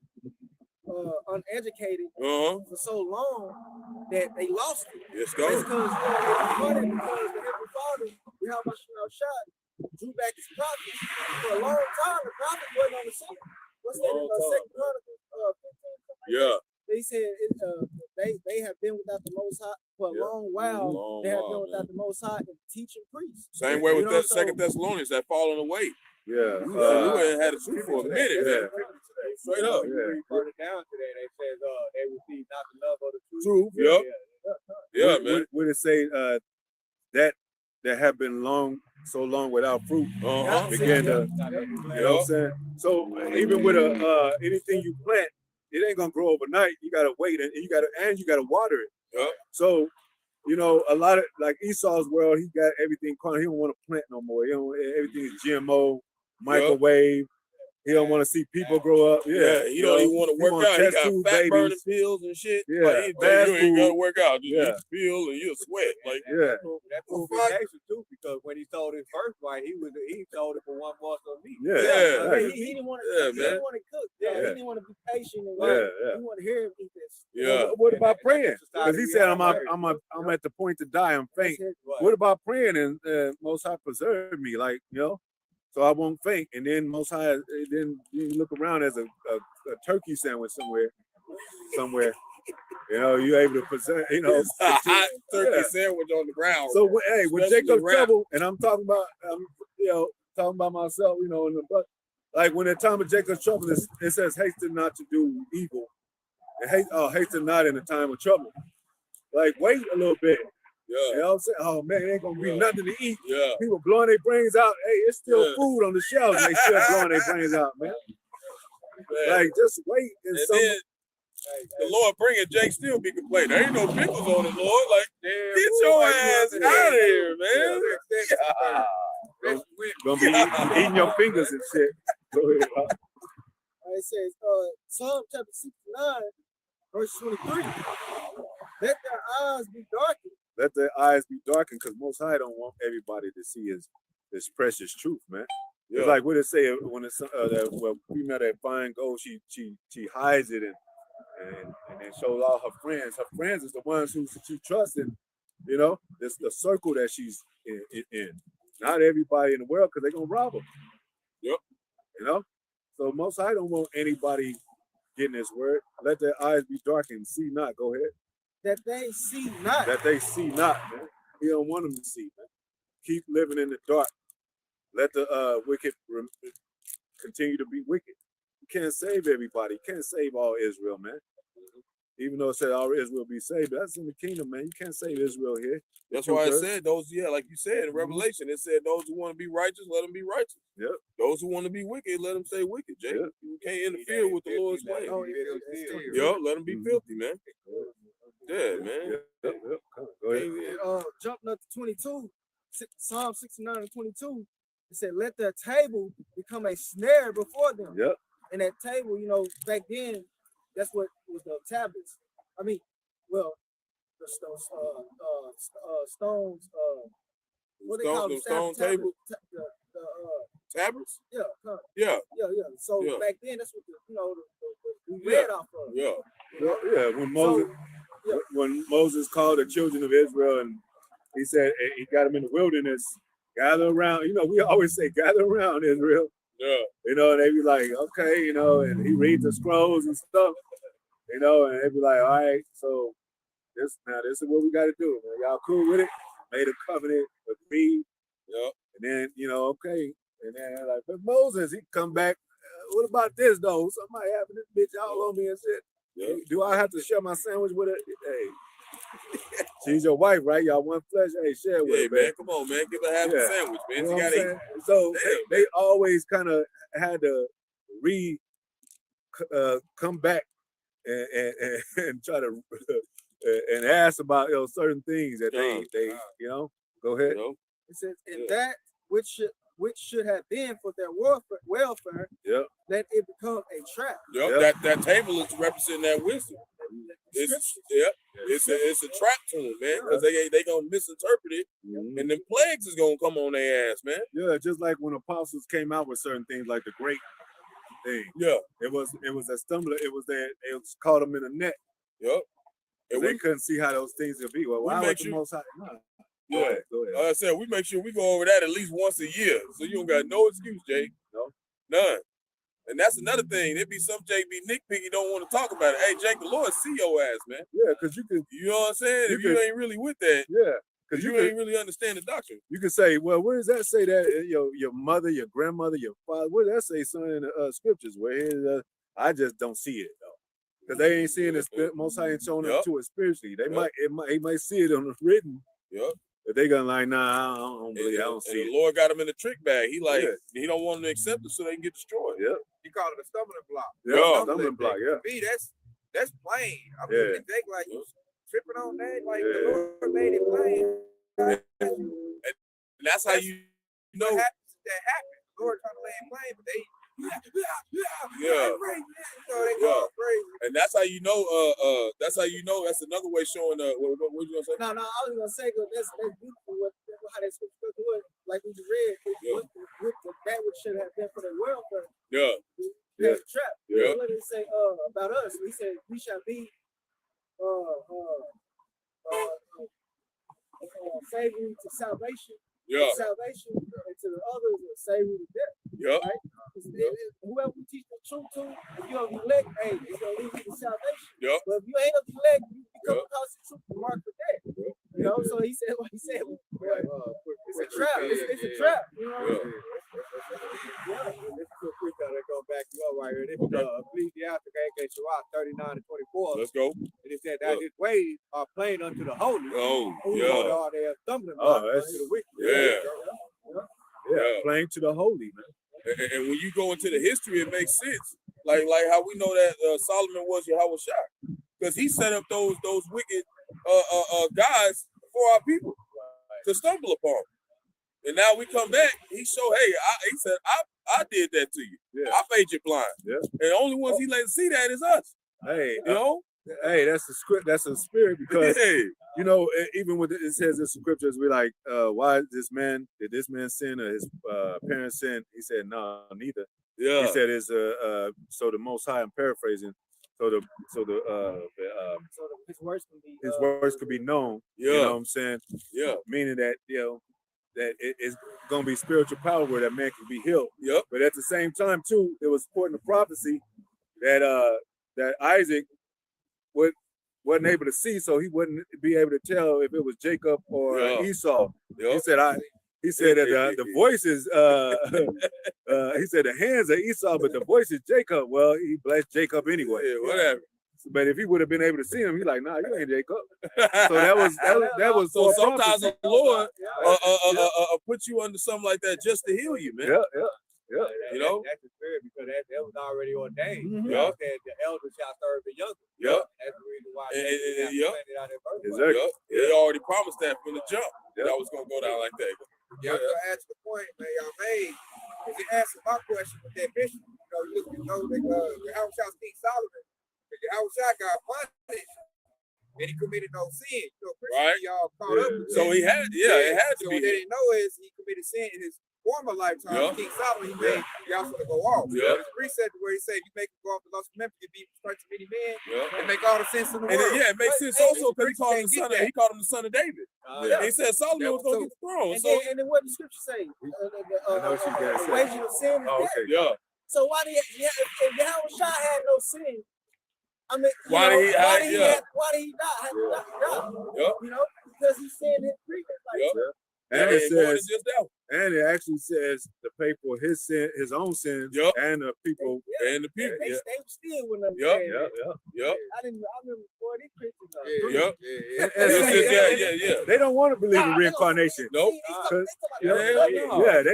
uneducated for so long that they lost it. Yes, go. It's because because the Heavenly Father, shot, drew back his prophets for a long time. The prophets wasn't on the scene. What's that in Second Chronicles 15? Yeah. They said they have been without the Most High for a long while. They have been without the Most High and teaching priests. Same way with that Second Thessalonians, that falling away. Yeah. We ain't had a truth for a minute. Yeah. Straight up. We brought it down today. They said they received not the love of the truth. Yep. Yeah, man. Would it say that have been so long without fruit begin to, you know what I'm saying? So even with anything you plant, it ain't gonna grow overnight. You gotta wait and you gotta water it. Yep. So, a lot of like Esau's world, he got everything he don't want to plant no more. Everything is GMO, microwave. He don't want to see people grow up. Yeah, he don't even want to work out. He got fat burning pills and shit. Yeah, you ain't gotta work out. Just eat the pill and you'll sweat. Like that proved his nation too, because when he sold his first wife, he sold it for 1 morsel of meat. He didn't want to. He didn't want to cook. He didn't want to be patient and wait. He wanted to hear him eat this. Yeah. What about praying? Because he said, "I'm at the point to die. I'm faint." What about praying and Most High preserve me? Like so I won't faint. And then Most High, then you look around as a turkey sandwich somewhere. You're able to present, a hot turkey sandwich on the ground. So when Jacob's trouble, and I'm talking about, talking about myself, in the book, like when the time of Jacob's trouble, it says, hasten not to do evil, and hasten not in the time of trouble. Like wait a little bit. Yeah. You know what I'm saying? Oh man, it ain't gonna be nothing to eat. Yeah. People blowing their brains out. Hey, it's still food on the shelves. And they still blowing their brains out, man. Like just wait and then the Lord bring it, Jake still be complaining. There ain't no pickles on it, Lord. Like, get your ass out of here, man. Gonna be eating your fingers and shit. Go ahead. It says Psalm chapter 69, verse 23. Let their eyes be darkened. Let their eyes be darkened, because Most High don't want everybody to see his precious truth, man. Yeah. It's like what it say when it's female that find gold, she hides it and then shows all her friends. Her friends is the ones who she trusts in. It's the circle that she's in. Not everybody in the world, because they're gonna rob her. Yep. So Most High don't want anybody getting his word. Let their eyes be darkened, see not. Go ahead. That they see not. That they see not, man. He don't want them to see, man. Keep living in the dark. Let the wicked continue to be wicked. You can't save everybody. You can't save all Israel, man. Even though it said all Israel be saved, that's in the kingdom, man. You can't save Israel here. That's why it said those, like you said in Revelation, it said those who want to be righteous, let them be righteous. Yep. Those who want to be wicked, let them stay wicked, Jay. Yep. You can't interfere with the Lord's way. Let them be filthy, man. Yeah, man. Yep. Go ahead. Jumping up to 22, Psalm 69 and 22, it said, let their table become a snare before them. Yep. And that table, back then, that's what was the tablets. The stones, what they call them? Stone tables? Tablets? Yeah. So back then, that's what we read off of. Yeah. When Moses called the children of Israel and he said he got them in the wilderness, gather around. We always say gather around, Israel. Yeah. And they be like, okay, and he reads the scrolls and stuff, and they be like, all right, so this is what we got to do. Man. Y'all cool with it? Made a covenant, agreed. Yeah. And then, okay. And then like, but Moses, he come back. What about this though? Somebody having this bitch all on me and shit. Yeah. Do I have to share my sandwich with it? Hey, She's your wife, right? Y'all one flesh. Hey, share with her, man. Come on, man. Give her half a sandwich, man. You know She what got I'm to eat. saying? So they always kind of had to come back and try to and ask about certain things that they go ahead. It says, and that which should have been for their welfare, let it become a trap. That table is representing that wisdom. It's a trap to them, man, because they gonna misinterpret it, and then plagues is gonna come on their ass, man. Yeah, just like when apostles came out with certain things, like the great thing. Yeah, it was a stumbler. It was caught them in a net. And they couldn't see how those things could be. Well, why would the Most High? Go ahead. Like I said, we make sure we go over that at least once a year, so you don't got no excuse, Jake. No, none. And that's another thing. There be some Jake be nitpicky, don't want to talk about it. Hey, Jake, the Lord see your ass, man. Yeah, because you know what I'm saying? If you ain't really with that, because you ain't really understand the doctrine. You can say, well, where does that say that your mother, your grandmother, your father? Where does that say, son, in the scriptures? Where I just don't see it though, because they ain't seeing it. Most High ain't showing up to it spiritually. They might see it on the written. But they gonna like, nah, I don't believe. I don't see it. The Lord got him in the trick bag. He he don't want them to accept it so they can get destroyed. He called it a stumbling block. Stumbling block. To me, that's plain. I mean, Jake, like you tripping on that, like the Lord made it plain. And that's how you know that happened. The Lord trying to lay it plain, but they. Crazy. And that's how you know. That's how you know. That's another way showing. What you gonna say? No, I was gonna say that's beautiful. How that scripture was, like we just read. With that which should have been for the welfare. That's a trap. Let me say about us. He said we shall be savory to salvation. Salvation, and to the others, savory to death. Right? Whoever we teach the truth to, if you're elect, hey, it's gonna lead you to salvation. But if you ain't elect, you become across the truth to mark for death. You know, so he said what he said. It's a trap. It's a trap. You know. This is a preacher that go back you up right here. This is Ecclesiastes 39-24. Let's go. And it said that his ways are plain unto the holy. All their stumbling blocks unto the wicked. Plain to the holy, man. And when you go into the history, it makes sense. Like how we know that Solomon was Yahweh Shai, because he set up those wicked guys for our people to stumble upon. And now we come back. He showed, he said, I did that to you. I made you blind. And the only ones he let see that is us. Hey, you know. Hey, that's the script. That's a spirit because you know, even when it says in scriptures, we like, why did this man sin or his parents sin? He said, no, neither. He said it's so the Most High. I'm paraphrasing. So his works can be could be known. You know what I'm saying? Meaning that that it's gonna be spiritual power where that man can be healed. But at the same time too, it was important to prophecy that that Isaac wasn't able to see, so he wouldn't be able to tell if it was Jacob or Esau. He said that the voice is he said the hands are Esau, but the voice is Jacob. Well, he blessed Jacob anyway. Whatever. But if he would have been able to see him, he's like, nah, you ain't Jacob. So that was so sometimes the Lord put you under something like that just to heal you, man. You know, that's the spirit because that was already ordained. Said the elders shall serve the younger. That's the reason why. Exactly. They already promised that from the jump. That was gonna go down like that. I'm gonna ask the point, man, y'all made. If you answer my question with that bishop, you know that Yahweh Shai King Solomon, Yahweh Shai got punished, and he committed no sin. You know, Christians, y'all caught up with so he had, it had to so be. what they didn't know is he committed sin in his former lifetime. King Solomon, he made y'all to go off. His precept where he said, you make him go off the lost of Memphis, you be strike to many men, and make all the sense in the world. It makes sense also because he called him the son of David. He said Solomon was going to get the throne. And then what the scripture say? The wages of sin is death. So why did if Yahweh Shai had no sin? I mean, why did he not have to die? You know, because he sinned his previous life. And it says, and it actually says to pay for his sin, his own sins, and the people, They still wouldn't understand. I remember, boy, these Christians, They don't want to believe in reincarnation. Nope. They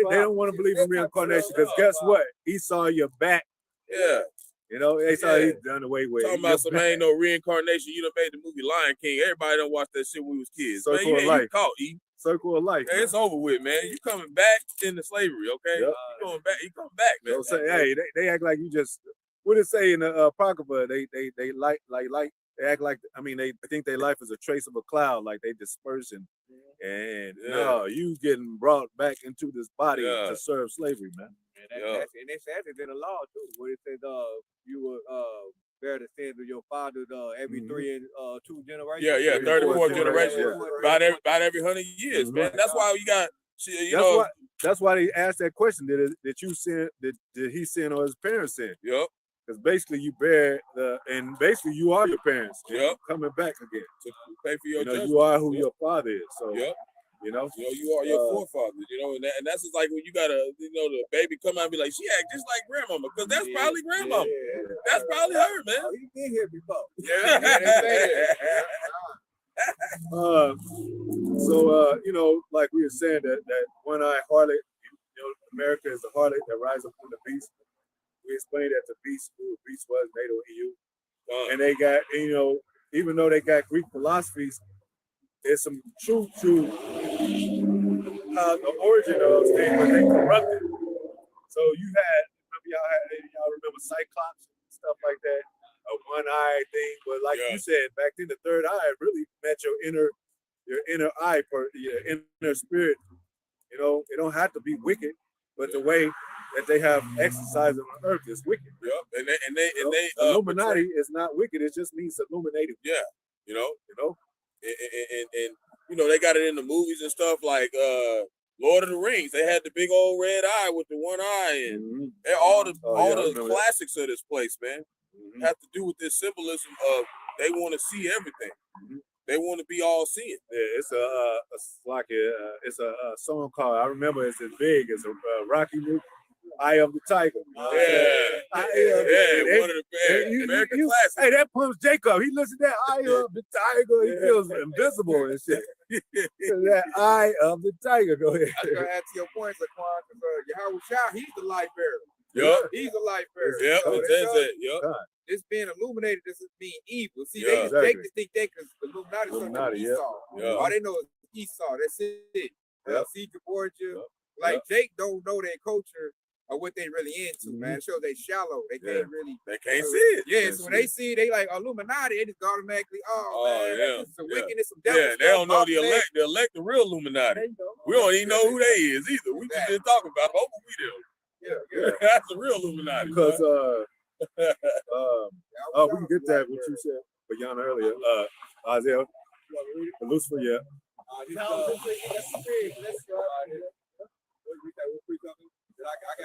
don't want to believe in reincarnation because guess what? He saw your back. Yeah. You know, they saw he done away with. Talking about some ain't no reincarnation. You done made the movie Lion King. Everybody done watched that shit when we was kids. Circle Man, of life. You caught, E. Circle of life. Hey, it's over with, man. You coming back into slavery, okay? Yep. You going back? You come back, man. They'll say, hey, they act like you just. What it say in the Apocrypha? They act like. I mean, they think their life is a trace of a cloud, like they disperse and no, you getting brought back into this body to serve slavery, man. And they said it in the law too, where it says you will bear the sins of your father every 3 and 2 generations. Yeah, 3rd and 4th generation. About every 100 years, man. That's why you got. That's why they asked that question. Did you sin? Did he sin or his parents sin? Yep. Because basically you bear and basically you are your parents. Yep. Coming back again To pay for your you are who your father is. So yep. You know, you are your forefathers, and that's just like when you got the baby come out and be like, she act just like grandmama, because that's probably grandmama. Yeah. That's probably her, man. Oh, you been here before. Like we were saying that one-eyed harlot, America is a harlot that rises up from the beast. We explained that the beast, who the beast was, NATO EU. And they got, even though they got Greek philosophies, there's some truth to the origin of those things, but they corrupted. So y'all remember Cyclops and stuff like that, a one-eye thing. But like you said, back then the third eye really met your inner eye, your inner spirit. It don't have to be wicked, but the way that they have exercised on the earth is wicked. Yep, and they Illuminati is not wicked. It just means illuminated. Yeah, and they got it in the movies and stuff like Lord of the Rings. They had the big old red eye with the one eye, and all the classics of this place, man, have to do with this symbolism of they want to see everything. They want to be all seeing. Yeah, it's it's a song called, I remember it's as big as a Rocky movie, Eye of the Tiger. One of the American classics. Hey, that pumps Jacob. He looks at that Eye of the Tiger. He feels invisible and shit. That Eye of the Tiger. Go ahead. I was gonna add to your point, Laquan, because Yahweh Shah, he's the light bearer. Yep. He's a light bearer. Yep. So Yep. It's being illuminated. This is being evil. See, they just think they because the Illuminati Esau. Yeah. All they know is Esau. That's it. See Georgia. Like Jake don't know their culture or what they really into, man. It shows they shallow. They can't really. They can't see it. Yeah. So when they see, they like Illuminati. They just automatically, some wickedness, some devil stuff. They don't know the elect the real Illuminati. We don't even know who they is either. We just didn't talk about them. We do. Yeah. That's the real Illuminati. Because we can get that what you said for Yana earlier. Isaiah, Lucifer, I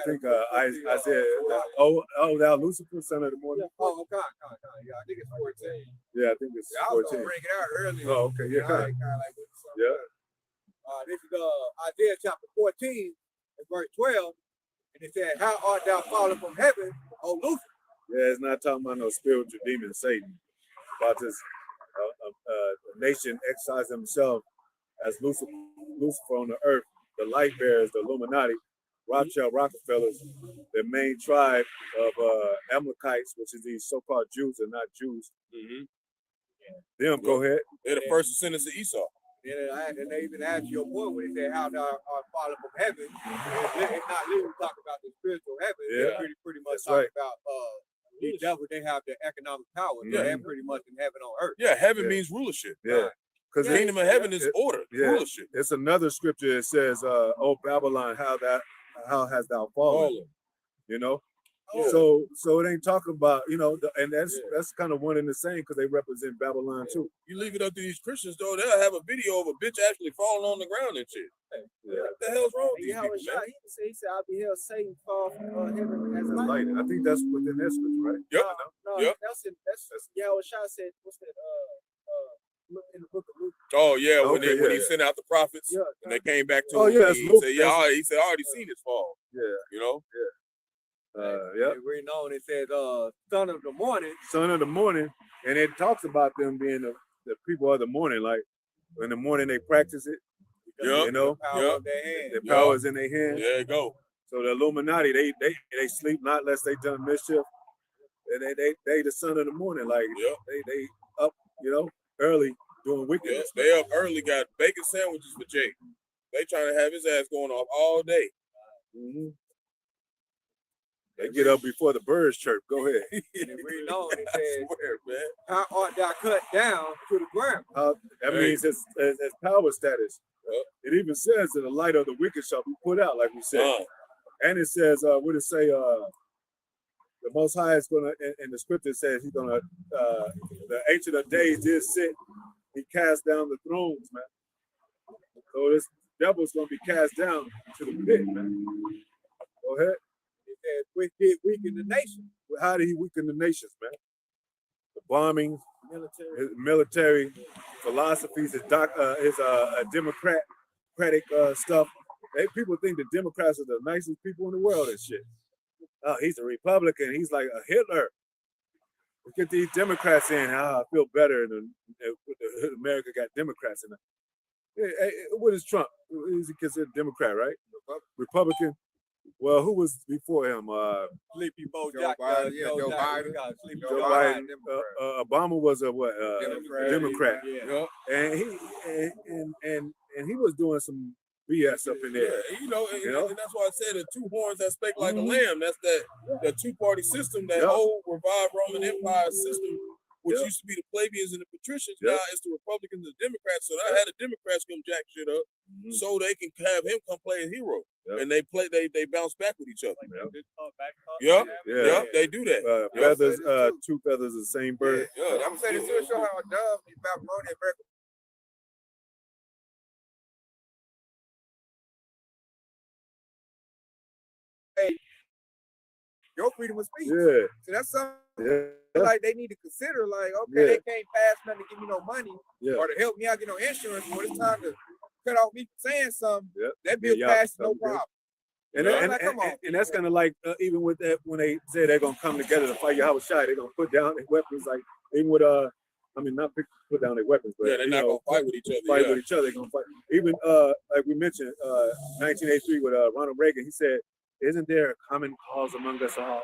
think Isaiah. Now Lucifer, son of the morning. Oh, God. Yeah, I think it's 14. Yeah, I think it's 14. I was gonna bring it out earlier. Oh, okay, yeah. This is Isaiah chapter 14 and verse 12. And it said, how art thou fallen from heaven, O Lucifer? Yeah, it's not talking about no spiritual demon Satan. About this nation exercise themselves as Lucifer on the earth, the light bearers, the Illuminati, Rothschild Rockefellers, the main tribe of Amrrikkites, which is these so-called Jews and not Jews. Them, go ahead. They're the first descendants of Esau. And they even asked your boy when they said how thou art fallen from heaven. It's not literally talking about the spiritual heaven. Yeah. They're pretty much talking about the devil. They have the economic power. Yeah. They're pretty much in heaven on earth. Yeah, heaven means rulership. Yeah. Because the kingdom of heaven is order, rulership. It's another scripture that says, "Oh Babylon, how hast thou fallen?" So it ain't talking about and that's kind of one and the same because they represent Babylon too. You leave it up to these Christians though, they'll have a video of a bitch actually falling on the ground and shit. What the hell's wrong with these people, man? He said, "I beheld Satan fall from heaven as a light." Light. I think that's within that scripture, right? Yep. No, that's Yahweh Shah said. What's that? In the book of Luke. Oh yeah, when he sent out the prophets and they came back to him, he said, I already seen his fall. We're known. It says, son of the morning. Son of the morning, and it talks about them being the people of the morning. Like in the morning they practice it. Yeah. You know, Power of their hand. the power is in their hands. There you go. So the Illuminati, they sleep not lest they done mischief. They the son of the morning. Like they up, you know, early doing Yeah, wickedness. they up early, got bacon sandwiches for Jake. They trying to have his ass going off all day. Mm-hmm. They get up before the birds chirp. Go ahead. And read on, it says, Swear, man. how art thou cut down to the ground? That means his power status. It even says that the light of the wicked shall be put out, like we said. And it says, what it say? The Most High is gonna, in the scripture says he's gonna. The Ancient of Days did sit. He cast down the thrones, man. So this devil's gonna be cast down to the pit, man. Go ahead. It says, which did weaken the nation. How did he weaken the nations, man? The bombing, his military philosophies, his democratic stuff. People think the Democrats are the nicest people in the world and shit. Oh, he's a Republican. He's like a Hitler. Let's get these Democrats in. I feel better than America got Democrats in it. Hey, what is Trump? Is he considered Democrat, right? Republican. Well, who was before him? Sleepy Bo Joe Biden. Yeah, Joe Biden. Joe Biden. Obama was a what? Democrat. Yeah. And he was doing some BS up in there. Yeah, you know, and that's why I said the two horns that spake like a lamb. That's that two-party system, that old revived Roman Empire system, which used to be the plebeians and the patricians. Now it's the Republicans and the Democrats. So I had the Democrats come jack shit up, so they can have him come play a hero, and they bounce back with each other. They do that. Feathers, two feathers of the same bird. I'm saying this to show how dumb these Babylonian American. Hey, your freedom of speech. Yeah. So that's something Yeah. like they need to consider. Like, okay, they can't pass nothing to give me no money or to help me out get no insurance. When it's time to cut off me from saying something, that bill passes no problem. And that's kind of like even with that when they say they're gonna come together to fight Yahweh Shai, they're gonna put down their weapons. Like even with not put down their weapons, but they're not gonna fight with each other. Fight with each other. They're gonna fight. Even like we mentioned, 1983 with Ronald Reagan, he said, "Isn't there a common cause among us all?"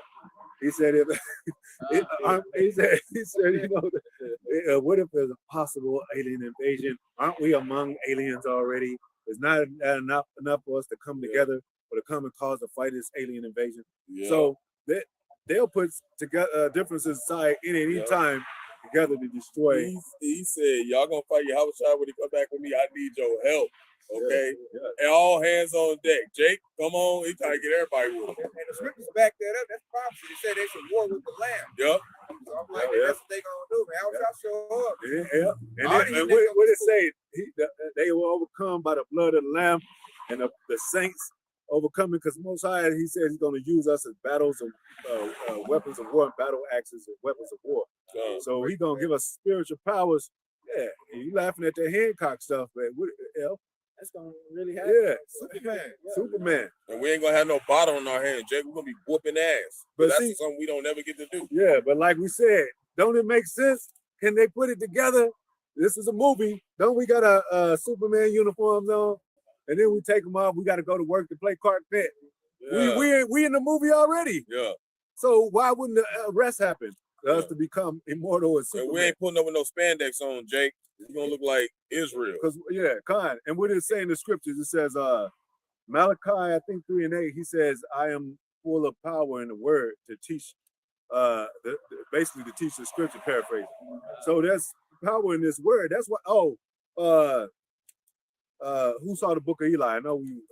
He said, he said, you know, what if there's a possible alien invasion? Aren't we among aliens already? It's not enough for us to come together for the common cause to fight this alien invasion. So they'll put together differences aside any time together to destroy. He said, "Y'all gonna fight Yahweh Shai when he come back with me? I need your help." Okay, and all hands on deck. Jake, come on. He trying to get everybody with him. And the scriptures back that up. That's prophecy. They said they should war with the lamb. Yep. So I'm like, that's what they gonna do, man. How y'all show up? And what it say? They were overcome by the blood of the Lamb and the saints overcoming. Because Most High, he says he's going to use us as battles of weapons of war, and battle axes and weapons of war. So he's going to give us spiritual powers. Yeah, you laughing at that Hancock stuff, man. That's gonna really happen. Yeah, Superman. And we ain't gonna have no bottle in our hand, Jake. We're gonna be whooping ass. But that's something we don't ever get to do. Yeah, but like we said, don't it make sense? Can they put it together? This is a movie. Don't we got a Superman uniforms on? And then we take them off. We got to go to work to play Clark Kent. Yeah. We in the movie already. Yeah. So why wouldn't the arrest happen? For us to become immortal and Superman. And we ain't putting up with no spandex on, Jake. You're gonna look like Israel. Because and what it say in the scriptures, it says Malachi, I think 3:8, he says, I am full of power in the word to teach basically to teach the scripture, paraphrase. So there's power in this word. That's what who saw the book of Eli? I know we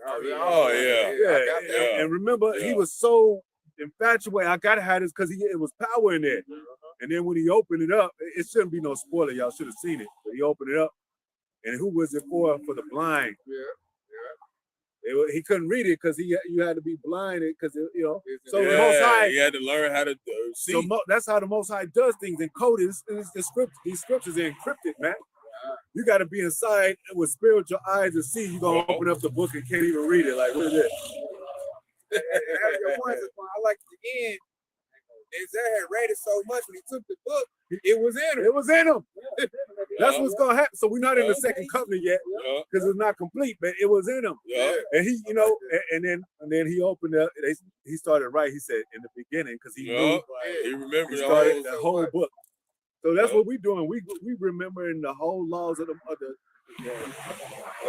and remember he was so infatuated. I gotta have this because it was power in there. And then when he opened it up, it shouldn't be no spoiler. Y'all should have seen it. But he opened it up, and who was it for? For the blind. He couldn't read it because you had to be blinded because So the Most High, he had to learn how to see. So that's how the Most High does things. Encoded. These scriptures are encrypted, man. You got to be inside with spiritual eyes to see. You gonna open up the book and can't even read it. Like what is it? Your point is, I like the end. Denzel had read it so much when he took the book, it was in him. It was in him. That's Yeah. what's gonna happen. So we're not in the Yeah. second covenant yet Yeah. because it's not complete, but it was in him. Yeah. And he, you know, and then he opened up. He started right. He said in the beginning because he Yeah. knew He remembered he the started whole. the whole book. So that's Yeah. what we're doing. We remembering the whole laws of the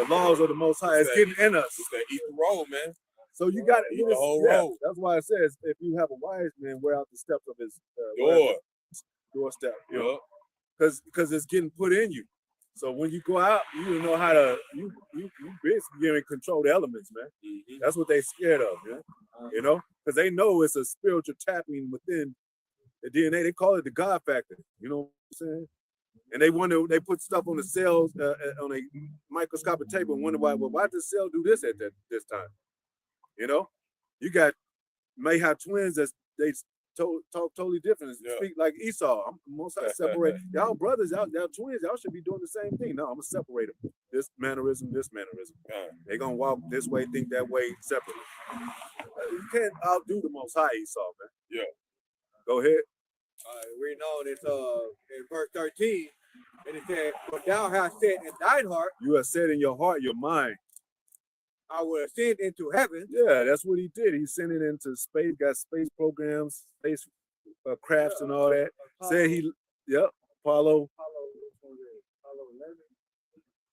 laws of the Most High. It's getting in us. Just that eat the roll, man. So you got Eat the whole roll. That's why it says if you have a wise man, wear out the steps of his doorstep. You know, because it's getting put in you. So when you go out, you know how to you basically get in control the elements, man. Mm-hmm. That's what they scared of, man. You know, because they know it's a spiritual tapping within the DNA. They call it the God factor. You know what I'm saying? And they put stuff on the cells on a microscopic table and wonder why does the cell do this at this time? You know, you may have twins that they talk totally different. Speak like Esau. I'm most I separate y'all brothers, y'all twins. Y'all should be doing the same thing. No, I'm gonna separate them. This mannerism. They gonna walk this way, think that way, separately. You can't outdo the Most High, Esau, man. Yeah. Go ahead. We know that in verse 13, and it said, "But thou hast said in thine heart, you have said in your heart, your mind, I will ascend into heaven." Yeah, that's what he did. He sent it into space, got space programs, space crafts, and all that. Said Apollo. Apollo 11.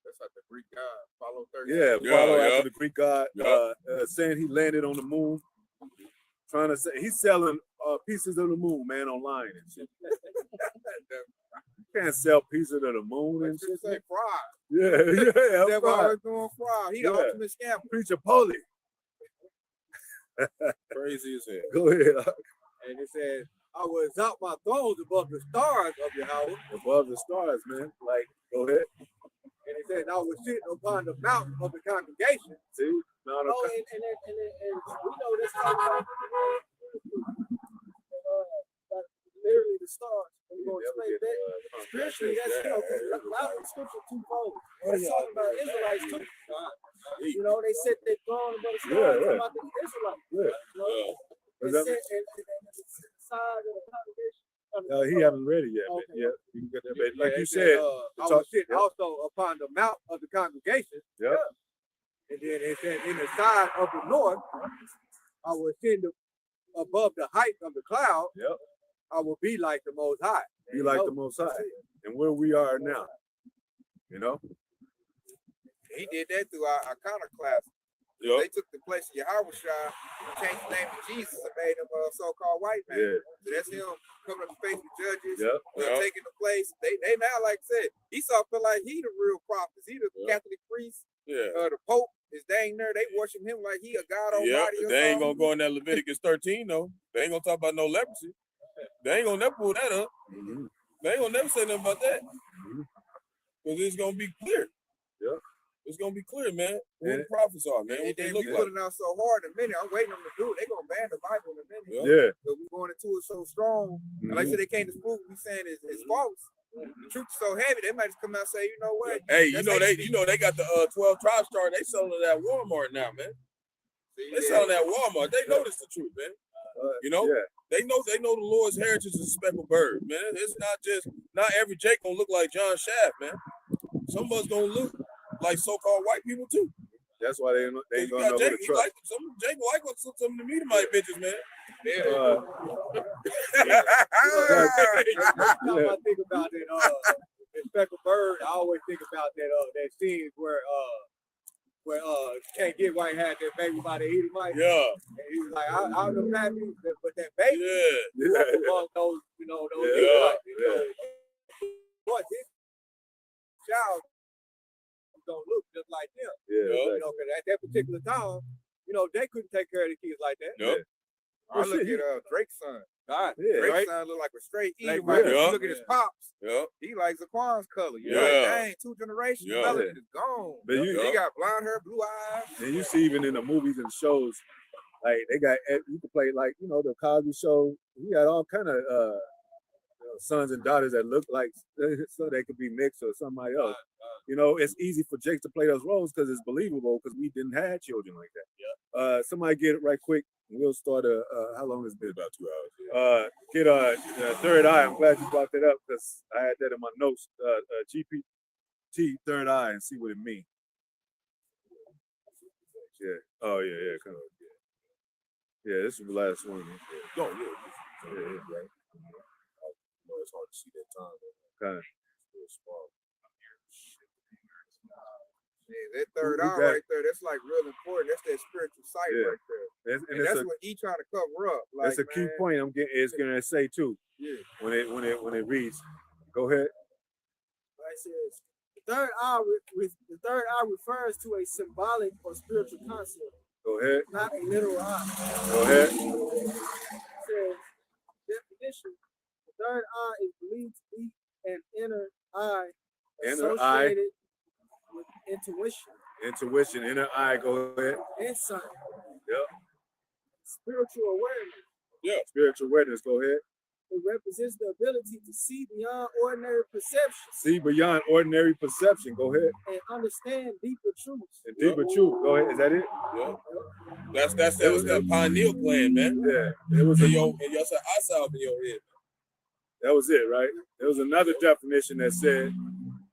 That's like the Greek god. Apollo 13. Yeah, Apollo after the Greek god. Yeah. Saying he landed on the moon. Trying to say he's selling pieces of the moon, man, online and shit. You can't sell pieces of the moon and shit. Say fraud. Yeah. That's why I was doing fraud. He the ultimate scammer. Preacher Polly. Crazy as hell. Go ahead. And it says, "I will exalt my thrones above the stars of your house." Above the stars, man. Like, go ahead. And it says, "I will sit upon the mountain of the congregation." See? Mount of and we know this time literally the stars. We're gonna explain that spiritually. That's a lot of the scripture twofold. It's talking about Israelites too. You know, they said they gone above the stars. Talking about the Israelites. You know? They said and the side of the congregation. He haven't read it yet. Okay. But yeah, you can get that. But like you said, said, I will sit also upon the mount of the congregation. Yeah. And then it said, in the side of the north, I will ascend above the height of the cloud. Yep. I will be like the Most High. Be like the Most High. And where we are now. You know? He did that through our iconoclasm. Yep. They took the place of Yahweh Shai and changed the name of Jesus and made him a so-called white man. Yeah. So that's him coming up to face the judges, Yep. taking the place. They now, like I said, Esau feel like he the real prophet. He the Catholic priest. Yeah. The Pope is dang there. They worship him like he a God Almighty. They ain't gonna go in that Leviticus 13 though. They ain't gonna talk about no leprosy. They ain't gonna never pull that up. Mm-hmm. They ain't gonna never say nothing about that. Because it's gonna be clear. Yeah. It's gonna be clear, man. Who the prophets are, man. What they They look be like. putting out so hard in a minute. I'm waiting on them to do it. They gonna ban the Bible in a minute. Yeah. But we going into it so strong. And like I said, they can't disprove what we saying is false. The truth is so heavy, they might just come out and say, you know what? Hey, you know they got the 12 tribes chart. They selling it at Walmart now, man. They selling at Walmart. They know this the truth, man. You know, they know the Lord's heritage is a speckled bird, man. It's not every Jake gonna look like John Shaft, man. Some of us gonna look like so-called white people too. That's why they ain't gonna know who to Jake, trust. Jake like some of the Medomite bitches, man. Every time I think about that speckled bird, I always think about that scene where can't get white had that baby by the Edomite. Yeah. And he was like, I'm the happy, but that baby among those, those Edomites, but this child don't look just like them. Because at that particular time, they couldn't take care of the kids like that. Yep. I look at Drake's son. God, Drake's son look like a straight Like, Edomite. yeah. Look at his pops. Yeah. He likes Zaquan's color. You Yeah. like, dang, 2 generations, Yeah. melanin is gone. But He got blonde hair, blue eyes. And you see even in the movies and shows, like they got you can play like the Cosby Show. He got all kind of sons and daughters that look like so they could be mixed or somebody else. You know, it's easy for Jake to play those roles because it's believable because we didn't have children like that. Yeah. Somebody get it right quick. We'll start how long has it been? About 2 hours. Yeah. Get third eye. I'm glad you brought that up because I had that in my notes. GPT third eye and see what it means. Yeah. Oh yeah. Come on. Yeah, this is the last one. Yeah, right. It's hard to see that time. Kind of. Yeah, that third eye right there, that's like real important. That's that spiritual sight right there. And that's what he trying to cover up. Like, that's a key point it's gonna say too. Yeah. When it reads. Go ahead. It says the third eye refers to a symbolic or spiritual concept. Go ahead. Not a literal eye. Go ahead. It says definition. The third eye is believed to be an inner eye associated with intuition. Inner eye, go ahead. Insight. Yep. Spiritual awareness. Yeah. Spiritual awareness, go ahead. It represents the ability to see beyond ordinary perception. See beyond ordinary perception, go ahead. And understand deeper truths. And deeper truth, go ahead. Is that it? Yeah. That's that pineal gland, man. Yeah. It was in your eye salve in your head. That was it, right? There was another definition that said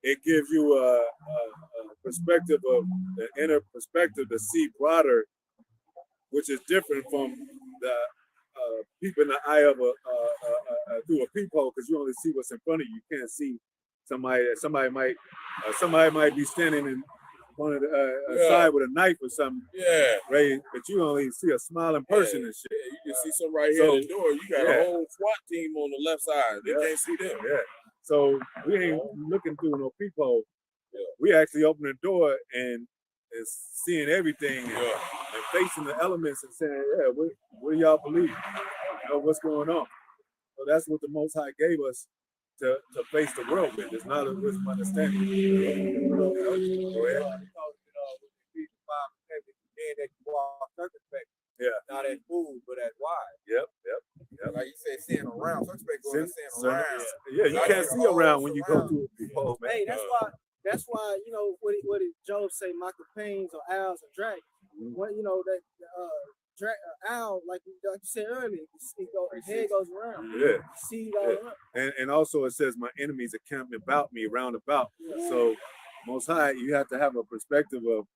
it gives you a perspective of the inner perspective to see broader, which is different from the peep in the eye of through a peephole, because you only see what's in front of you. You can't see somebody might be standing in one of the side with a knife or something. Yeah. Right. But you only see a smiling person and shit. Yeah, you can see some right here at the door. You got a whole SWAT team on the left side. They can't see them. Yeah. So we ain't looking through no peephole. Yeah. We actually open the door and is seeing everything and facing the elements and saying, what do y'all believe? You know, what's going on? So that's what the Most High gave us to face the world with. It's not a wisdom understanding. Go ahead. Yeah. Not as food, but as wise. Yep. Like you said, seeing around. So seeing around. Yeah, you can't see around when you go through a peephole, man. Hey, that's why you know what did Job say? My companions are owls and dragons. What you know that owl, like you said earlier, his head goes around. Yeah. See all around. And also it says my enemies are camped about me round about. Yeah. So Most High, you have to have a perspective of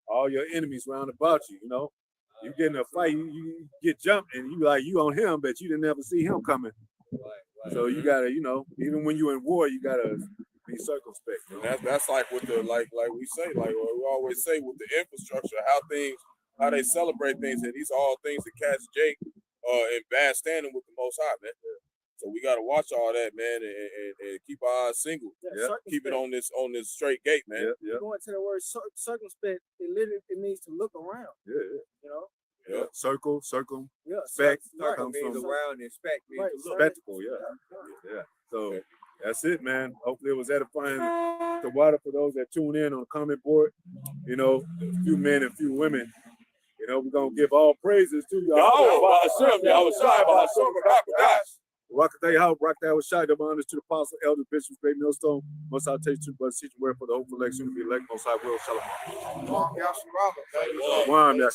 all your enemies round about you. You know, you get in a fight, you get jumped, and you on him, but you didn't ever see him coming. Right. So you gotta, even when you're in war, you gotta be circumspect. You know? That's like with the like we say, like what we always say with the infrastructure, how they celebrate things, and these are all things that catch Jake in bad standing with the Most High, man. So we gotta watch all that, man, and keep our eyes single. Keep it on this straight gate, man. Going to the word circumspect, it means to look around. You know. Yeah. Circle. Yeah. Spect. Circle means around, and spect means to look. Spectacle. Yeah. So that's it, man. Hopefully it was edifying the water for those that tune in on the comment board. You know, a few men and a few women. You know, we're gonna give all praises to y'all. Rakatay was shy. The honors to the apostle, elder, bishop, great millstone. Most I'll take two brothers, teaching word for the hopeful election to be elect. Most I will. Shalom. Y'all